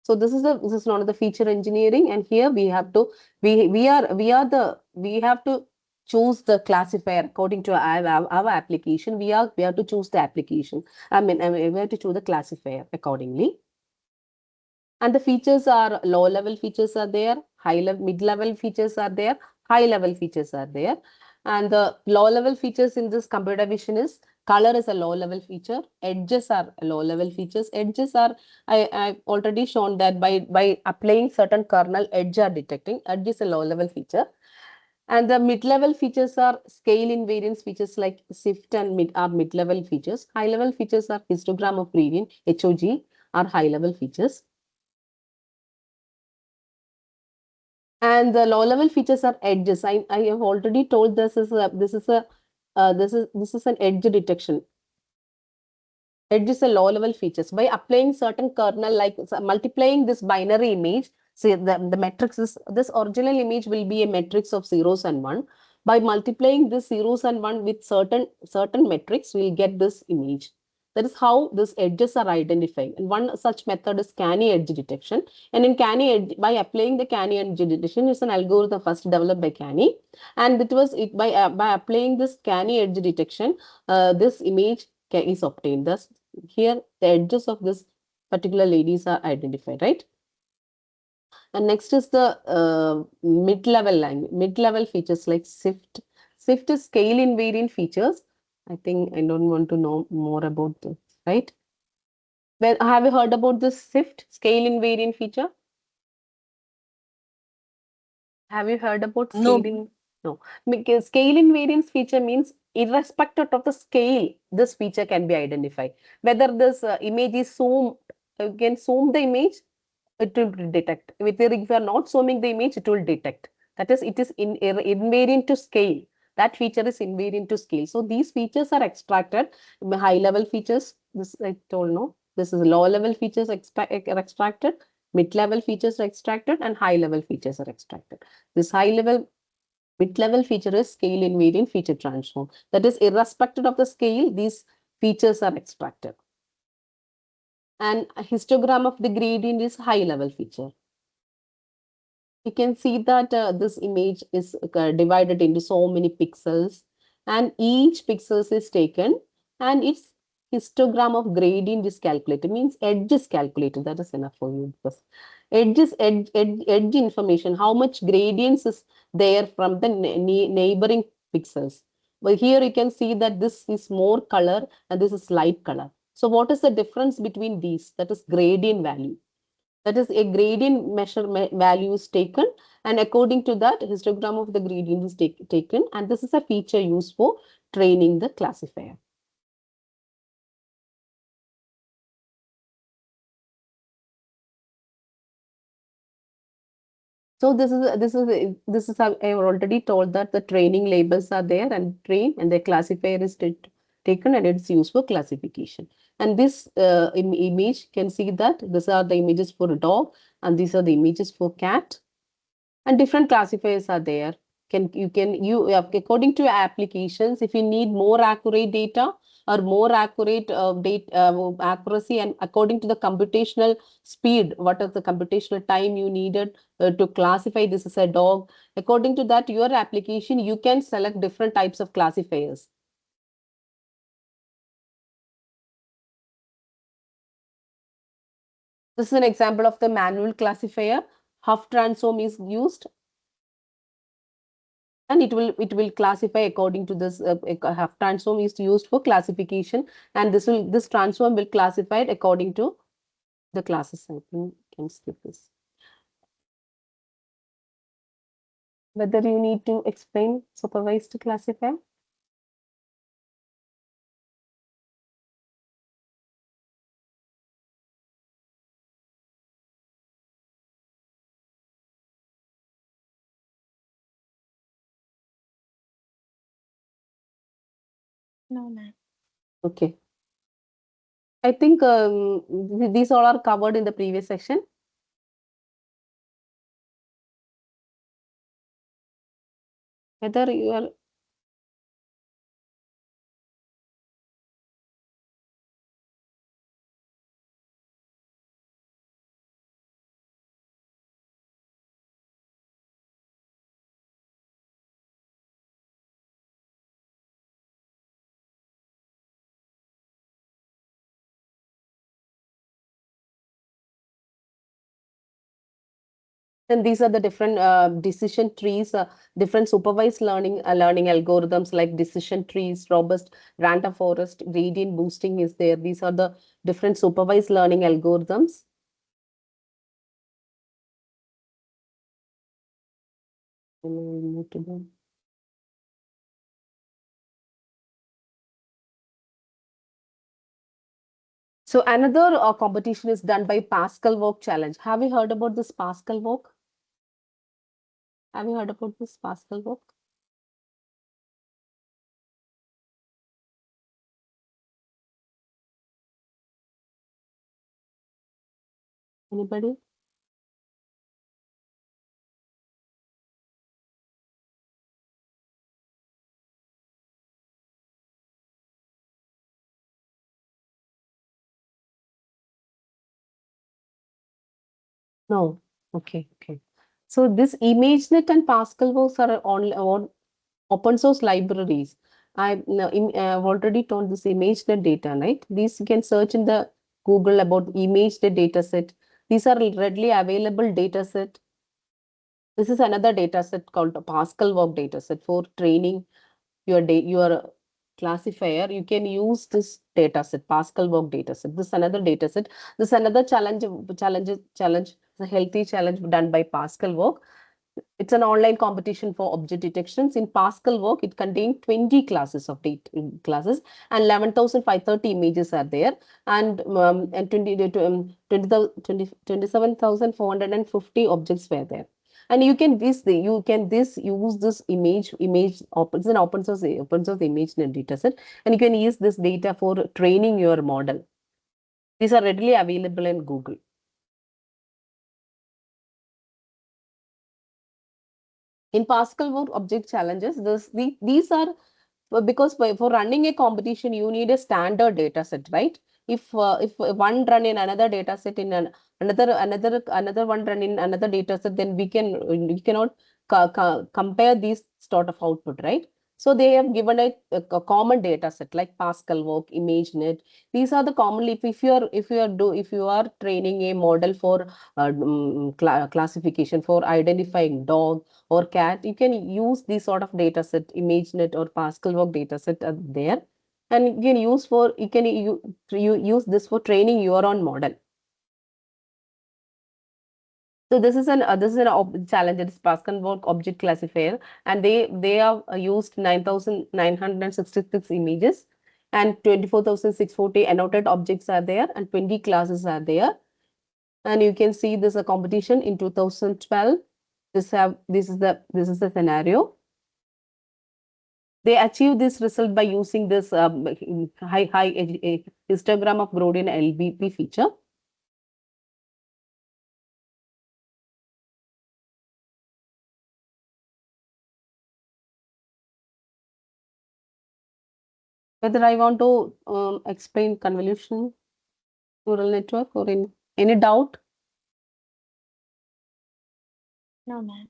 So this is one of the feature engineering, and here we have to we have to choose the classifier according to our application. We have to choose the application. We have to choose the classifier accordingly. And the features are low level features are there, high level, mid level features are there, high level features are there. And the low level features in this computer vision is color is a low level feature, edges are low level features. Edges are, I've already shown that by applying certain kernel, edge are detecting. Edge is a low level feature. And the mid-level features are scale invariance features like shift and mid-level features. High-level features are histogram of gradient, HOG are high-level features. And the low level features are edges. I have already told this is an edge detection. Edge is a low level features. By applying certain kernel, like multiplying this binary image, say the matrix is, this original image will be a matrix of zeros and one. By multiplying this zeros and one with certain metrics, we'll get this image. That is how these edges are identified. And one such method is canny edge detection. And in canny edge, by applying the canny edge detection, is an algorithm first developed by Canny. And it was by applying this canny edge detection, this image is obtained. Thus, here the edges of this particular ladies are identified, right? And next is the mid-level language, mid-level features like SIFT. SIFT is scale invariant features. I think I don't want to know more about this, right? Well, have you heard about this SIFT, scale invariant feature? Have you heard about scaling? No, because scale invariance feature means irrespective of the scale, this feature can be identified. Whether this image is zoomed, you can zoom the image, it will detect. If you are not zooming the image, it will detect. That is, it is invariant to scale. That feature is invariant to scale. So these features are extracted. High level features, this I told no. This is low level features are extracted. Mid-level features are extracted and high-level features are extracted. This high-level, mid-level feature is scale invariant feature transform. That is, irrespective of the scale, these features are extracted. And a histogram of the gradient is high-level feature. You can see that this image is divided into so many pixels, and each pixels is taken and its histogram of gradient is calculated, means edge is calculated. That is enough for you, because edge information, how much gradients is there from the neighboring pixels. But here you can see that this is more color and this is light color. So what is the difference between these? That is gradient value. That is, a gradient measure value is taken, and according to that, histogram of the gradient is taken, and this is a feature used for training the classifier. So this is how I have already told that the training labels are there and train, and the classifier is taken and it's used for classification. And this image can see that these are the images for a dog and these are the images for cat, and different classifiers are there. According to your applications, if you need more accurate data or more accurate accuracy, and according to the computational speed, what is the computational time you needed to classify this as a dog, according to that, your application, you can select different types of classifiers. This is an example of the manual classifier. Huff transform is used, and it will classify according to this. Huff transform is used for classification, and this transform will classify it according to the classes. I think can skip this. Whether you need to explain supervised classifier? No, ma'am. Okay. I think these all are covered in the previous section. Whether you are then these are the different decision trees, different supervised learning algorithms like decision trees, robust random forest, gradient boosting is there. These are the different supervised learning algorithms. Move to the So another competition is done by Pascal Walk Challenge. Have you heard about this Pascal Walk? Have you heard about this Pascal work? Anybody? No. Okay. Okay. So this ImageNet and Pascal works are on open source libraries. I've already told this ImageNet data, right? These you can search in the Google about ImageNet data set. These are readily available data set. This is another data set called the Pascal work data set for training your classifier. You can use this data set, Pascal work data set. This is another data set. This is another challenge, a healthy challenge done by Pascal work. It's an online competition for object detections. In Pascal work, it contains 20 classes of classes and 11,530 images are there, and 27,450 objects were there. And you can use this image it's an open source image data set, and you can use this data for training your model. These are readily available in Google. In Pascal work object challenges, these are because for running a competition, you need a standard data set, right? If one run in another data set in another one run in another data set, then we cannot compare these sort of output, right? So they have given a common data set like Pascal work, ImageNet. These are the commonly if you are training a model for classification for identifying dog or cat, you can use these sort of data set, ImageNet or Pascal work data set are there, and you can use this for training your own model. So this is an challenge. It is Pascal work object classifier, and they have used 9,966 images, and 24,640 annotated objects are there, and 20 classes are there. And you can see this a competition in 2012. This is the scenario. They achieve this result by using this high histogram of Gradient LBP feature. Whether I want to explain convolutional neural network or any doubt? No, ma'am.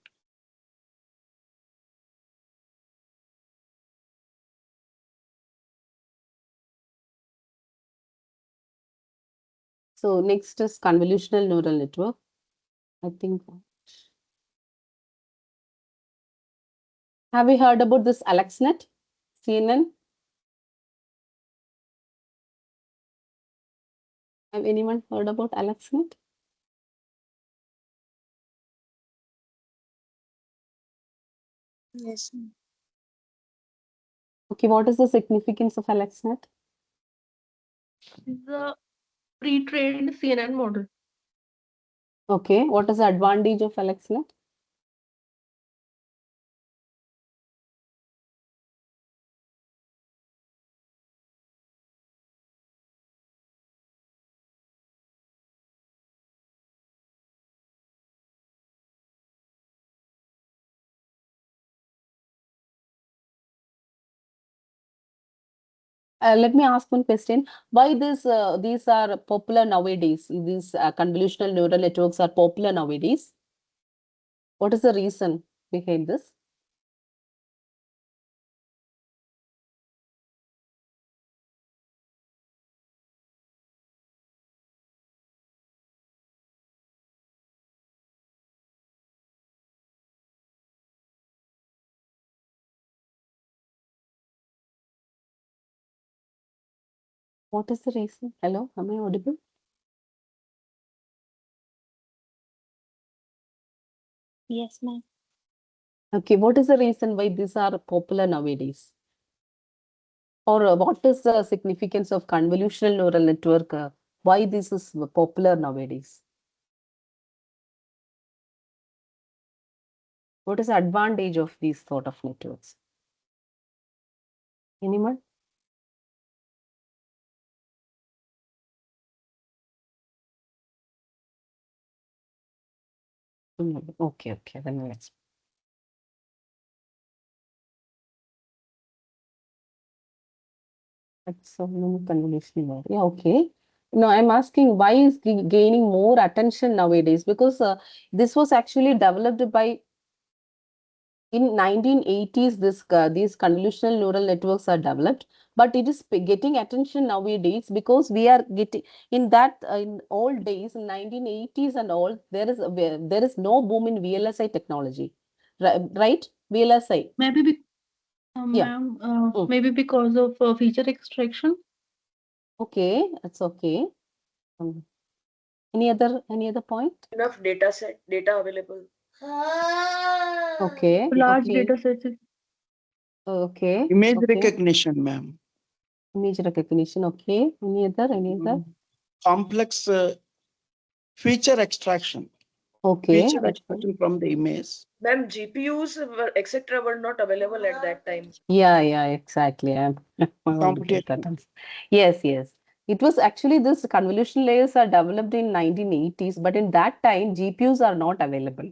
So next is convolutional neural network. I think. Have you heard about this AlexNet, CNN? Have anyone heard about AlexNet? Yes, ma'am. Okay, what is the significance of AlexNet? It's a pre-trained CNN model. Okay, what is the advantage of AlexNet? Let me ask one question. Why these are popular nowadays? These convolutional neural networks are popular nowadays. What is the reason behind this? What is the reason? Hello, am I audible? Yes, ma'am. Okay, what is the reason why these are popular nowadays? Or what is the significance of convolutional neural network? Why this is popular nowadays? What is the advantage of these sort of networks? Anyone? Okay, then let's. That's so many convolutional. Yeah, okay. No, I'm asking why is gaining more attention nowadays? Because this was actually developed by in 1980s. These convolutional neural networks are developed, but it is getting attention nowadays because we are getting in that in old days in 1980s and all there is no boom in VLSI technology, right? VLSI. Maybe Yeah. ma'am, maybe because of feature extraction. Okay, that's okay. Any other point? Enough data available. Okay. Large Okay. data sets. Okay. Image Okay. recognition, ma'am. Image recognition. Okay. Any other? Complex feature extraction. Okay. Feature extraction from the image. Ma'am, GPUs etc. were not available at that time. Yeah, exactly. I want to get that answer. Yes. It was actually this convolution layers are developed in 1980s, but in that time GPUs are not available.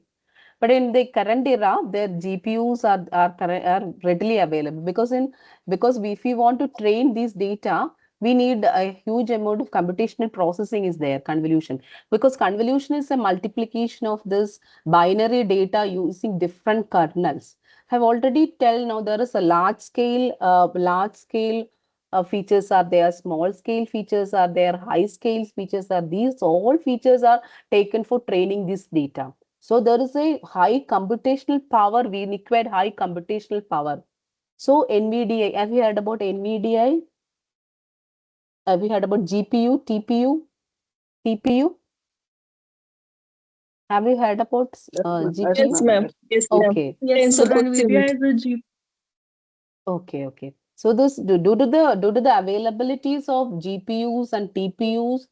But in the current era, their GPUs are readily available because if we want to train these data, we need a huge amount of computational processing is there, convolution. Because convolution is a multiplication of this binary data using different kernels. I've already tell now there is a large scale features are there, small scale features are there, high scale features are these all features are taken for training this data. So there is a high computational power. We require high computational power. So NVDI, have you heard about NVDI? Have you heard about GPU, TPU, TPU? Have you heard about GPU? Yes, ma'am. Yes, ma'am. Okay. Yes, Tensor NVIDIA is a G. Okay. So this due to the availabilities of GPUs and TPUs,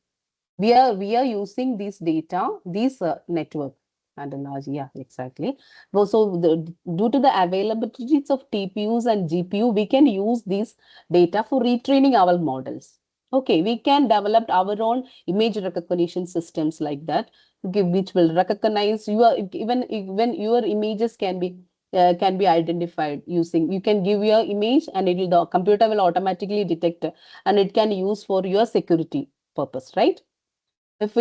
we are using these data, these network and a large, yeah, exactly. So due to the availabilities of TPUs and GPU, we can use these data for retraining our models. Okay, we can develop our own image recognition systems like that, which will recognize even your images can be identified using. You can give your image and the computer will automatically detect and it can use for your security purpose, right? If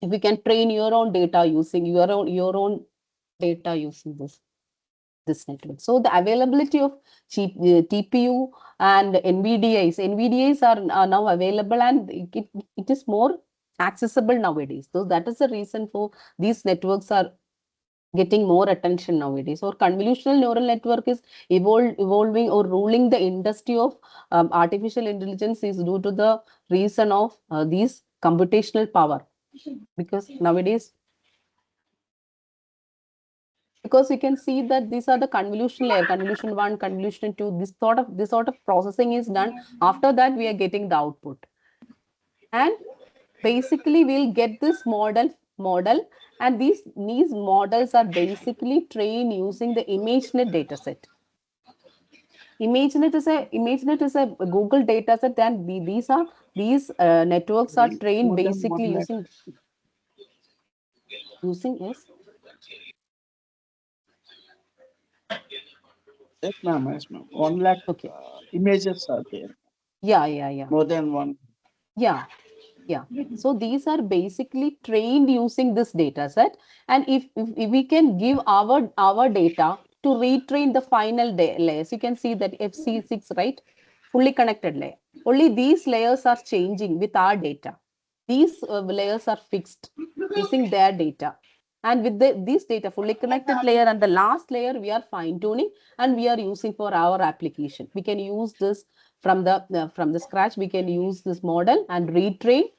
we can train your own data using your own data using this network. So the availability of TPU and NVDAs are now available and it is more accessible nowadays. So that is the reason for these networks are getting more attention nowadays. Or convolutional neural network is evolving or ruling the industry of artificial intelligence is due to the reason of these computational power. Because nowadays, because you can see that these are the convolution layer, convolution 1, convolution 2, this sort of processing is done. After that, we are getting the output. And basically we'll get this model and these models are basically trained using the ImageNet dataset. ImageNet is a Google dataset, and these networks are trained basically using yes. Yes, ma'am. 1 lakh images are there. Yeah. More than one. Yeah. So these are basically trained using this data set. And if we can give our data to retrain the final layers, you can see that FC6, right? Fully connected layer. Only these layers are changing with our data. These layers are fixed using their data. And with this data, fully connected layer and the last layer, we are fine tuning and we are using for our application. We can use this from the scratch. We can use this model and retrain.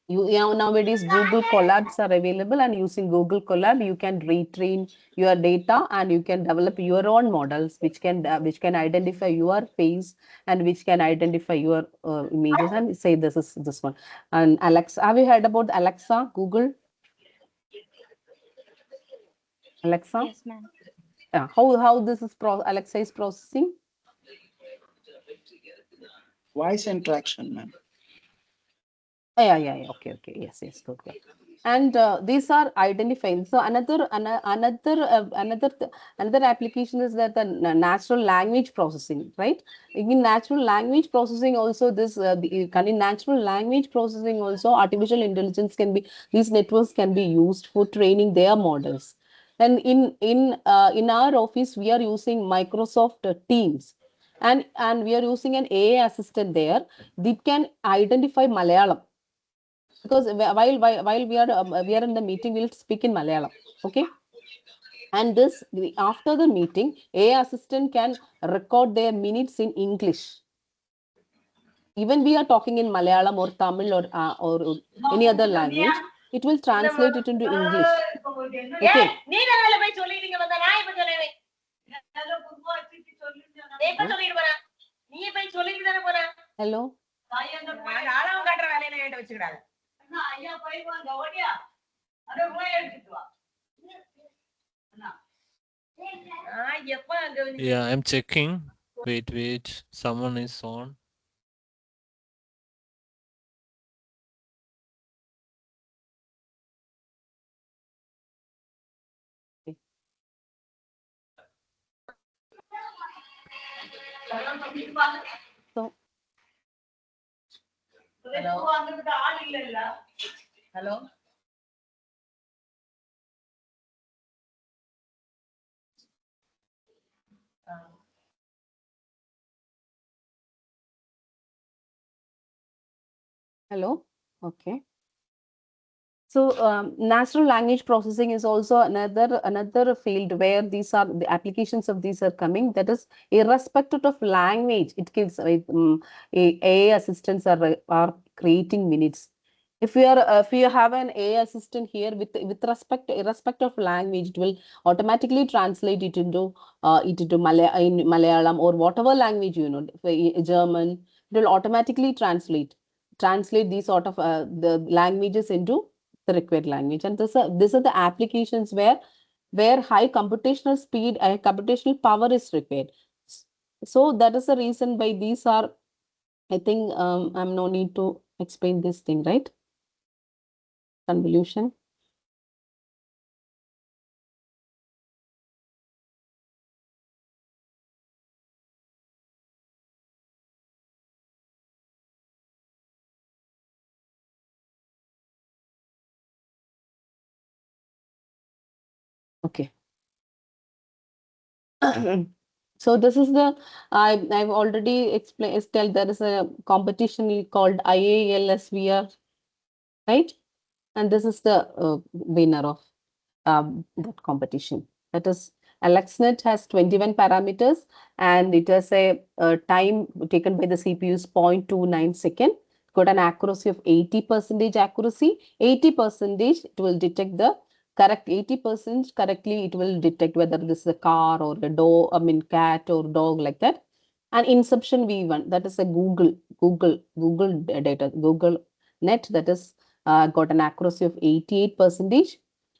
Nowadays Google Colabs are available, and using Google Colab you can retrain your data and you can develop your own models which can identify your face and which can identify your images and say this is this one. And Alexa, have you heard about Alexa, Google? Alexa? Yes, ma'am. Yeah. How this is Alexa is processing? Voice interaction, ma'am. Yeah. Okay. Yes. Good. And these are identifying. So another application is that the natural language processing, right? In natural language processing also in natural language processing also artificial intelligence these networks can be used for training their models. And in our office we are using Microsoft Teams, and we are using an AI assistant there that can identify Malayalam, because while we are in the meeting, we'll speak in Malayalam. Okay. And after the meeting, AI assistant can record their minutes in English. Even we are talking in Malayalam or Tamil or any other language, it will translate it into English. Okay. Hello. Yeah, I'm checking. Wait. Someone is on. So, Hello. hello. Okay. So natural language processing is also another field where the applications of these are coming. That is, irrespective of language, it gives AI assistants are creating minutes. If you have an AI assistant here with irrespective of language, it will automatically translate it into Malayalam or whatever language German. It will automatically translate these sort of the languages into the required language. And these are the applications where high computational speed and computational power is required. So that is the reason why these are, I think I'm no need to explain this thing, right? Convolution. Okay. So this is I've already explained. There is a competition called IALSVR, right? And this is the winner of that competition. That is, AlexNet has 21 parameters, and it has a time taken by the CPU is 0.29 second. Got an accuracy of 80% accuracy. 80% it will detect the correct 80% correctly. It will detect whether this is a car or a dog, I mean cat or dog, like that. And Inception V1, that is a Google data, Google net, that is got an accuracy of 88%,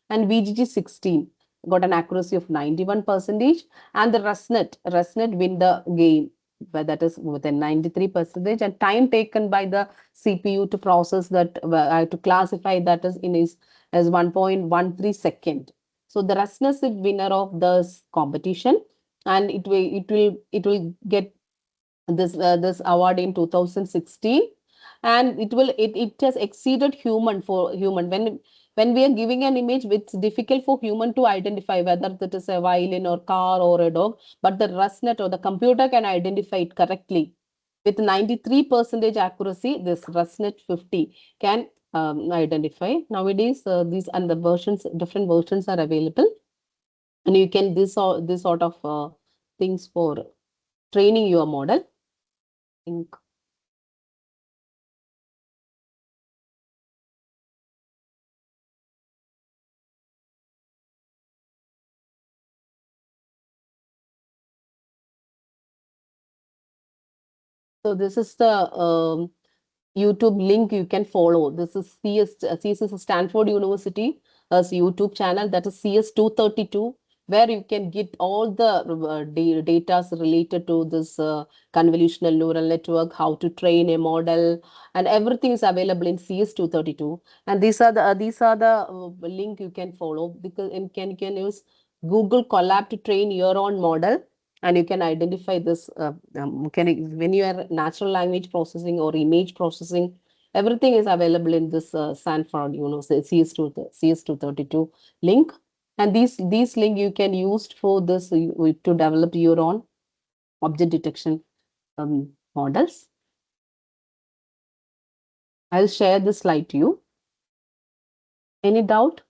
and VGG16 got an accuracy of 91%, and the ResNet win the game, but that is with a 93%, and time taken by the CPU to process that, to classify that is as 1.13 second. So the ResNet is winner of this competition, and it will get this award in 2016, and it has exceeded human when we are giving an image. It's difficult for human to identify whether that is a violin or car or a dog, but the ResNet or the computer can identify it correctly with 93% accuracy. This ResNet 50 can identify. Nowadays these and the different versions are available, and you can this sort of things for training your model. Think. So this is the YouTube link you can follow. This is CS Stanford University YouTube channel, that is CS232, where you can get all the data related to this convolutional neural network, how to train a model, and everything is available in CS232. And these are the link you can follow, because you can use Google Colab to train your own model, and you can identify this when you are natural language processing or image processing. Everything is available in this Sanford, CS232 link. And these link you can use for this to develop your own object detection models. I'll share this slide to you. Any doubt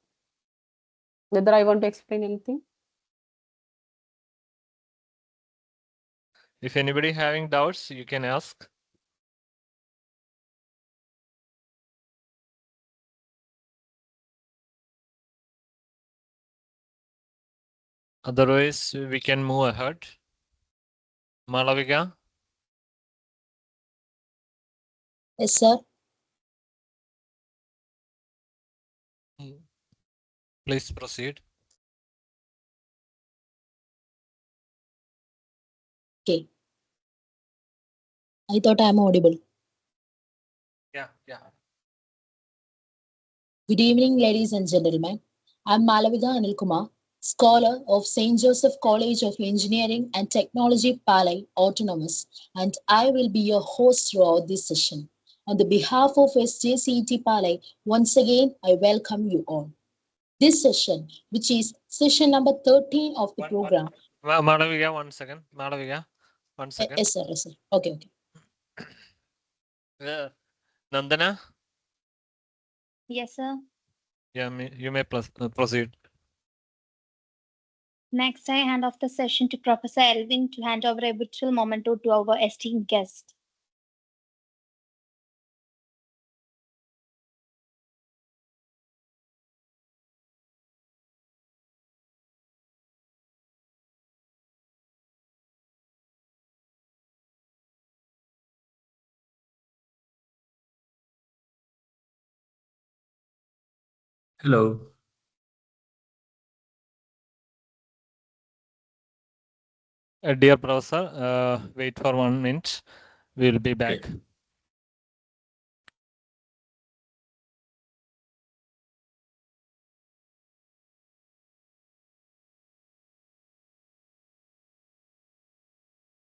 whether I want to explain anything? If anybody having doubts, you can ask. Otherwise, we can move ahead. Malavika? Yes, sir. Please proceed. Okay. I thought I'm audible. Yeah. Good evening, ladies and gentlemen. I'm Malavika Anilkumar, scholar of St. Joseph College of Engineering and Technology, PALAI, Autonomous, and I will be your host throughout this session. On the behalf of SJCET PALAI, once again, I welcome you all. This session, which is session number 13 of the program. Malavika, 1 second. Malavika, 1 second. Yes, sir. Yes, sir. Okay. Nandana? Yes, sir. Yeah, you may proceed. Next, I hand off the session to Professor Elvin to hand over a virtual memento to our esteemed guest. Hello. Dear professor, wait for 1 minute. We'll be back. Okay.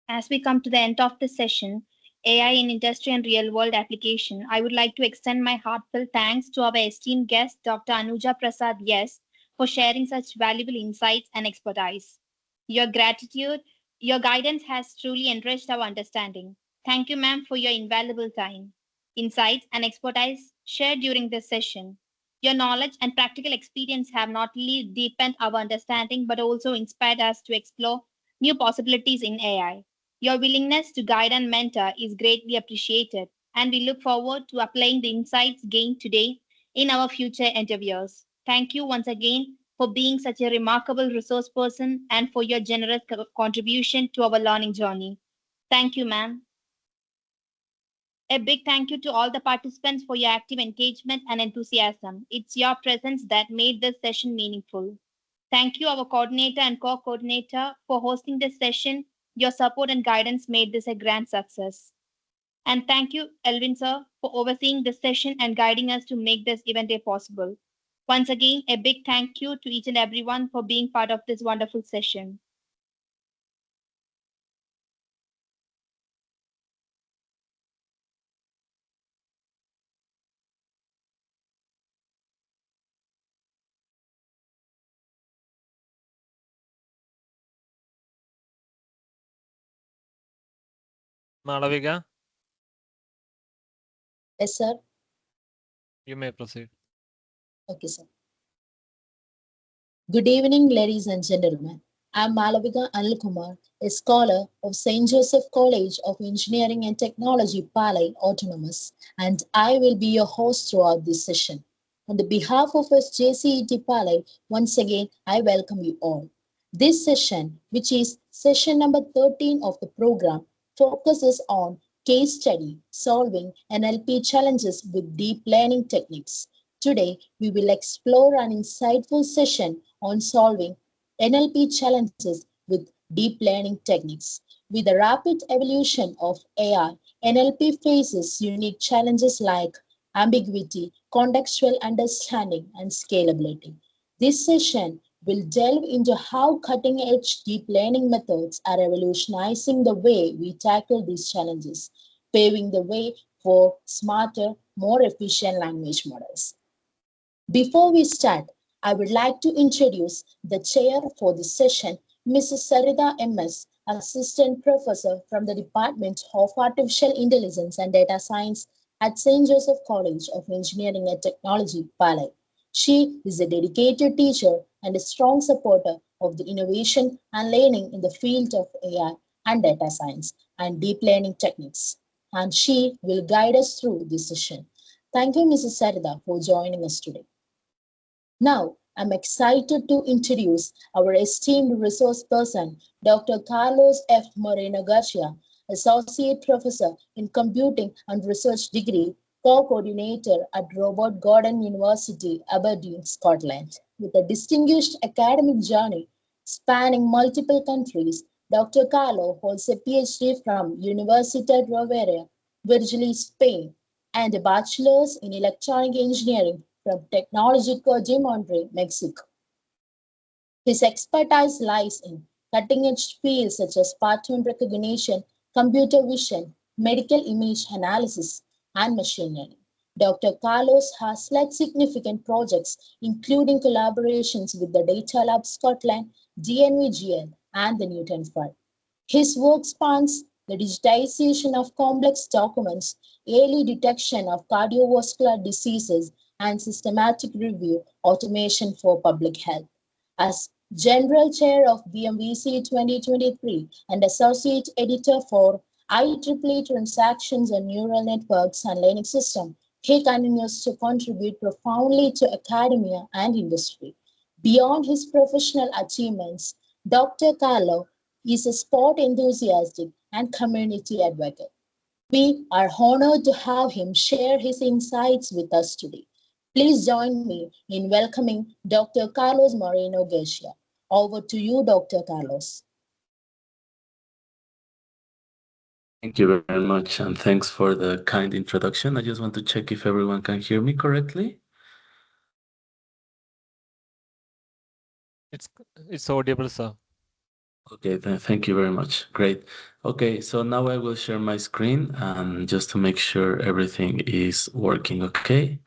As we come to the end of the session, AI in Industry and Real World Application, I would like to extend my heartfelt thanks to our esteemed guest, Dr. Anuja Prasad Yes, for sharing such valuable insights and expertise. Your guidance has truly enriched our understanding. Thank you, ma'am, for your invaluable time, insights, and expertise shared during this session. Your knowledge and practical experience have not only deepened our understanding but also inspired us to explore new possibilities in AI. Your willingness to guide and mentor is greatly appreciated, and we look forward to applying the insights gained today in our future endeavors. Thank you once again for being such a remarkable resource person and for your generous contribution to our learning journey. Thank you, ma'am. A big thank you to all the participants for your active engagement and enthusiasm. It's your presence that made this session meaningful. Thank you, our coordinator and co-coordinator, for hosting this session. Your support and guidance made this a grand success. And thank you, Elvin sir, for overseeing this session and guiding us to make this event a possible. Once again, a big thank you to each and everyone for being part of this wonderful session. Malavika, Yes, sir. you may proceed. Okay, sir. Good evening, ladies and gentlemen. I'm Malavika Anilkumar, a scholar of St. Joseph College of Engineering and Technology, PALAI, Autonomous, and I will be your host throughout this session. On the behalf of SJCET PALAI, once again, I welcome you all. This session, which is session number 13 of the program, focuses on case study, solving NLP challenges with deep learning techniques. Today, we will explore an insightful session on solving NLP challenges with deep learning techniques. With the rapid evolution of AI, NLP faces unique challenges like ambiguity, contextual understanding, and scalability. This session will delve into how cutting edge deep learning methods are revolutionizing the way we tackle these challenges, paving the way for smarter, more efficient language models. Before we start, I would like to introduce the chair for this session, Mrs. Sarita M.S., Assistant Professor from the Department of Artificial Intelligence and Data Science at St. Joseph College of Engineering and Technology, PALAI. She is a dedicated teacher and a strong supporter of the innovation and learning in the field of AI and data science and deep learning techniques. And she will guide us through this session. Thank you, Mrs. Sarita, for joining us today. Now, I'm excited to introduce our esteemed resource person, Dr. Carlos F. Moreno Garcia, Associate Professor in Computing and Research Degree, Co-Coordinator at Robert Gordon University, Aberdeen, Scotland. With a distinguished academic journey spanning multiple countries, Dr. Carlo holds a PhD from Universitat Rovira, Virgili, Spain, and a bachelor's in electronic engineering from Tecnológico de Monterrey, Mexico. His expertise lies in cutting-edge fields such as pattern recognition, computer vision, medical image analysis, and machine learning. Dr. Carlos has led significant projects, including collaborations with the Data Lab Scotland, DNVGL, and the Newton Fund. His work spans the digitization of complex documents, early detection of cardiovascular diseases, and systematic review automation for public health. As General Chair of BMVC 2023 and Associate Editor for IEEE Transactions on Neural Networks and Learning System, he continues to contribute profoundly to academia and industry. Beyond his professional achievements, Dr. Carlo is a sport enthusiast and community advocate. We are honored to have him share his insights with us today. Please join me in welcoming Dr. Carlos Moreno Garcia. Over to you, Dr. Carlos. Thank you very much, and thanks for the kind introduction. I just want to check if everyone can hear me correctly. It's audible, sir. Okay, then thank you very much. Great. Okay, so now I will share my screen just to make sure everything is working, okay?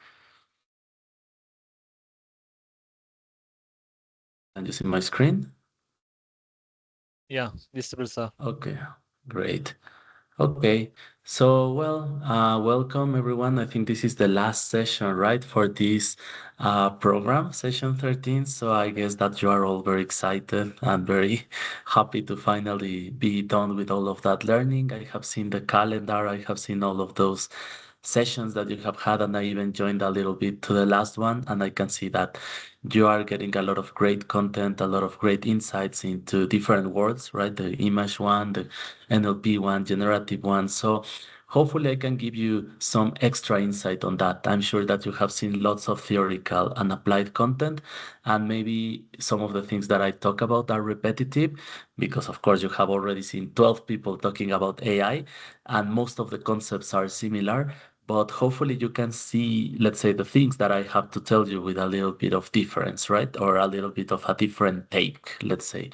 And you see my screen? Yeah, visible, sir. Okay, great. Okay, so welcome everyone. I think this is the last session, right, for this program, session 13. So I guess that you are all very excited and very happy to finally be done with all of that learning. I have seen the calendar, I have seen all of those sessions that you have had, and I even joined a little bit to the last one, and I can see that you are getting a lot of great content, a lot of great insights into different worlds, right? The image one, the NLP one, generative one. So hopefully I can give you some extra insight on that. I'm sure that you have seen lots of theoretical and applied content, and maybe some of the things that I talk about are repetitive because of course you have already seen 12 people talking about AI and most of the concepts are similar, but hopefully you can see, let's say, the things that I have to tell you with a little bit of difference, right? Or a little bit of a different take, let's say.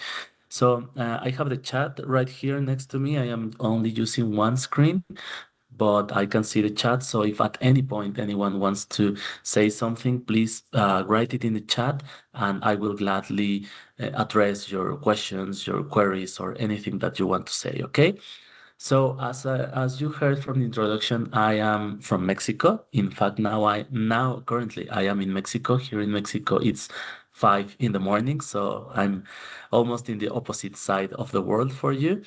So I have the chat right here next to me. I am only using one screen, but I can see the chat. So if at any point anyone wants to say something, please write it in the chat and I will gladly address your questions, your queries, or anything that you want to say, okay? So as you heard from the introduction, I am from Mexico. In fact, now currently I am in Mexico. Here in Mexico, it's 5 in the morning, so I'm almost in the opposite side of the world for you,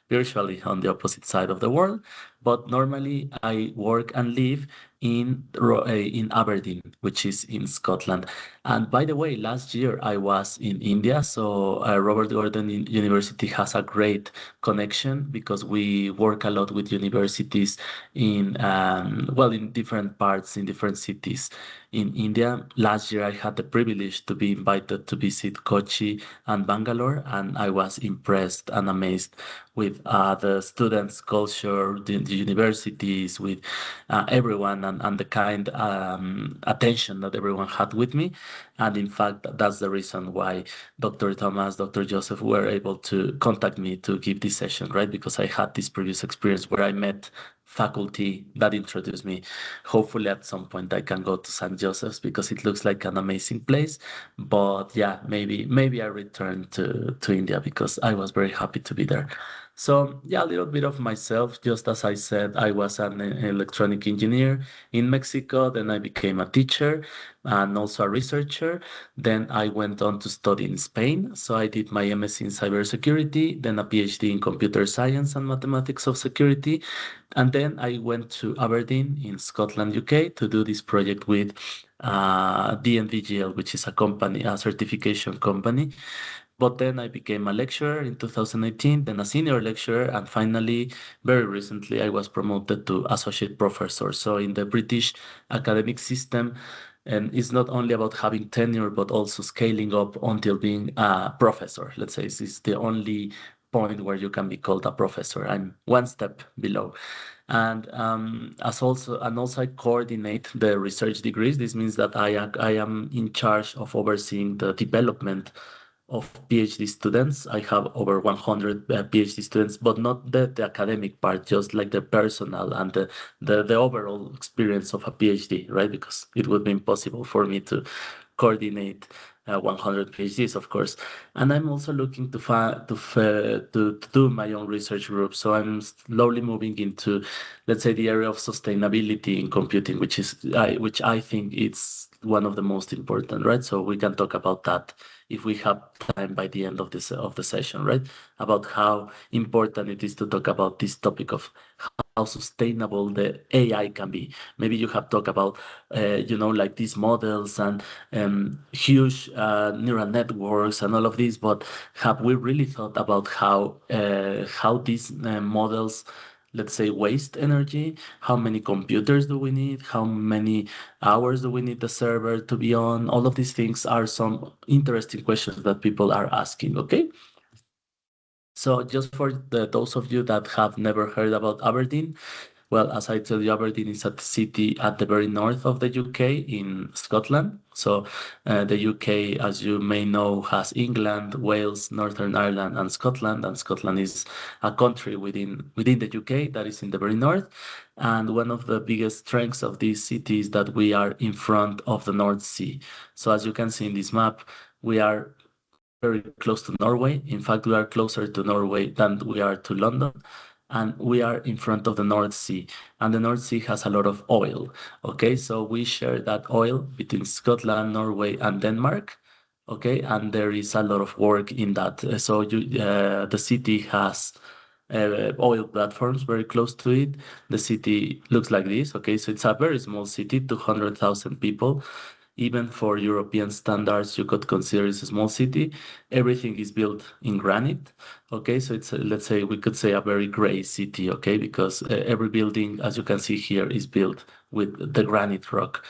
virtually on the opposite side of the world. But normally I work and live in Aberdeen, which is in Scotland. And by the way, last year I was in India, so Robert Gordon University has a great connection because we work a lot with universities in well, in different parts, in different cities in India. Last year I had the privilege to be invited to visit Kochi and Bangalore, and I was impressed and amazed with the students' culture, the universities, with everyone, and the kind attention that everyone had with me. And in fact, that's the reason why Dr. Thomas, Dr. Joseph were able to contact me to give this session, right? Because I had this previous experience where I met faculty that introduced me. Hopefully, at some point, I can go to St. Joseph's because it looks like an amazing place. But yeah, maybe I return to India because I was very happy to be there. So yeah, a little bit of myself. Just as I said, I was an electronic engineer in Mexico. Then I became a teacher and also a researcher. Then I went on to study in Spain. So I did my MSc in cybersecurity, then a PhD in computer science and mathematics of security. And then I went to Aberdeen in Scotland, UK, to do this project with DNVGL, which is a company, a certification company. But then I became a lecturer in 2018, then a senior lecturer, and finally, very recently, I was promoted to associate professor. So in the British academic system, and it's not only about having tenure, but also scaling up until being a professor. Let's say this is the only point where you can be called a professor. I'm one step below. And also I coordinate the research degrees. This means that I am in charge of overseeing the development of PhD students. I have over 100 PhD students, but not the academic part, just like the personal and the overall experience of a PhD, right? Because it would be impossible for me to coordinate 100 PhDs, of course. And I'm also looking to do my own research group. So I'm slowly moving into, let's say, the area of sustainability in computing, which I think it's one of the most important, right? So we can talk about that if we have time by the end of the session, right? About how important it is to talk about this topic of how sustainable the AI can be. Maybe you have talked about, like these models and huge neural networks and all of this, but have we really thought about how these models, let's say, waste energy? How many computers do we need? How many hours do we need the server to be on? All of these things are some interesting questions that people are asking, okay? So just for those of you that have never heard about Aberdeen, well, as I told you, Aberdeen is a city at the very north of the UK in Scotland. So the UK, as you may know, has England, Wales, Northern Ireland, and Scotland. And Scotland is a country within the UK that is in the very north. And one of the biggest strengths of this city is that we are in front of the North Sea. So as you can see in this map, we are very close to Norway. In fact, we are closer to Norway than we are to London. And we are in front of the North Sea. And the North Sea has a lot of oil. Okay, so we share that oil between Scotland, Norway, and Denmark. Okay, and there is a lot of work in that. So the city has oil platforms very close to it. The city looks like this. Okay, so it's a very small city, 200,000 people. Even for European standards, you could consider it a small city. Everything is built in granite. Okay, so it's let's say we could say a very gray city. Okay, because every building, as you can see here, is built with the granite rock.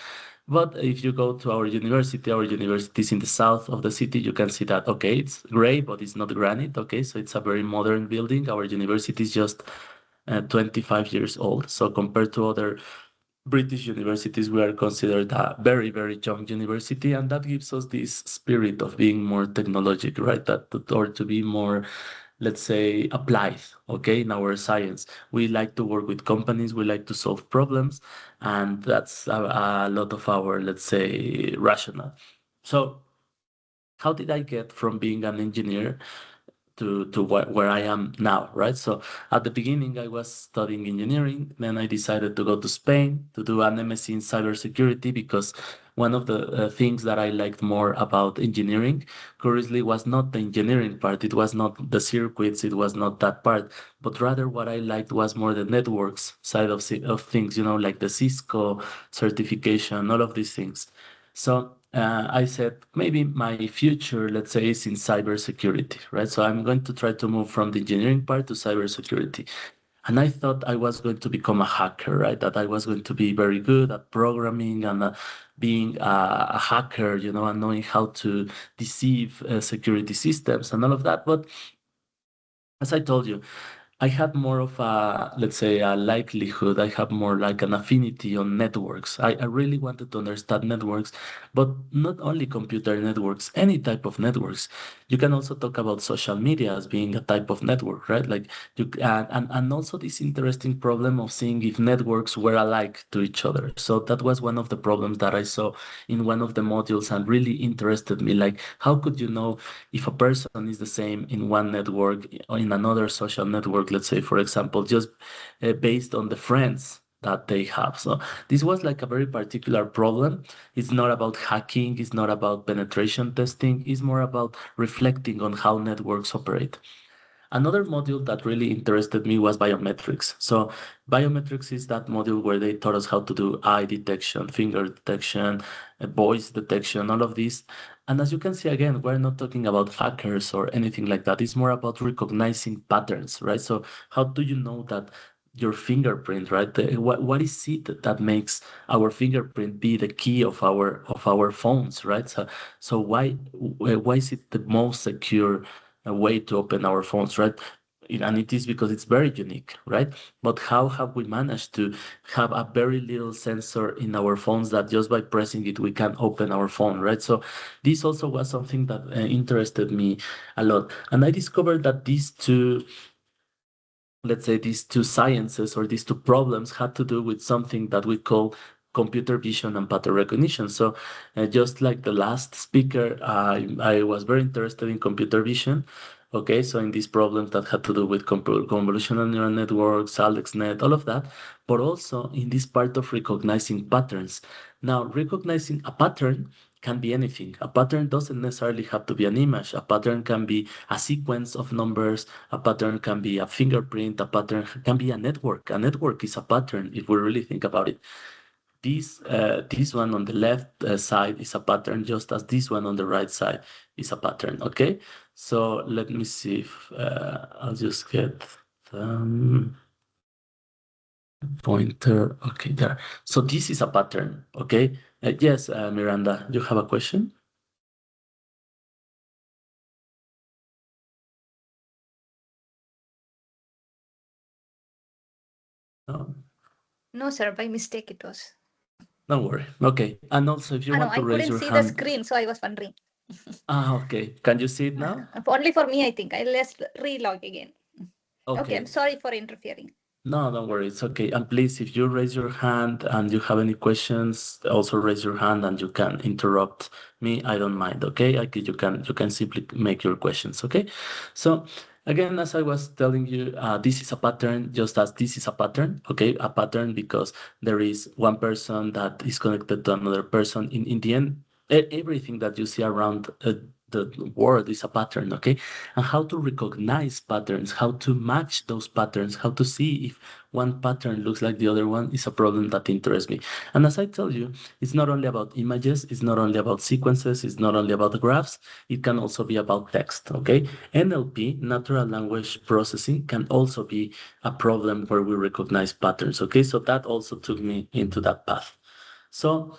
But if you go to our university is in the south of the city, you can see that, okay, it's gray, but it's not granite. Okay, so it's a very modern building. Our university is just 25 years old. So compared to other British universities, we are considered a very, very young university, and that gives us this spirit of being more technological, right? Or to be more, let's say, applied, okay, in our science. We like to work with companies, we like to solve problems, and that's a lot of our, let's say, rationale. So how did I get from being an engineer to where I am now, right? So at the beginning, I was studying engineering. Then I decided to go to Spain to do an MSc in cybersecurity because one of the things that I liked more about engineering, curiously, was not the engineering part. It was not the circuits. It was not that part, but rather what I liked was more the networks side of things, you know, like the Cisco certification, all of these things. So I said, maybe my future, let's say, is in cybersecurity, right? So I'm going to try to move from the engineering part to cybersecurity. And I thought I was going to become a hacker, right? That I was going to be very good at programming and being a hacker, you know, and knowing how to deceive security systems and all of that. But as I told you, I had more of a, let's say, a likelihood. I have more like an affinity on networks. I really wanted to understand networks, but not only computer networks, any type of networks. You can also talk about social media as being a type of network, right? Like you and also this interesting problem of seeing if networks were alike to each other. So that was one of the problems that I saw in one of the modules and really interested me. Like, how could you know if a person is the same in one network or in another social network, let's say, for example, just based on the friends that they have. So this was like a very particular problem. It's not about hacking, it's not about penetration testing, it's more about reflecting on how networks operate. Another module that really interested me was biometrics. So biometrics is that module where they taught us how to do eye detection, finger detection, voice detection, all of these. And as you can see, again, we're not talking about hackers or anything like that. It's more about recognizing patterns, right? So how do you know that your fingerprint, right? What is it that makes our fingerprint be the key of our phones, right? So why is it the most secure a way to open our phones, right? And it is because it's very unique, right? But how have we managed to have a very little sensor in our phones that just by pressing it, we can open our phone, right? So this also was something that interested me a lot. And I discovered that these two, let's say, these two sciences or these two problems had to do with something that we call computer vision and pattern recognition. So just like the last speaker, I was very interested in computer vision. Okay, so in these problems that had to do with convolutional neural networks, AlexNet, all of that, but also in this part of recognizing patterns. Now, recognizing a pattern can be anything. A pattern doesn't necessarily have to be an image. A pattern can be a sequence of numbers. A pattern can be a fingerprint. A pattern can be a network. A network is a pattern if we really think about it. This one on the left side is a pattern, just as this one on the right side is a pattern. Okay, so let me see if I'll just get pointer. Okay, there. So this is a pattern. Okay. Yes, Miranda, you have a question? No, No, sir, by mistake it was. don't worry. Okay. And also, if you No, want to I raise couldn't your see the hand. screen, so I was wondering. Okay. Can you see it now? Only for me, I think. I'll just relog again. Okay, Okay. I'm sorry for interfering. No, don't worry. It's okay. And please, if you raise your hand and you have any questions, also raise your hand and you can interrupt me. I don't mind. Okay. You can simply make your questions. Okay. So again, as I was telling you, this is a pattern, just as this is a pattern. Okay, a pattern because there is one person that is connected to another person. In the end, everything that you see around the world is a pattern. Okay, and how to recognize patterns, how to match those patterns, how to see if one pattern looks like the other one is a problem that interests me. And as I tell you, it's not only about images, it's not only about sequences, it's not only about graphs, it can also be about text, okay? NLP, natural language processing, can also be a problem where we recognize patterns, okay? So that also took me into that path. So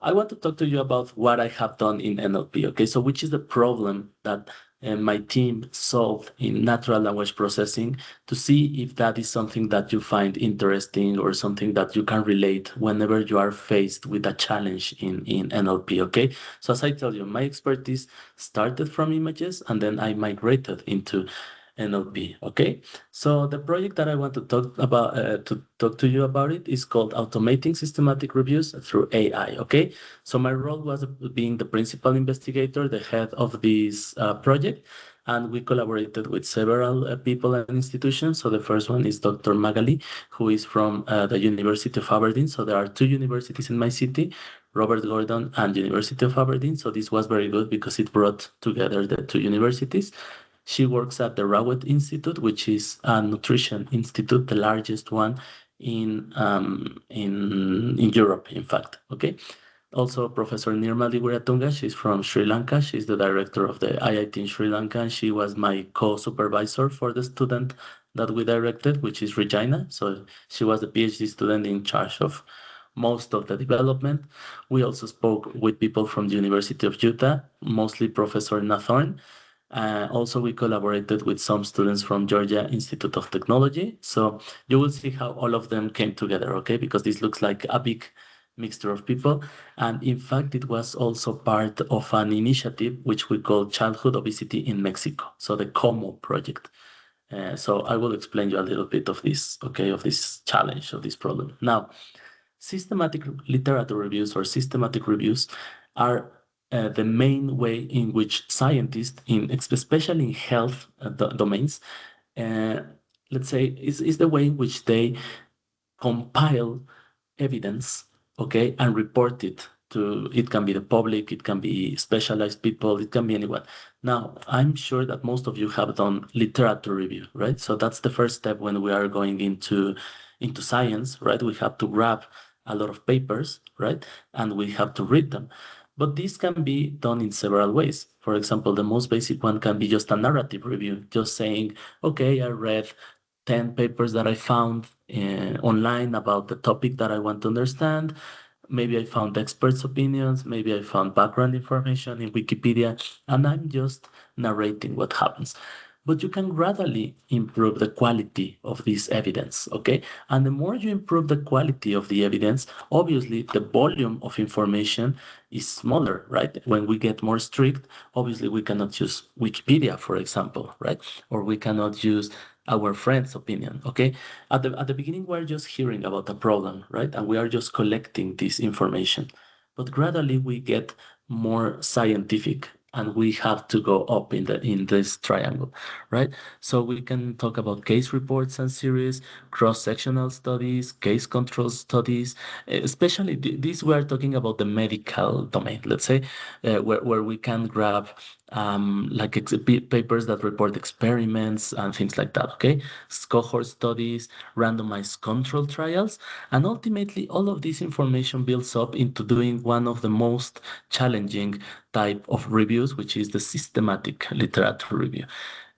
I want to talk to you about what I have done in NLP. Okay, so which is the problem that my team solved in natural language processing to see if that is something that you find interesting or something that you can relate whenever you are faced with a challenge in NLP. Okay, so as I tell you, my expertise started from images and then I migrated into NLP. Okay, so the project that I want to talk to you about it is called Automating Systematic Reviews through AI. Okay, so my role was being the principal investigator, the head of this project, and we collaborated with several people and institutions. So the first one is Dr. Magali, who is from the University of Aberdeen. So there are two universities in my city, Robert Gordon and University of Aberdeen. So this was very good because it brought together the two universities. She works at the Rawet Institute, which is a nutrition institute, the largest one in Europe, in fact. Okay. Also, Professor Nirmali Wiratunga, she's from Sri Lanka. She's the director of the IIT in Sri Lanka, and she was my co-supervisor for the student that we directed, which is Regina. So she was the PhD student in charge of most of the development. We also spoke with people from the University of Utah, mostly Professor Nathorn. Also, we collaborated with some students from Georgia Institute of Technology. So you will see how all of them came together, okay? Because this looks like a big mixture of people. And in fact, it was also part of an initiative which we call Childhood Obesity in Mexico. So the COMO project. So I will explain you a little bit of this, okay, of this challenge, of this problem. Now, systematic literature reviews or systematic reviews are the main way in which scientists, especially in health domains, let's say, is the way in which they compile evidence, okay, and report it to, it can be the public, it can be specialized people, it can be anyone. Now, I'm sure that most of you have done literature review, right? So that's the first step when we are going into science, right? We have to grab a lot of papers, right? And we have to read them. But this can be done in several ways. For example, the most basic one can be just a narrative review, just saying, okay, I read 10 papers that I found online about the topic that I want to understand. Maybe I found experts' opinions, maybe I found background information in Wikipedia, and I'm just narrating what happens. But you can gradually improve the quality of this evidence, okay? And the more you improve the quality of the evidence, obviously the volume of information is smaller, right? When we get more strict, obviously we cannot use Wikipedia, for example, right? Or we cannot use our friend's opinion, okay? At the beginning, we're just hearing about a problem, right? And we are just collecting this information. But gradually we get more scientific and we have to go up in this triangle, right? So we can talk about case reports and series, cross-sectional studies, case control studies, especially these we are talking about the medical domain, let's say, where we can grab like papers that report experiments and things like that, okay? Cohort studies, randomized control trials, and ultimately all of this information builds up into doing one of the most challenging type of reviews, which is the systematic literature review.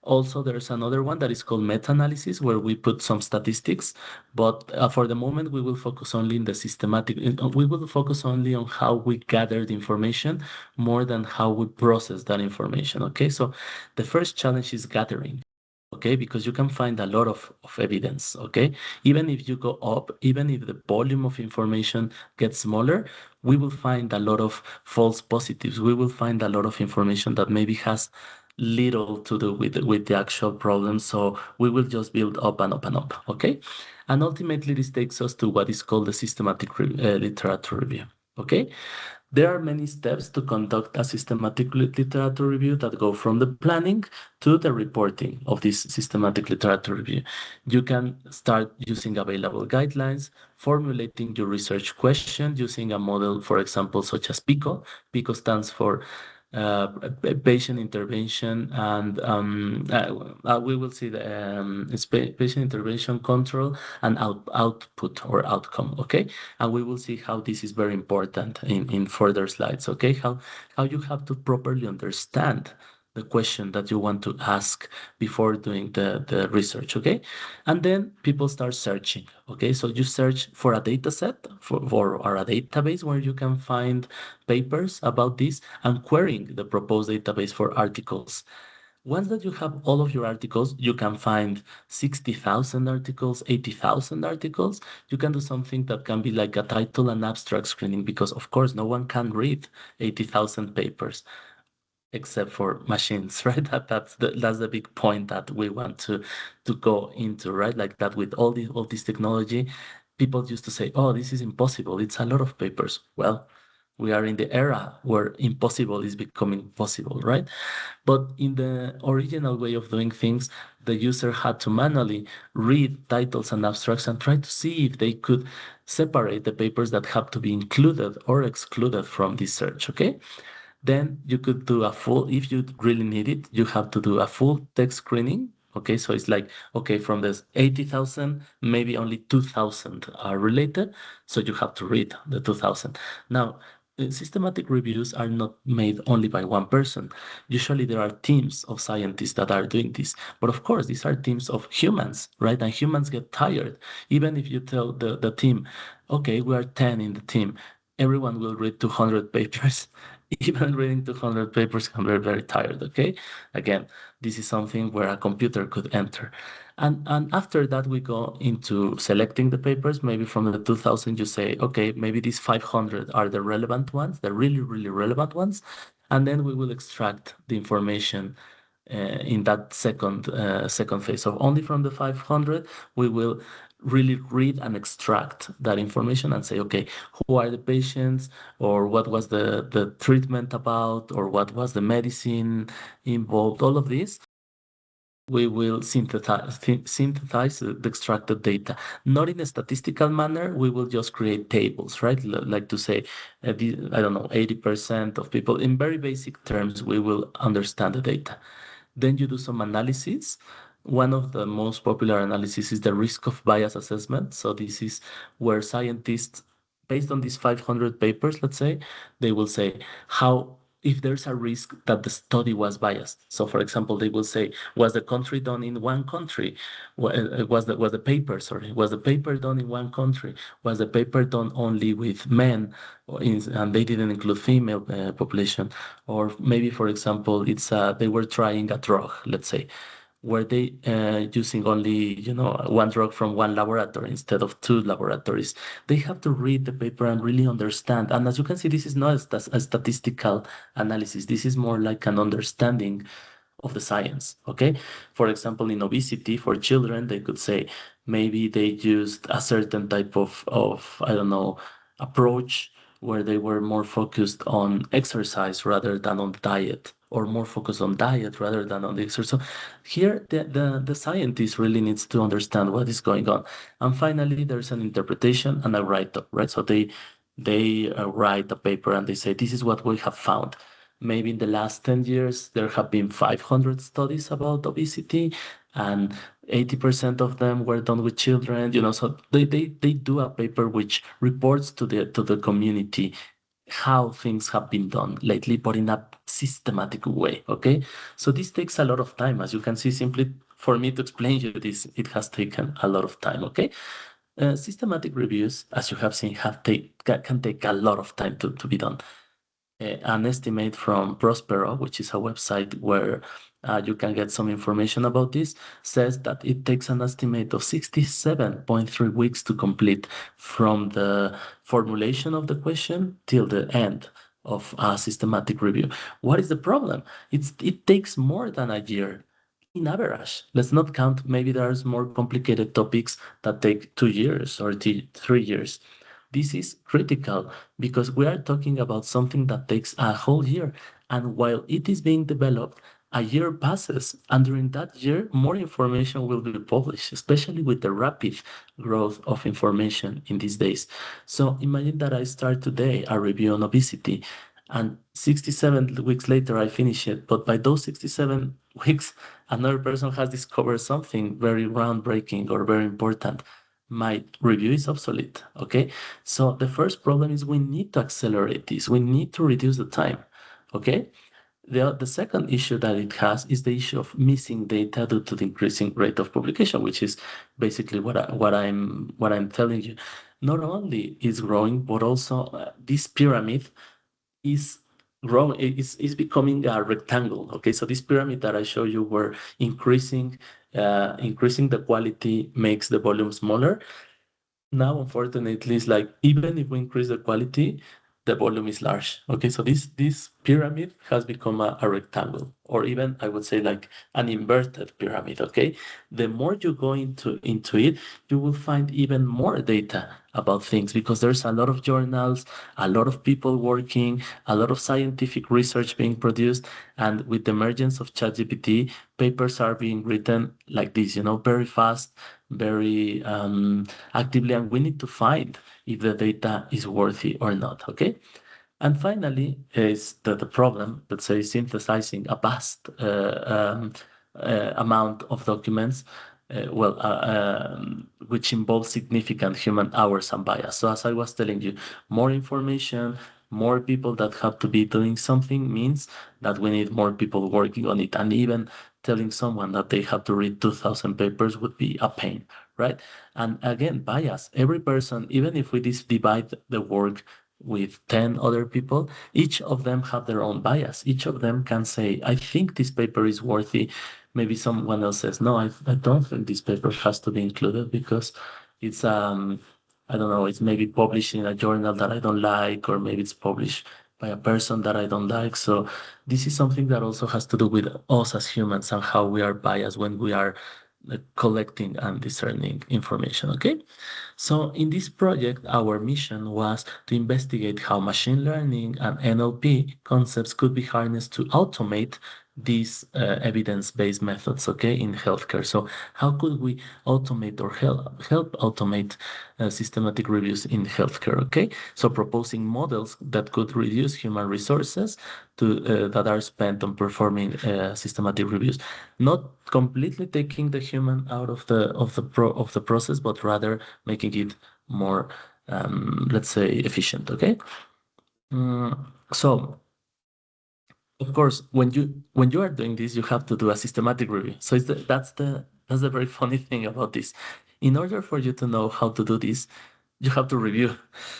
Also, there's another one that is called meta-analysis, where we put some statistics, but for the moment, we will focus only in the systematic, we will focus only on how we gather the information more than how we process that information, okay? So the first challenge is gathering, okay? Because you can find a lot of evidence, okay? Even if you go up, even if the volume of information gets smaller, we will find a lot of false positives. We will find a lot of information that maybe has little to do with the actual problem. So we will just build up and up and up, okay? And ultimately, this takes us to what is called the systematic literature review, okay? There are many steps to conduct a systematic literature review that go from the planning to the reporting of this systematic literature review. You can start using available guidelines, formulating your research question using a model, for example, such as PICO. PICO stands for patient intervention, and we will see the patient intervention control and output or outcome, okay? And we will see how this is very important in further slides, okay? How you have to properly understand the question that you want to ask before doing the research, okay? And then people start searching, okay? So you search for a data set or a database where you can find papers about this and querying the proposed database for articles. Once that you have all of your articles, you can find 60,000 articles, 80,000 articles. You can do something that can be like a title and abstract screening, because of course no one can read 80,000 papers except for machines, right? That's the big point that we want to go into, right? Like that with all this technology, people used to say, oh, this is impossible. It's a lot of papers. Well, We are in the era where impossible is becoming possible, right? But in the original way of doing things, the user had to manually read titles and abstracts and try to see if they could separate the papers that have to be included or excluded from this search, okay? Then you could do a full, if you really need it, you have to do a full text screening. Okay, so it's like, okay, from this 80,000, maybe only 2,000 are related. So you have to read the 2,000. Now, systematic reviews are not made only by one person. Usually there are teams of scientists that are doing this. But of course, these are teams of humans, right? And humans get tired. Even if you tell the team, okay, we are 10 in the team, everyone will read 200 papers. Even reading 200 papers can be very tired, okay? Again, this is something where a computer could enter. And after that, we go into selecting the papers. Maybe from the 2000, you say, okay, maybe these 500 are the relevant ones, the really, really relevant ones. And then we will extract the information in that second phase. So only from the 500, we will really read and extract that information and say, okay, who are the patients, or what was the treatment about, or what was the medicine involved, all of this. We will synthesize the extracted data, not in a statistical manner. We will just create tables, right? Like to say, I don't know, 80% of people, in very basic terms, we will understand the data. Then you do some analysis. One of the most popular analysis is the risk of bias assessment. So this is where scientists, based on these 500 papers, let's say, they will say how, if there's a risk that the study was biased. So for example, they will say, was the country done in one country? Was the paper done in one country? Was the paper done only with men, and they didn't include female population? Or maybe, for example, it's they were trying a drug, let's say. Were they using only, one drug from one laboratory instead of two laboratories? They have to read the paper and really understand. And as you can see, this is not a statistical analysis. This is more like an understanding of the science, okay? For example, in obesity for children, they could say maybe they used a certain type of I don't know, approach, where they were more focused on exercise rather than on diet, or more focused on diet rather than on the exercise. So here, the scientist really needs to understand what is going on. And finally, there's an interpretation and a write-up, right? So they write a paper and they say, this is what we have found. Maybe in the last 10 years, there have been 500 studies about obesity, and 80% of them were done with children, so they do a paper which reports to the community how things have been done lately, but in a systematic way, okay? So this takes a lot of time. As you can see, simply for me to explain you this, it has taken a lot of time, okay? Systematic reviews, as you have seen, can take a lot of time to be done. An estimate from Prospero, which is a website where you can get some information about this, says that it takes an estimate of 67.3 weeks to complete from the formulation of the question till the end of a systematic review. What is the problem? It takes more than a year in average. Let's not count, maybe there's more complicated topics that take 2 years or 3 years. This is critical because we are talking about something that takes a whole year. And while it is being developed, a year passes, and during that year, more information will be published, especially with the rapid growth of information in these days. So imagine that I start today a review on obesity, and 67 weeks later, I finish it. But by those 67 weeks, another person has discovered something very groundbreaking or very important. My review is obsolete, okay? So the first problem is we need to accelerate this. We need to reduce the time, okay? The second issue that it has is the issue of missing data due to the increasing rate of publication, which is basically what I'm telling you. Not only is growing, but also this pyramid is growing, is becoming a rectangle. Okay, so this pyramid that I show you, where increasing the quality makes the volume smaller. Now, unfortunately, it's like even if we increase the quality, the volume is large. Okay, so this pyramid has become a rectangle, or even I would say like an inverted pyramid. Okay, the more you go into it, you will find even more data about things because there's a lot of journals, a lot of people working, a lot of scientific research being produced, and with the emergence of ChatGPT, papers are being written like this, very fast, very actively, and we need to find if the data is worthy or not. Okay. And finally, is the problem, let's say, synthesizing a vast amount of documents, which involves significant human hours and bias. So as I was telling you, more information, more people that have to be doing something means that we need more people working on it. And even telling someone that they have to read 2,000 papers would be a pain, right? And again, bias. Every person, even if we divide the work with 10 other people, each of them have their own bias. Each of them can say, I think this paper is worthy. Maybe someone else says, no, I don't think this paper has to be included because it's, I don't know, it's maybe published in a journal that I don't like, or maybe it's published by a person that I don't like. So this is something that also has to do with us as humans and how we are biased when we are collecting and discerning information. Okay. So in this project, our mission was to investigate how machine learning and NLP concepts could be harnessed to automate these evidence-based methods, okay, in healthcare. So how could we automate or help automate systematic reviews in healthcare, okay? So proposing models that could reduce human resources that are spent on performing systematic reviews, not completely taking the human out of the process, but rather making it more, let's say, efficient. Okay. So of course, when you are doing this, you have to do a systematic review. So that's the very funny thing about this. In order for you to know how to do this, you have to review.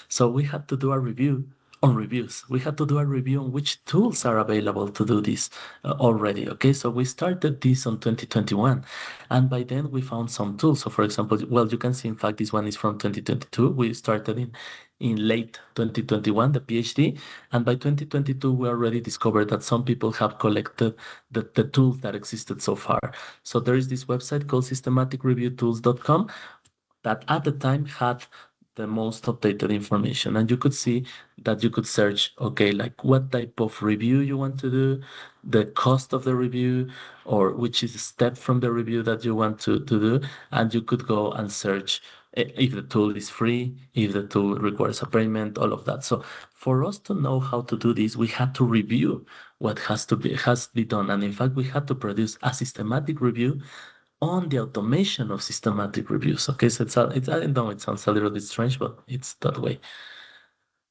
So we had to do a review on reviews. We had to do a review on which tools are available to do this already. Okay, so we started this on 2021, and by then we found some tools. So for example, well, you can see, in fact, this one is from 2022. We started in late 2021, the PhD, and by 2022, we already discovered that some people have collected the tools that existed so far. So there is this website called systematicreviewtools.com that at the time had the most updated information. And you could see that you could search, okay, like what type of review you want to do, the cost of the review, or which is a step from the review that you want to do. And you could go and search if the tool is free, if the tool requires a payment, all of that. So for us to know how to do this, we had to review what has to be done. And in fact, we had to produce a systematic review on the automation of systematic reviews. Okay, so I know it sounds a little bit strange, but it's that way.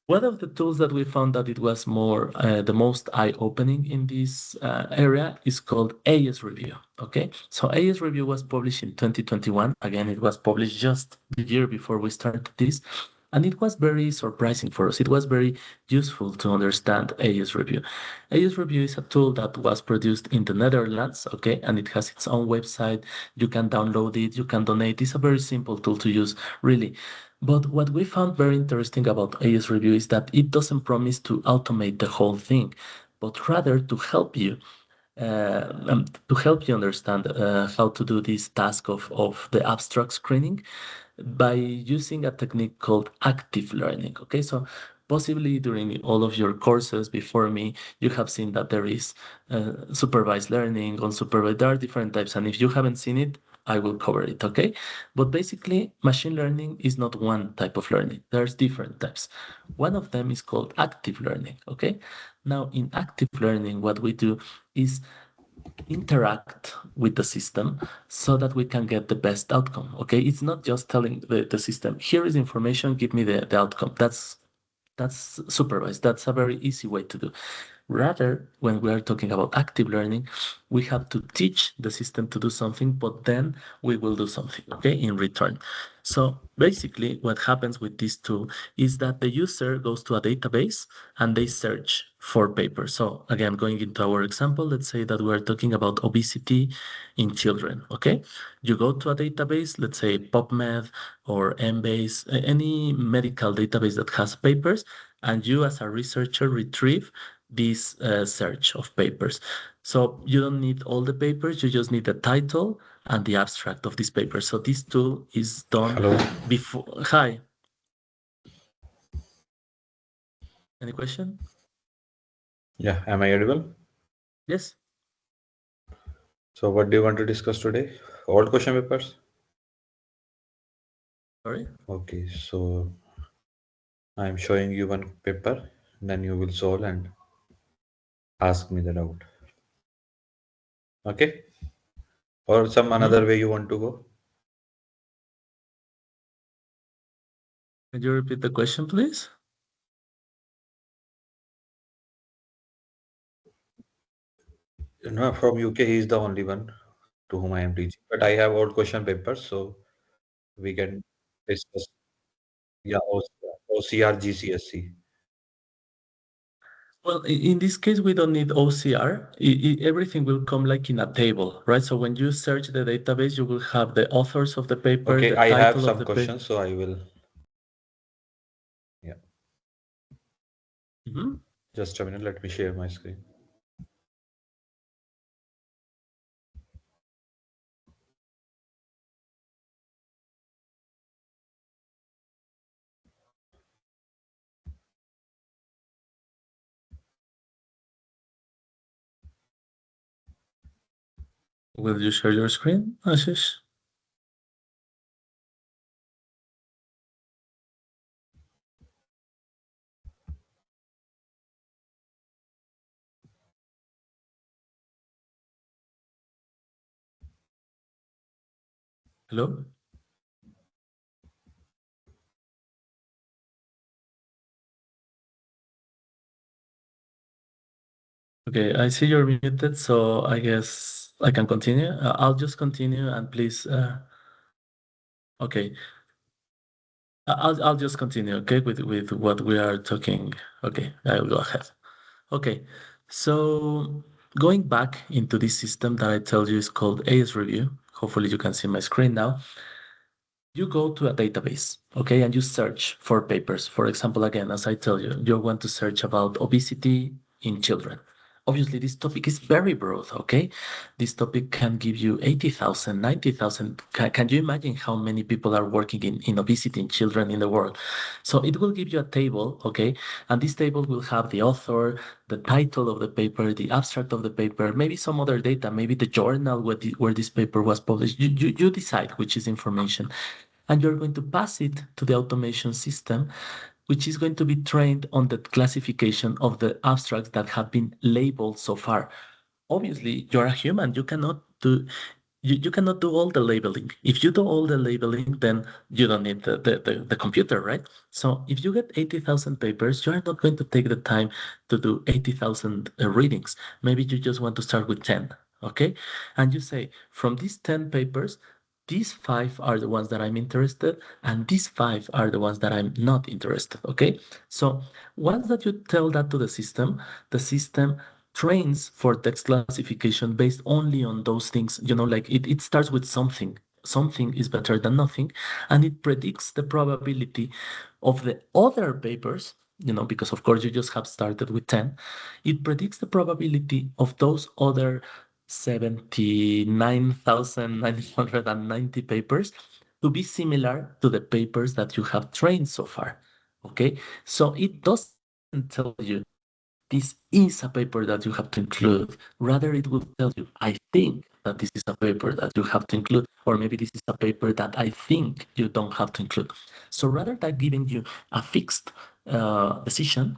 One of the tools that we found that it was the most eye-opening in this area is called AS Review. Okay, so AS Review was published in 2021. Again, it was published just the year before we started this. And it was very surprising for us. It was very useful to understand AS Review. AS Review is a tool that was produced in the Netherlands, okay, and it has its own website. You can download it, you can donate. It's a very simple tool to use, really. But what we found very interesting about AS Review is that it doesn't promise to automate the whole thing, but rather to help you understand how to do this task of the abstract screening by using a technique called active learning. Okay, so possibly during all of your courses before me, you have seen that there is supervised learning, unsupervised, there are different types. And if you haven't seen it, I will cover it, okay? But basically, machine learning is not one type of learning. There's different types. One of them is called active learning, okay? Now, in active learning, what we do is interact with the system so that we can get the best outcome. Okay, it's not just telling the system, here is information, give me the outcome. That's supervised. That's a very easy way to do. Rather, when we are talking about active learning, we have to teach the system to do something, but then we will do something, okay, in return. So basically, what happens with this tool is that the user goes to a database and they search for papers. So again, going into our example, let's say that we're talking about obesity in children, okay? You go to a database, let's say PubMed or Embase, any medical database that has papers, and you as a researcher retrieve this search of papers. So you don't need all the papers, you just need the title and the abstract of this paper. So this tool is done before. Hi. Any question? Yeah, am I audible? Yes. So what do you want to discuss today? All question papers? Sorry? Okay, so I'm showing you one paper, then you will solve and ask me the doubt. Okay? Or some another way you want to go? Can you repeat the question, please? No, from UK, he is the only one to whom I am teaching. But I have old question papers, so we can discuss. Yeah, OCR, GCSE. Well, in this case, we don't need OCR. Everything will come like in a table, right? So when you search the database, you will have the authors of the paper, Okay, the I have title of some the paper. questions, so I will. Yeah. Just a minute, let me share my screen. Will you share your screen, Ashish? Hello? Okay, I see you're muted, so I guess I can continue. I'll just continue and please. Okay. I'll just continue, okay, with what we are talking. Okay, I will go ahead. Okay, so going back into this system that I told you is called AS Review. Hopefully you can see my screen now. You go to a database, okay, and you search for papers. For example, again, as I tell you, you want to search about obesity in children. Obviously, this topic is very broad, okay? This topic can give you 80,000, 90,000. Can you imagine how many people are working in obesity in children in the world? So it will give you a table, okay? And this table will have the author, the title of the paper, the abstract of the paper, maybe some other data, maybe the journal where this paper was published. You decide which is information. And you're going to pass it to the automation system, which is going to be trained on the classification of the abstracts that have been labeled so far. Obviously, you're a human. You cannot do all the labeling. If you do all the labeling, then you don't need the computer, right? So if you get 80,000 papers, you are not going to take the time to do 80,000 readings. Maybe you just want to start with 10, okay? And you say, from these 10 papers, these 5 are the ones that I'm interested, and these 5 are the ones that I'm not interested, okay? So once that you tell that to the system trains for text classification based only on those things. Like it starts with something. Something is better than nothing, and it predicts the probability of the other papers, because of course you just have started with 10. It predicts the probability of those other 79,990 papers to be similar to the papers that you have trained so far. Okay, so it doesn't tell you this is a paper that you have to include. Rather, it will tell you, I think that this is a paper that you have to include, or maybe this is a paper that I think you don't have to include. So rather than giving you a fixed decision,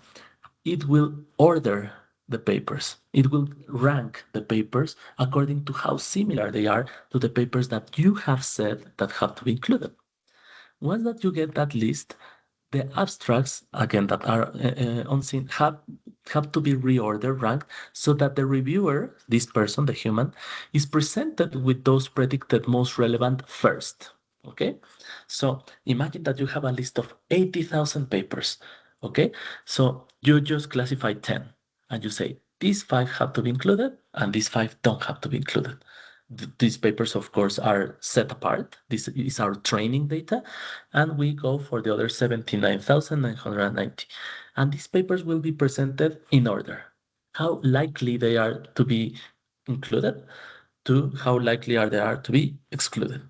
it will order the papers. It will rank the papers according to how similar they are to the papers that you have said that have to be included. Once that you get that list, the abstracts, again, that are unseen, have to be reordered, ranked, so that the reviewer, this person, the human, is presented with those predicted most relevant first. Okay? So imagine that you have a list of 80,000 papers. Okay? So you just classify 10 and you say, these 5 have to be included and these 5 don't have to be included. These papers, of course, are set apart. This is our training data, and we go for the other 79,990. And these papers will be presented in order. how likely they are to be included to how likely are they are to be excluded.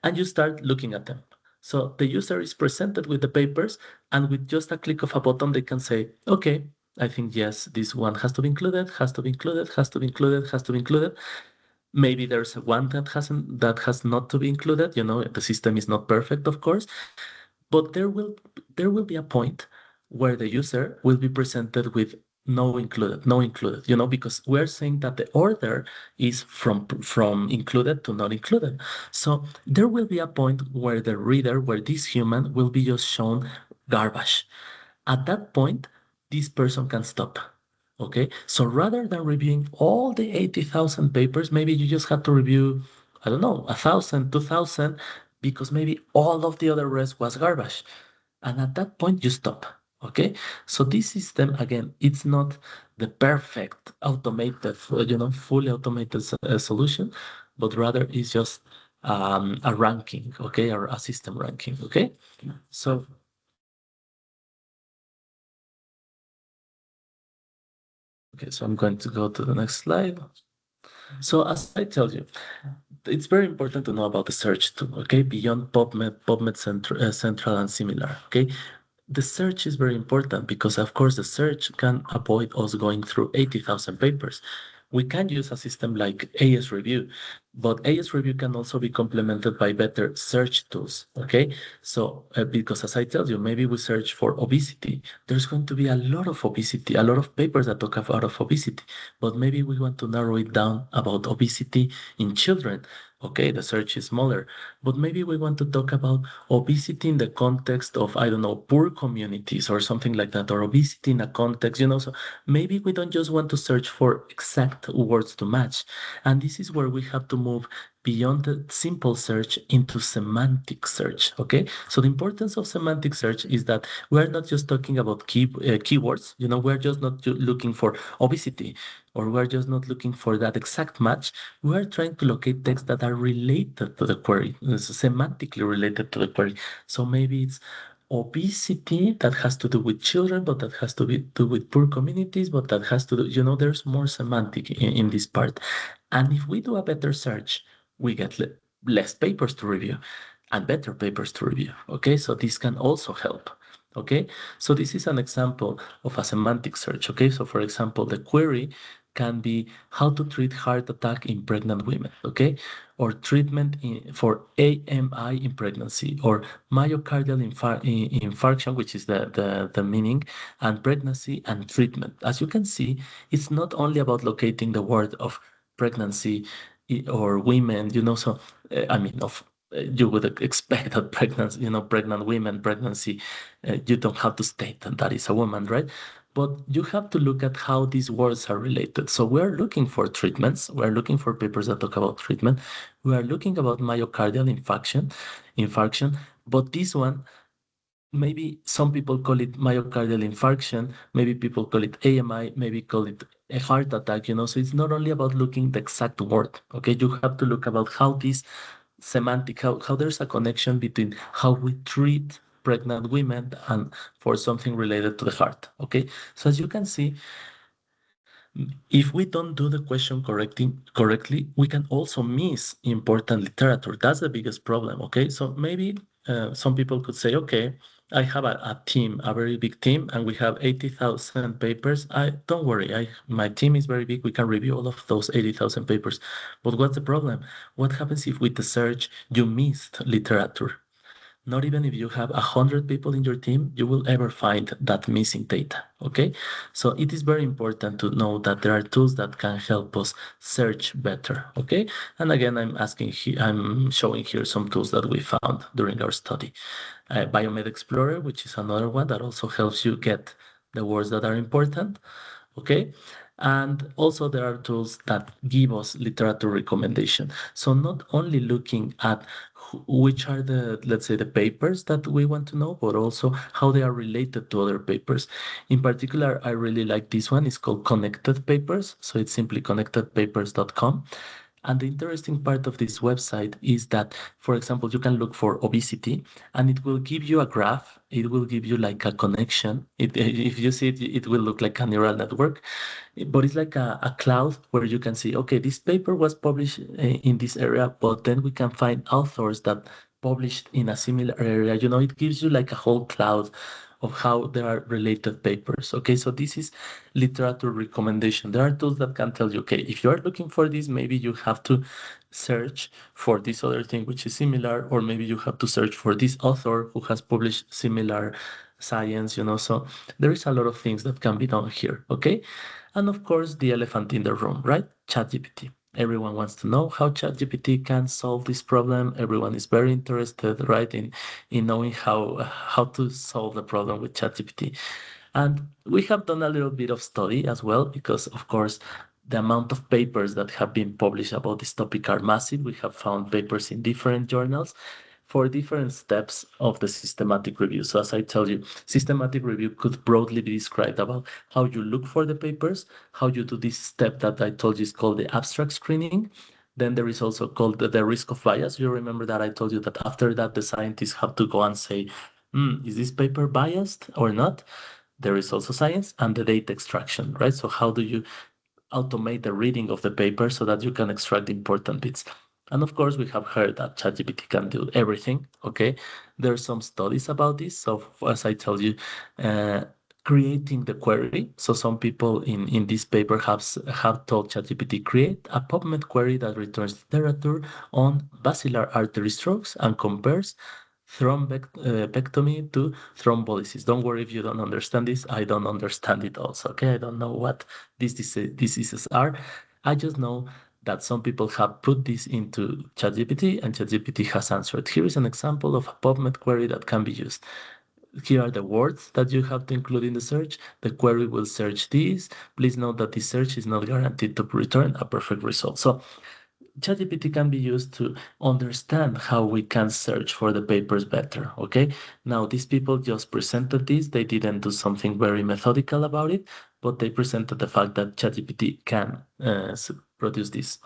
And you start looking at them. So the user is presented with the papers, and with just a click of a button, they can say, okay, I think yes, this one has to be included, has to be included, has to be included, has to be included. Maybe there's one that has not to be included. The system is not perfect, of course, but there will be a point where the user will be presented with no included, because we're saying that the order is from included to not included. So there will be a point where the reader, where this human will be just shown garbage. At that point, this person can stop. Okay, so rather than reviewing all the 80,000 papers, maybe you just have to review, I don't know, 1,000, 2,000, because maybe all of the other rest was garbage. And at that point, you stop. Okay, so this system, again, it's not the perfect automated, fully automated solution, but rather it's just a ranking, okay, or a system ranking. Okay, so okay, so I'm going to go to the next slide. So as I tell you, it's very important to know about the search tool, okay? Beyond PubMed Central and similar, okay? The search is very important because, of course, the search can avoid us going through 80,000 papers. We can use a system like AS Review, but AS Review can also be complemented by better search tools, okay? So, because as I tell you, maybe we search for obesity. There's going to be a lot of obesity, a lot of papers that talk about obesity, but maybe we want to narrow it down about obesity in children. Okay, the search is smaller, but maybe we want to talk about obesity in the context of, I don't know, poor communities or something like that, or obesity in a context, so maybe we don't just want to search for exact words to match. And this is where we have to move beyond the simple search into semantic search. Okay, so the importance of semantic search is that we're not just talking about keywords, we're just not looking for obesity, or we're just not looking for that exact match. We're trying to locate texts that are related to the query, semantically related to the query. So maybe it's obesity that has to do with children, but that has to do with poor communities, but that has to do, there's more semantic in this part. And if we do a better search, we get less papers to review and better papers to review. Okay, so this can also help. Okay, so this is an example of a semantic search. Okay, so for example, the query can be how to treat heart attack in pregnant women, okay? Or treatment for AMI in pregnancy, or myocardial infarction, which is the meaning, and pregnancy and treatment. As you can see, it's not only about locating the word of pregnancy or women, so, I mean, you would expect that pregnant women, pregnancy, you don't have to state that is a woman, right? But you have to look at how these words are related. So we're looking for treatments. We're looking for papers that talk about treatment. We are looking about myocardial infarction. But this one, maybe some people call it myocardial infarction. Maybe people call it AMI. Maybe call it a heart attack. So it's not only about looking the exact word. Okay, you have to look about how this semantic, how there's a connection between how we treat pregnant women and for something related to the heart. Okay, so as you can see, if we don't do the question correctly, we can also miss important literature. That's the biggest problem. Okay, so maybe some people could say, okay, I have a team, a very big team, and we have 80,000 papers. Don't worry, my team is very big. We can review all of those 80,000 papers. But what's the problem? What happens if with the search you missed literature? Not even if you have 100 people in your team, you will ever find that missing data. Okay, so it is very important to know that there are tools that can help us search better. Okay, and again, I'm showing here some tools that we found during our study. Biomed Explorer, which is another one that also helps you get the words that are important. Okay, and also there are tools that give us literature recommendation. So not only looking at which are the, let's say, the papers that we want to know, but also how they are related to other papers. In particular, I really like this one. It's called Connected Papers. So it's simply connectedpapers.com. And the interesting part of this website is that, for example, you can look for obesity and it will give you a graph. It will give you like a connection. If you see it, it will look like a neural network, but it's like a cloud where you can see, okay, this paper was published in this area, but then we can find authors that published in a similar area. You know, it gives you like a whole cloud of how there are related papers. Okay, so this is literature recommendation. There are tools that can tell you, okay, if you are looking for this, maybe you have to search for this other thing which is similar, or maybe you have to search for this author who has published similar science, you know. So there is a lot of things that can be done here. Okay. And of course, the elephant in the room, right? ChatGPT. Everyone wants to know how ChatGPT can solve this problem. Everyone is very interested, right, in knowing how to solve the problem with ChatGPT. And we have done a little bit of study as well, because of course, the amount of papers that have been published about this topic are massive. We have found papers in different journals for different steps of the systematic review. So as I tell you, systematic review could broadly be described about how you look for the papers, how you do this step that I told you is called the abstract screening. Then there is also called the risk of bias. You remember that I told you that after that, the scientists have to go and say, is this paper biased or not? There is also science and the data extraction, right? So how do you automate the reading of the paper so that you can extract the important bits? And of course, we have heard that ChatGPT can do everything. Okay, there are some studies about this. So as I tell you, creating the query. So some people in this paper have told ChatGPT create a PubMed query that returns literature on basilar artery strokes and compares thrombectomy to thrombolysis. Don't worry if you don't understand this. I don't understand it also. Okay, I don't know what these diseases are. I just know that some people have put this into ChatGPT and ChatGPT has answered. Here is an example of a PubMed query that can be used. Here are the words that you have to include in the search. The query will search these. Please note that this search is not guaranteed to return a perfect result. So ChatGPT can be used to understand how we can search for the papers better. Okay. Now, these people just presented this. They didn't do something very methodical about it, but they presented the fact that ChatGPT can produce this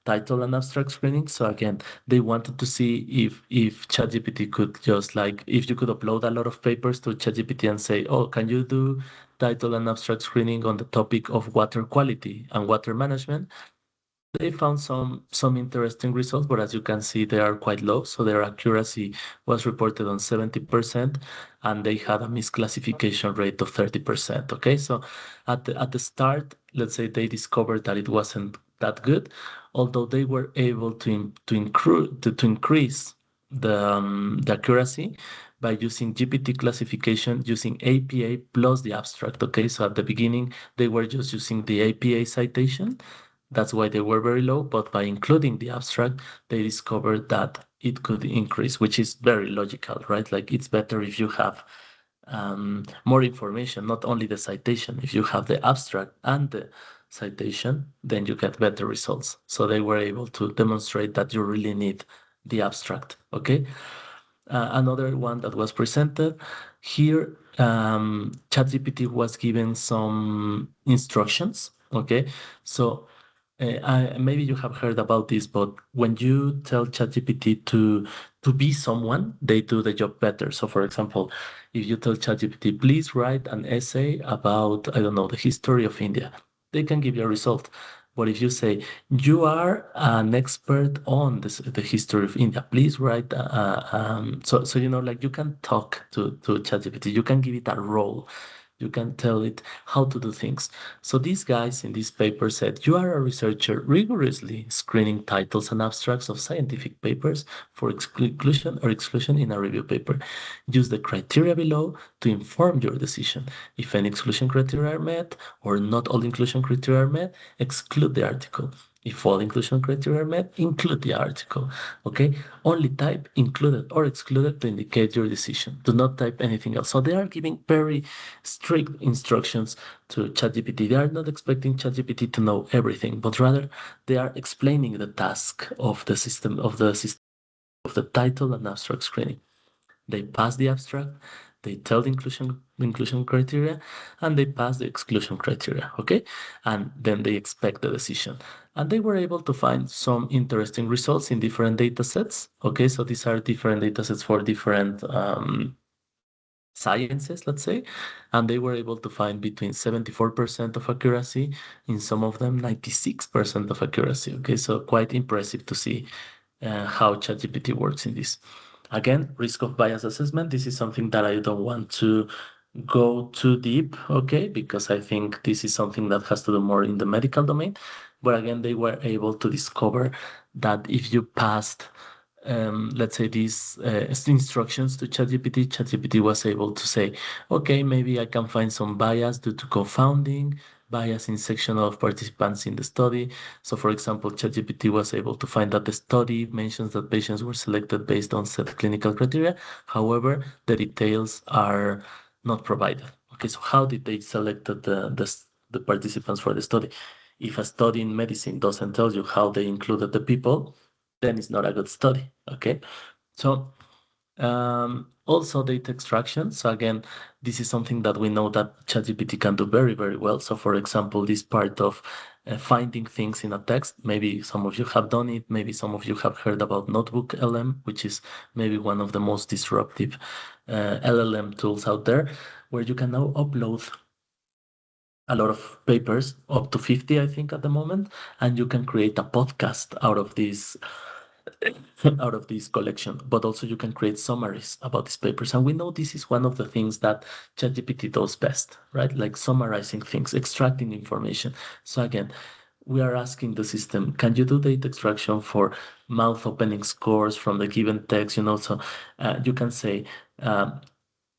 title and abstract screening. So again, they wanted to see if ChatGPT could just like, if you could upload a lot of papers to ChatGPT and say, oh, can you do title and abstract screening on the topic of water quality and water management? They found some interesting results, but as you can see, they are quite low. So their accuracy was reported on 70%, and they had a misclassification rate of 30%. Okay, so at the start, let's say they discovered that it wasn't that good, although they were able to increase the accuracy by using GPT classification using APA plus the abstract. Okay, so at the beginning they were just using the APA citation. That's why they were very low, but by including the abstract, they discovered that it could increase, which is very logical, right? Like it's better if you have more information, not only the citation. If you have the abstract and the citation, then you get better results. So they were able to demonstrate that you really need the abstract, okay? Another one that was presented here, ChatGPT was given some instructions, okay? So maybe you have heard about this, but when you tell ChatGPT to be someone, they do the job better. So, for example, if you tell ChatGPT, please write an essay about, I don't know, the history of India, they can give you a result. But if you say you are an expert on the history of India, please write. So you know, like you can talk to ChatGPT, you can give it a role. You can tell it how to do things. So these guys in this paper said, you are a researcher rigorously screening titles and abstracts of scientific papers for inclusion or exclusion in a review paper. Use the criteria below to inform your decision. If any exclusion criteria are met or not all inclusion criteria are met, exclude the article. If all inclusion criteria are met, include the article. Okay? Only type included or excluded to indicate your decision. Do not type anything else. So they are giving very strict instructions to ChatGPT. They are not expecting ChatGPT to know everything, but rather they are explaining the task of the system of the title and abstract screening. They pass the abstract, they tell the inclusion criteria, and they pass the exclusion criteria, okay? And then they expect the decision. And they were able to find some interesting results in different data sets, okay? So these are different data sets for different sciences, let's say, and they were able to find between 74% of accuracy, in some of them 96% of accuracy. Okay, so quite impressive to see how ChatGPT works in this. Again, risk of bias assessment. This is something that I don't want to go too deep, okay, because I think this is something that has to do more in the medical domain. But again, they were able to discover that if you passed let's say these instructions to ChatGPT, ChatGPT was able to say, okay, maybe I can find some bias due to confounding, bias in section of participants in the study. So for example, ChatGPT was able to find that the study mentions that patients were selected based on set clinical criteria. However, the details are not provided. Okay, so how did they select the participants for the study? If a study in medicine doesn't tell you how they included the people, then it's not a good study. Okay, so also data extraction. So again, this is something that we know that ChatGPT can do very, very well. So for example, this part of finding things in a text, maybe some of you have done it, maybe some of you have heard about Notebook LM, which is maybe one of the most disruptive LLM tools out there, where you can now upload a lot of papers, up to 50, I think, at the moment, and you can create a podcast out of this collection, but also you can create summaries about these papers. And we know this is one of the things that ChatGPT does best, right? Like summarizing things, extracting information. So again, we are asking the system, can you do data extraction for mouth opening scores from the given text? So you can say,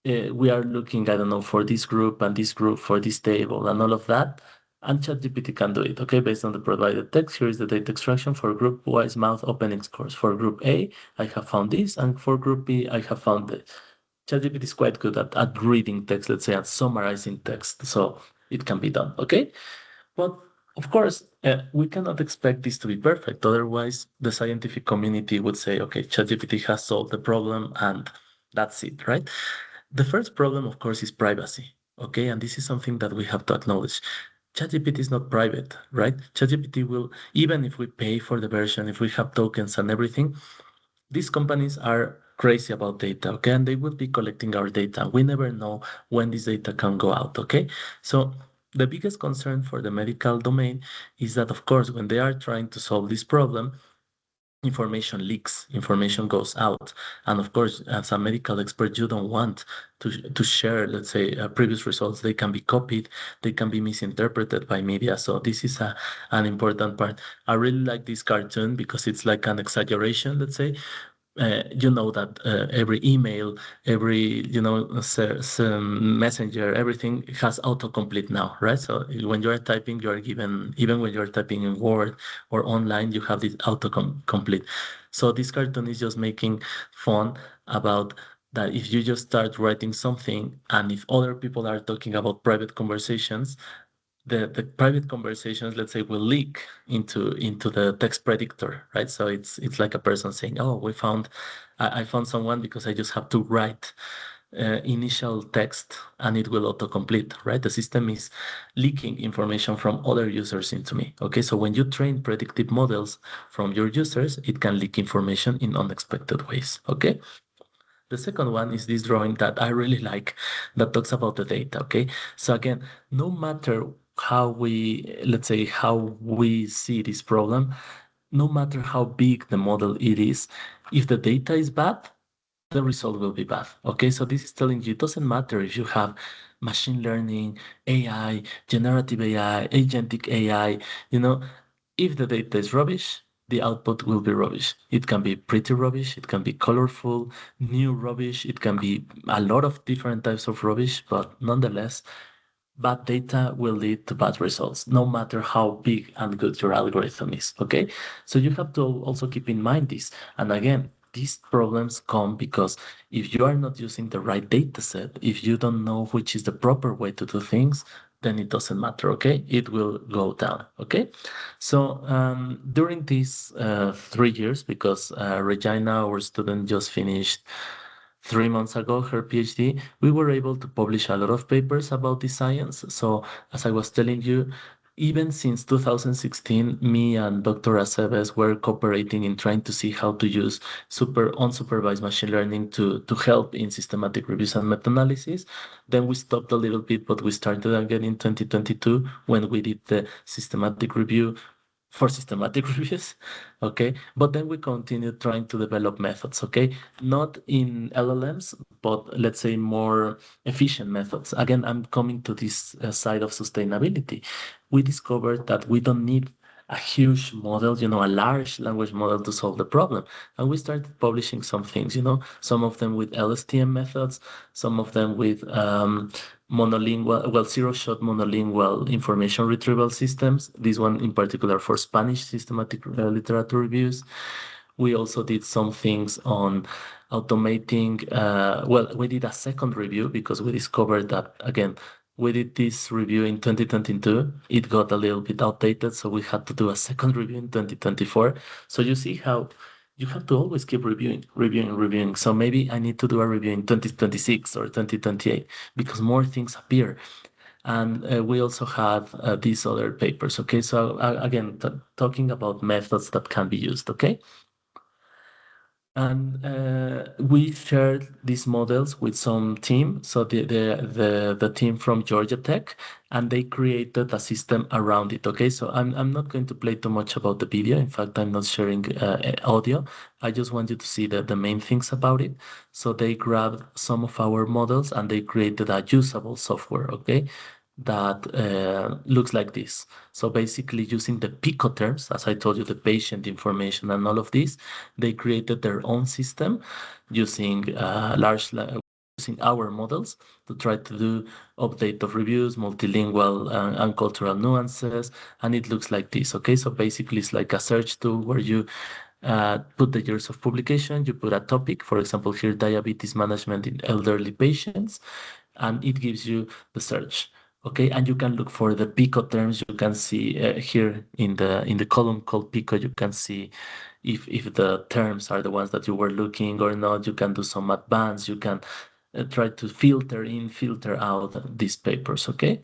we are looking, I don't know, for this group and this group for this table and all of that. And ChatGPT can do it, okay? Based on the provided text, here is the data extraction for group-wise mouth opening scores. For group A, I have found this, and for group B, I have found this. ChatGPT is quite good at reading text, let's say, at summarizing text, so it can be done, okay? But of course, we cannot expect this to be perfect. Otherwise, the scientific community would say, okay, ChatGPT has solved the problem, and that's it, right? The first problem, of course, is privacy. Okay, and this is something that we have to acknowledge. ChatGPT is not private, right? ChatGPT will, even if we pay for the version, if we have tokens and everything, these companies are crazy about data, okay? And they will be collecting our data. We never know when this data can go out, okay? So the biggest concern for the medical domain is that, of course, when they are trying to solve this problem, information leaks, information goes out. And of course, as a medical expert, you don't want to share, let's say, previous results. They can be copied, they can be misinterpreted by media. So this is an important part. I really like this cartoon because it's like an exaggeration, let's say. You know that every email, every messenger, everything has autocomplete now, right? So when you're typing, you're given, even when you're typing in Word or online, you have this autocomplete. So this cartoon is just making fun about that. If you just start writing something, and if other people are talking about private conversations, the private conversations, let's say, will leak into the text predictor, right? So it's like a person saying, oh, I found someone because I just have to write initial text and it will autocomplete, right? The system is leaking information from other users into me. Okay, so when you train predictive models from your users, it can leak information in unexpected ways. Okay. The second one is this drawing that I really like that talks about the data. Okay. So again, no matter how we, let's say, how we see this problem, no matter how big the model it is, if the data is bad, the result will be bad. Okay. So this is telling you it doesn't matter if you have machine learning, AI, generative AI, agentic AI, if the data is rubbish, the output will be rubbish. It can be pretty rubbish, it can be colorful, new rubbish, it can be a lot of different types of rubbish, but nonetheless, bad data will lead to bad results, no matter how big and good your algorithm is. Okay. So you have to also keep in mind this. And again, these problems come because if you are not using the right data set, if you don't know which is the proper way to do things, then it doesn't matter. Okay. It will go down. Okay. So during these 3 years, because Regina, our student, just finished 3 months ago, her PhD, we were able to publish a lot of papers about this science. So as I was telling you, even since 2016, me and Dr. Aceves were cooperating in trying to see how to use super unsupervised machine learning to help in systematic reviews and meta-analysis. Then we stopped a little bit, but we started again in 2022 when we did the systematic review for systematic reviews, okay? But then we continued trying to develop methods, okay? Not in LLMs, but let's say more efficient methods. Again, I'm coming to this side of sustainability. We discovered that we don't need a huge model, a large language model to solve the problem. And we started publishing some things, some of them with LSTM methods, some of them with monolingual, well, zero-shot monolingual information retrieval systems. This one in particular for Spanish systematic literature reviews. We also did some things on automating, well, we did a second review because we discovered that, again, we did this review in 2022. It got a little bit outdated, so we had to do a second review in 2024. So you see how you have to always keep reviewing. So maybe I need to do a review in 2026 or 2028 because more things appear. And we also have these other papers. Okay, so again, talking about methods that can be used. Okay. And we shared these models with some team, so the team from Georgia Tech, and they created a system around it. Okay, so I'm not going to play too much about the video. In fact, I'm not sharing audio. I just want you to see the main things about it. So they grabbed some of our models and they created a usable software. Okay, that looks like this. So basically using the Picoterms, as I told you, the patient information and all of this, they created their own system using using our models to try to do update of reviews, multilingual and cultural nuances, and it looks like this. Okay, so basically it's like a search tool where you put the years of publication, you put a topic, for example, here diabetes management in elderly patients, and it gives you the search. Okay, and you can look for the Pico terms. You can see here in the column called Pico, you can see if the terms are the ones that you were looking or not. You can do some advanced. You can try to filter in, filter out these papers. Okay,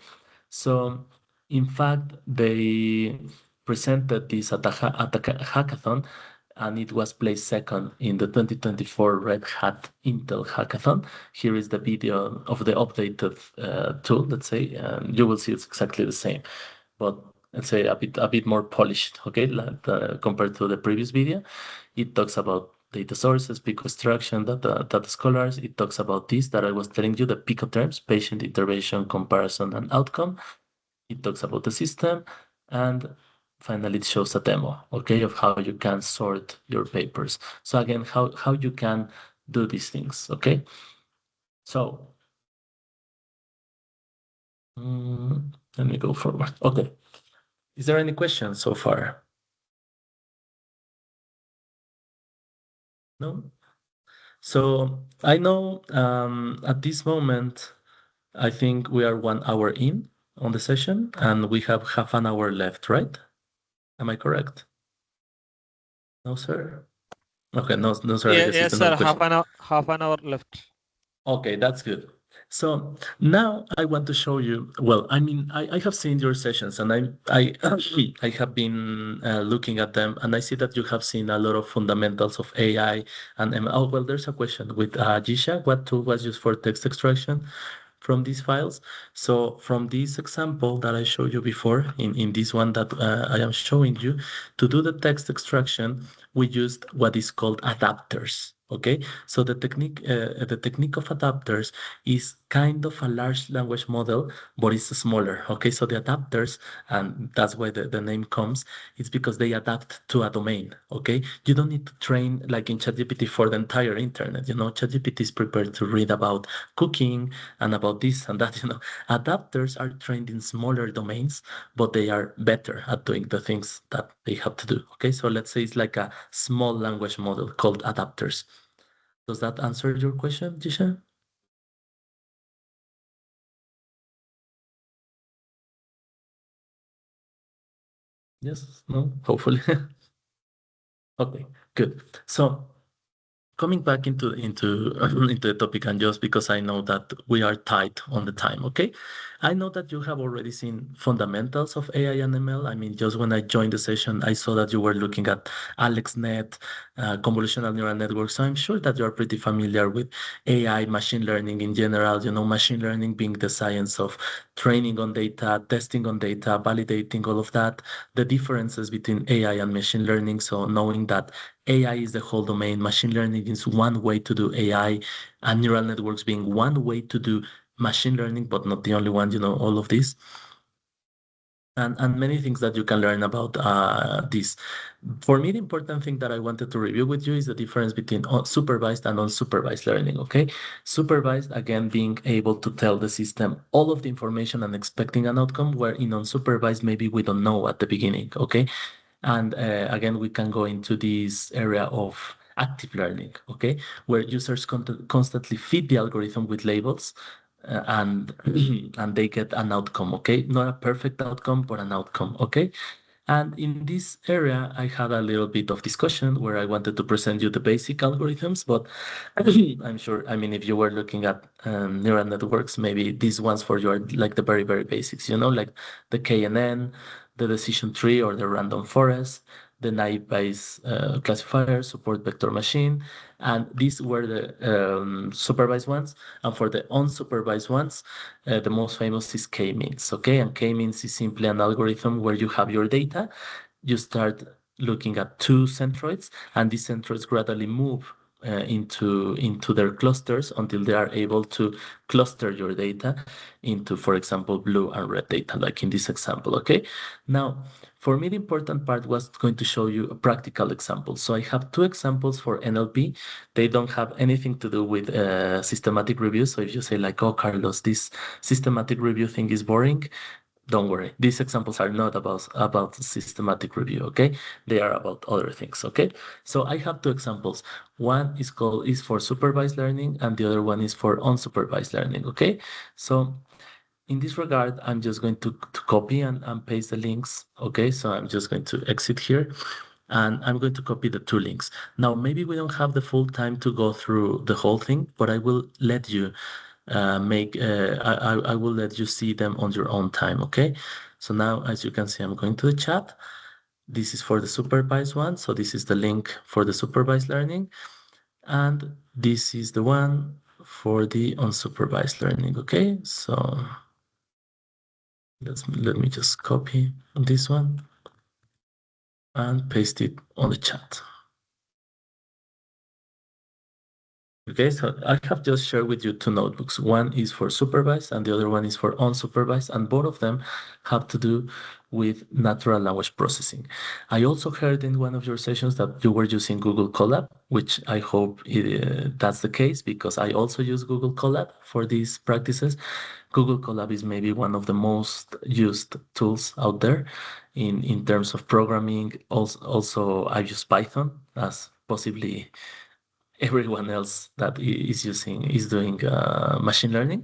so in fact they presented this at a hackathon, and it was placed second in the 2024 Red Hat Intel Hackathon. Here is the video of the updated tool, let's say, and you will see it's exactly the same, but let's say a bit more polished, okay, compared to the previous video. It talks about data sources, Pico extraction, data scholars. It talks about this that I was telling you, the Pico terms, patient intervention, comparison, and outcome. It talks about the system, and finally it shows a demo, okay, of how you can sort your papers. So again, how you can do these things, okay? So let me go forward. Okay. Is there any questions so far? No? So I know at this moment, I think we are 1 hour in on the session and we have half an hour left, right? Am I correct? No, sir. Okay, no, sir. I guess Yes, it's no sir. question. Half an hour left. Okay, that's good. So now I want to show you, well, I mean, I have seen your sessions and I have been looking at them and I see that you have seen a lot of fundamentals of AI and oh, well, there's a question with Jisha, what tool was used for text extraction from these files? So from this example that I showed you before, in this one that I am showing you, to do the text extraction, we used what is called adapters. Okay, so the technique of adapters is kind of a large language model, but it's smaller. Okay, so the adapters, and that's why the name comes, it's because they adapt to a domain. Okay, you don't need to train like in ChatGPT for the entire internet. ChatGPT is prepared to read about cooking and about this and that. Adapters are trained in smaller domains, but they are better at doing the things that they have to do. Okay, so let's say it's like a small language model called adapters. Does that answer your question, Jisha? Yes, no, hopefully. Okay, good. So coming back into into the topic, and just because I know that we are tight on the time, okay? I know that you have already seen fundamentals of AI and ML. I mean, just when I joined the session, I saw that you were looking at AlexNet, convolutional neural networks. So I'm sure that you are pretty familiar with AI, machine learning in general. You know, machine learning being the science of training on data, testing on data, validating all of that, the differences between AI and machine learning. So knowing that AI is the whole domain, machine learning is one way to do AI, and neural networks being one way to do machine learning, but not the only one, you know, all of this. And many things that you can learn about this. For me, the important thing that I wanted to review with you is the difference between supervised and unsupervised learning, okay? Supervised, again, being able to tell the system all of the information and expecting an outcome, where in unsupervised, maybe we don't know at the beginning, okay? And again, we can go into this area of active learning, okay? Where users constantly feed the algorithm with labels and and they get an outcome, okay? Not a perfect outcome, but an outcome, okay? And in this area, I had a little bit of discussion where I wanted to present you the basic algorithms, but I'm sure, I mean, if you were looking at neural networks, maybe these ones for you are like the very, very basics, you know, like the KNN, the decision tree or the random forest, the naive Bayes classifier, support vector machine, and these were the supervised ones. And for the unsupervised ones, the most famous is k-means, okay? And k-means is simply an algorithm where you have your data, you start looking at two centroids, and these centroids gradually move into their clusters until they are able to cluster your data into, for example, blue and red data, like in this example, okay? Now, for me, the important part was going to show you a practical example. So I have two examples for NLP. They don't have anything to do with systematic review. So if you say like, oh, Carlos, this systematic review thing is boring, don't worry. These examples are not about systematic review, okay? They are about other things, okay? So I have two examples. One is for supervised learning, and the other one is for unsupervised learning, okay? So in this regard, I'm just going to copy and paste the links, okay? So I'm just going to exit here, and I'm going to copy the two links. Now, maybe we don't have the full time to go through the whole thing, but I will let you I will let you see them on your own time, okay? So now, as you can see, I'm going to the chat. This is for the supervised one. So this is the link for the supervised learning. And this is the one for the unsupervised learning, okay? So let me just copy this one and paste it on the chat. Okay, so I have just shared with you two notebooks. One is for supervised and the other one is for unsupervised, and both of them have to do with natural language processing. I also heard in one of your sessions that you were using Google Colab, which I hope that's the case, because I also use Google Colab for these practices. Google Colab is maybe one of the most used tools out there in terms of programming. Also, I use Python, as possibly everyone else that is doing machine learning,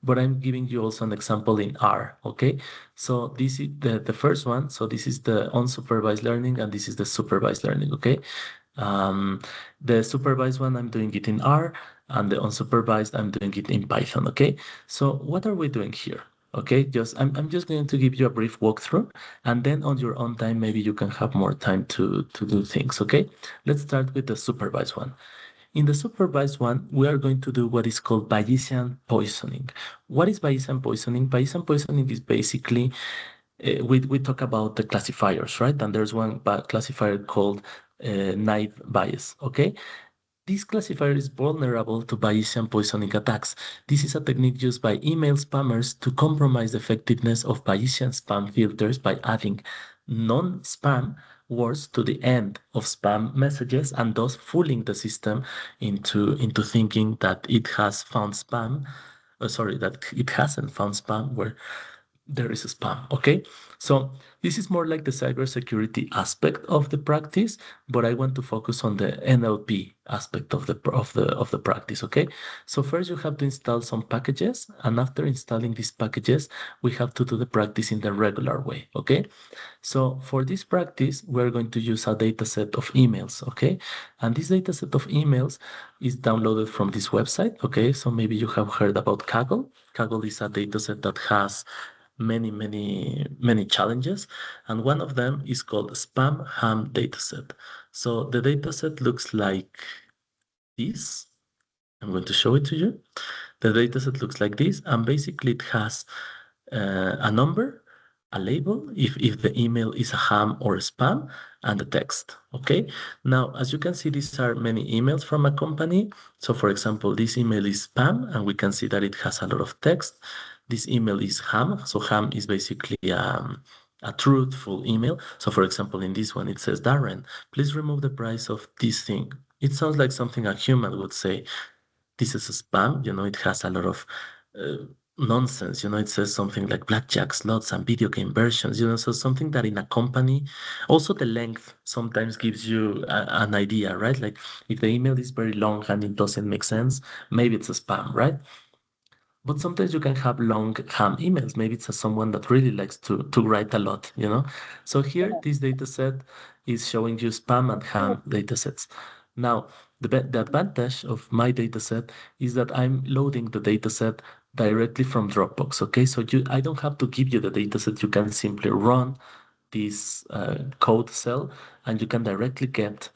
but I'm giving you also an example in R, okay? So this is the first one. So this is the unsupervised learning, and this is the supervised learning, okay? The supervised one, I'm doing it in R, and the unsupervised, I'm doing it in Python, okay? So what are we doing here? Okay, I'm just going to give you a brief walkthrough, and then on your own time, maybe you can have more time to do things, okay? Let's start with the supervised one. In the supervised one, we are going to do what is called Bayesian poisoning. What is Bayesian poisoning? Bayesian poisoning is basically, we talk about the classifiers, right? And there's one classifier called naive Bayes, okay? This classifier is vulnerable to Bayesian poisoning attacks. This is a technique used by email spammers to compromise the effectiveness of Bayesian spam filters by adding non-spam words to the end of spam messages, and thus fooling the system into thinking that it has found spam. Sorry, that it hasn't found spam, where there is spam. Okay, so this is more like the cybersecurity aspect of the practice, but I want to focus on the NLP aspect of the practice. Okay, so first you have to install some packages, and after installing these packages, we have to do the practice in the regular way. Okay, so for this practice, we're going to use a data set of emails. Okay, and this data set of emails is downloaded from this website. Okay, so maybe you have heard about Kaggle. Kaggle is a data set that has many challenges, and one of them is called spam ham dataset. So the dataset looks like this. I'm going to show it to you. The dataset looks like this, and basically it has a number, a label, if the email is a ham or a spam, and the text. Okay. Now, as you can see, these are many emails from a company. So, for example, this email is spam, and we can see that it has a lot of text. This email is ham. So, ham is basically a truthful email. So, for example, in this one, it says, Darren, please remove the price of this thing. It sounds like something a human would say. This is a spam, it has a lot of nonsense, it says something like blackjack slots and video game versions, so something that in a company, also the length sometimes gives you an idea, right? Like if the email is very long and it doesn't make sense, maybe it's a spam, right? But sometimes you can have long ham emails. Maybe it's someone that really likes to write a lot, So here, this data set is showing you spam and ham data sets. Now, the advantage of my data set is that I'm loading the data set directly from Dropbox, okay? So I don't have to give you the data set. You can simply run this code cell and you can directly get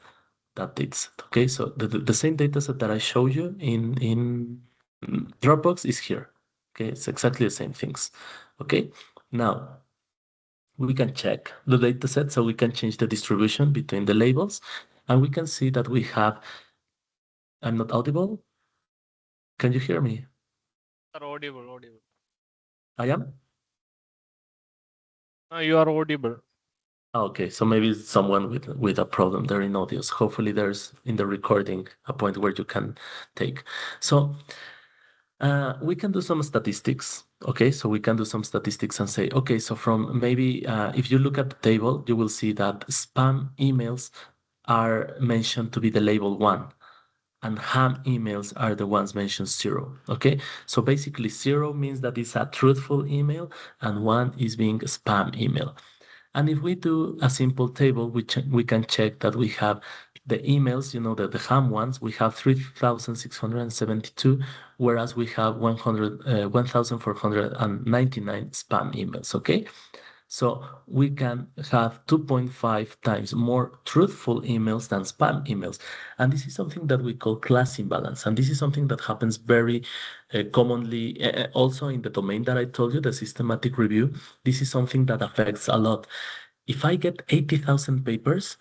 that data set, okay? So the same data set that I show you in Dropbox is here. Okay, it's exactly the same things. Okay, now we can check the data set so we can change the distribution between the labels and we can see that we have, I'm not audible. Can you hear me? Audible. I am? You are audible. Okay, so maybe it's someone with a problem there in audios. Hopefully there's in the recording a point where you can take. So we can do some statistics. Okay, so we can do some statistics and say, okay, so from maybe if you look at the table, you will see that spam emails are mentioned to be the label 1 and ham emails are the ones mentioned 0. Okay, so basically 0 means that it's a truthful email and 1 is being a spam email. And if we do a simple table, we can check that we have the emails, the ham ones, we have 3,672, whereas we have 1,499 spam emails, okay? So we can have 2.5 times more truthful emails than spam emails. And this is something that we call class imbalance. And this is something that happens very commonly also in the domain that I told you, the systematic review. This is something that affects a lot. If I get 80,000 papers,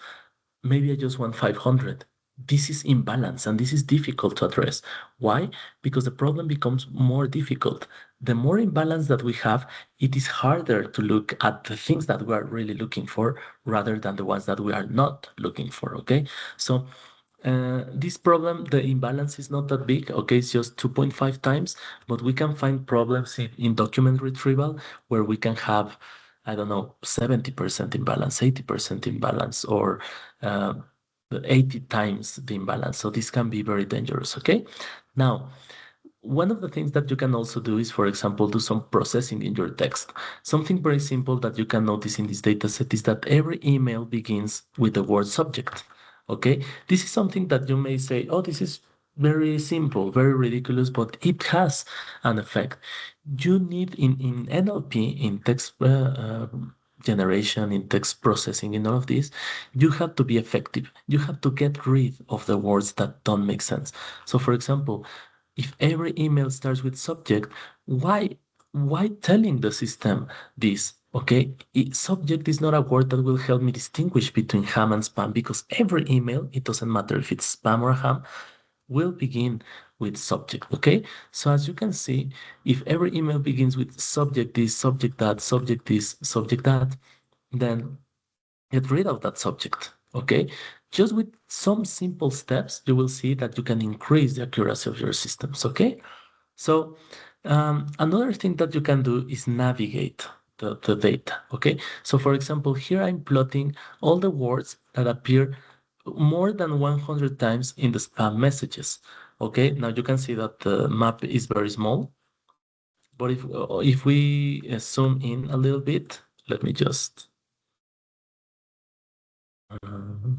maybe I just want 500. This is imbalance and this is difficult to address. Why? Because the problem becomes more difficult. The more imbalance that we have, it is harder to look at the things that we are really looking for rather than the ones that we are not looking for. Okay. So this problem, the imbalance is not that big. Okay. It's just 2.5 times, but we can find problems in document retrieval where we can have, I don't know, 70% imbalance, 80% imbalance, or 80 times the imbalance. So this can be very dangerous. Okay. Now, one of the things that you can also do is, for example, do some processing in your text. Something very simple that you can notice in this data set is that every email begins with the word subject. Okay. This is something that you may say, oh, this is very simple, very ridiculous, but it has an effect. You need in NLP, in text generation, in text processing, in all of this, you have to be effective. You have to get rid of the words that don't make sense. So, for example, if every email starts with subject, why telling the system this? Okay, subject is not a word that will help me distinguish between ham and spam because every email, it doesn't matter if it's spam or ham, will begin with subject. Okay, so as you can see, if every email begins with subject this, subject that, subject this, subject that, then get rid of that subject. Okay, just with some simple steps, you will see that you can increase the accuracy of your systems. Okay, so another thing that you can do is navigate the data, okay? So for example, here I'm plotting all the words that appear more than 100 times in the spam messages, okay? Now you can see that the map is very small, but if we zoom in a little bit, let me just,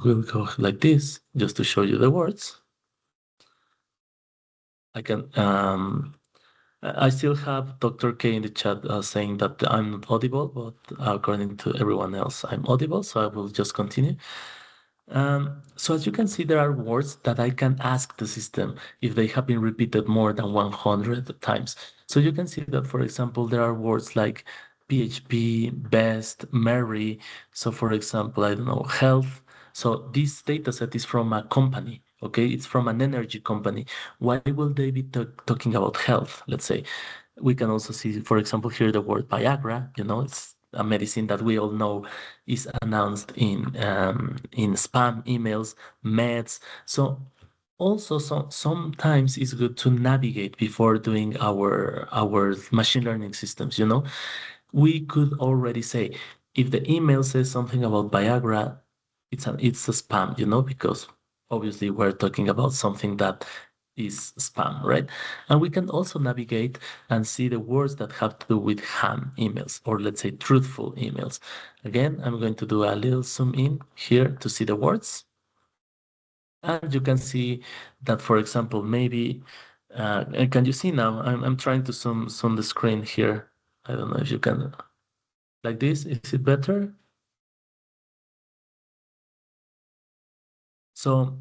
we'll go like this, just to show you the words. I can, I still have Dr. K in the chat saying that I'm not audible, but according to everyone else, I'm audible, so I will just continue. So as you can see, there are words that I can ask the system if they have been repeated more than 100 times. So you can see that, for example, there are words like PHP, best, Mary. So for example, I don't know, health. So this data set is from a company, okay? It's from an energy company. Why will they be talking about health, let's say? We can also see, for example, here the word Viagra, it's a medicine that we all know is announced in spam emails, meds. So also sometimes it's good to navigate before doing our machine learning systems, We could already say if the email says something about Viagra, it's a spam, because obviously we're talking about something that is spam, right? And we can also navigate and see the words that have to do with ham emails, or let's say truthful emails. Again, I'm going to do a little zoom in here to see the words. And you can see that, for example, maybe, can you see now? I'm trying to zoom the screen here. I don't know if you can, like this. Is it better? So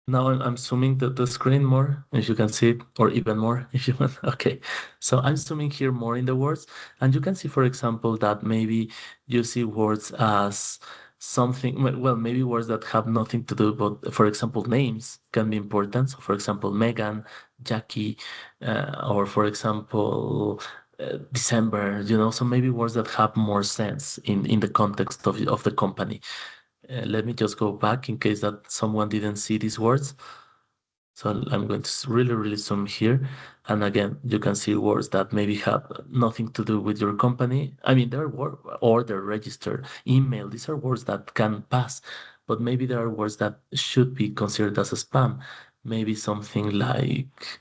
now I'm zooming the screen more, if you can see it, or even more if you want. Okay, so I'm zooming here more in the words, and you can see, for example, that maybe you see words as something, well, maybe words that have nothing to do, but for example, names can be important. So for example, Megan, Jackie, or for example, December, so maybe words that have more sense in the context of the company. Let me just go back in case that someone didn't see these words. So I'm going to really, really zoom here. And again, you can see words that maybe have nothing to do with your company. I mean, there are order, register, email. These are words that can pass, but maybe there are words that should be considered as a spam. Maybe something like,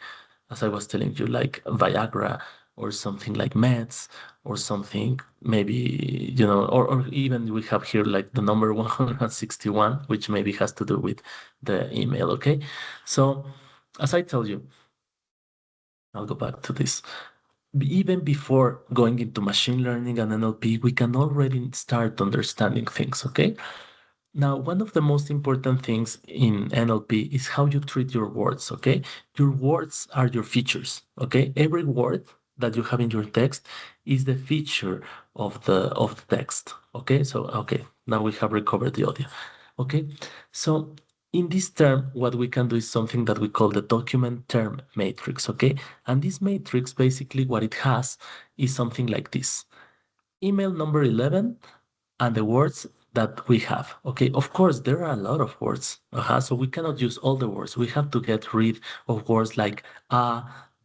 as I was telling you, like Viagra, or something like meds, or something maybe, or even we have here like the number 161, which maybe has to do with the email, okay? So as I tell you, I'll go back to this. Even before going into machine learning and NLP, we can already start understanding things, okay? Now, one of the most important things in NLP is how you treat your words, okay? Your words are your features, okay? Every word that you have in your text is the feature of the text, okay? So, okay, now we have recovered the audio, okay? So in this term, what we can do is something that we call the document term matrix, okay? And this matrix, basically what it has is something like this. Email number 11 and the words that we have. Okay, of course, there are a lot of words. So we cannot use all the words. We have to get rid of words like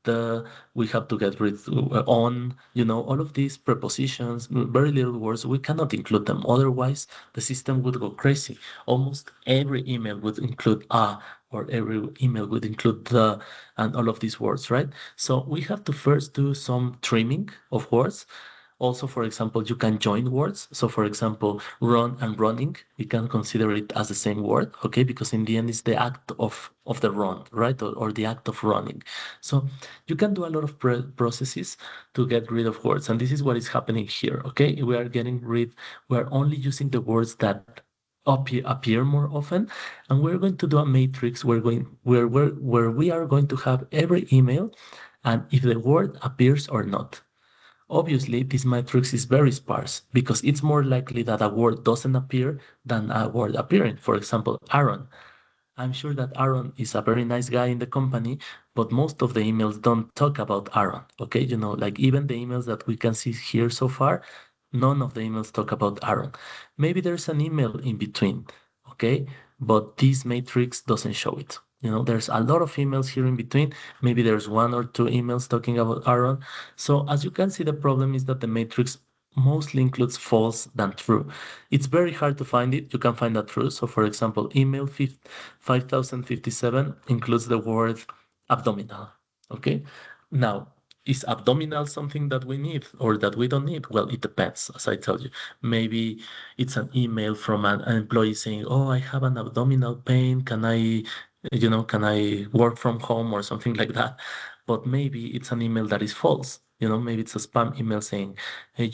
the, we have to get rid on, all of these prepositions, very little words, we cannot include them. Otherwise, the system would go crazy. Almost every email would include or every email would include the, and all of these words, right? So we have to first do some trimming of words. Also, for example, you can join words. So for example, run and running, we can consider it as the same word, okay? Because in the end, it's the act of the run, right? Or the act of running. So you can do a lot of processes to get rid of words. And this is what is happening here, okay? We are only using the words that appear more often. And we're going to do a matrix where we are going to have every email and if the word appears or not. Obviously, this matrix is very sparse because it's more likely that a word doesn't appear than a word appearing. For example, Aaron. I'm sure that Aaron is a very nice guy in the company, but most of the emails don't talk about Aaron. Okay, like even the emails that we can see here so far, none of the emails talk about Aaron. Maybe there's an email in between, okay, but this matrix doesn't show it. There's a lot of emails here in between. Maybe there's one or two emails talking about Aaron. So as you can see, the problem is that the matrix mostly includes false than true. It's very hard to find it. You can find that true. So for example, email 5057 includes the word abdominal. Okay. Now, is abdominal something that we need or that we don't need? Well, it depends, as I told you. Maybe it's an email from an employee saying, "Oh, I have an abdominal pain. Can I work from home or something like that?" But maybe it's an email that is false. Maybe it's a spam email saying, "Hey,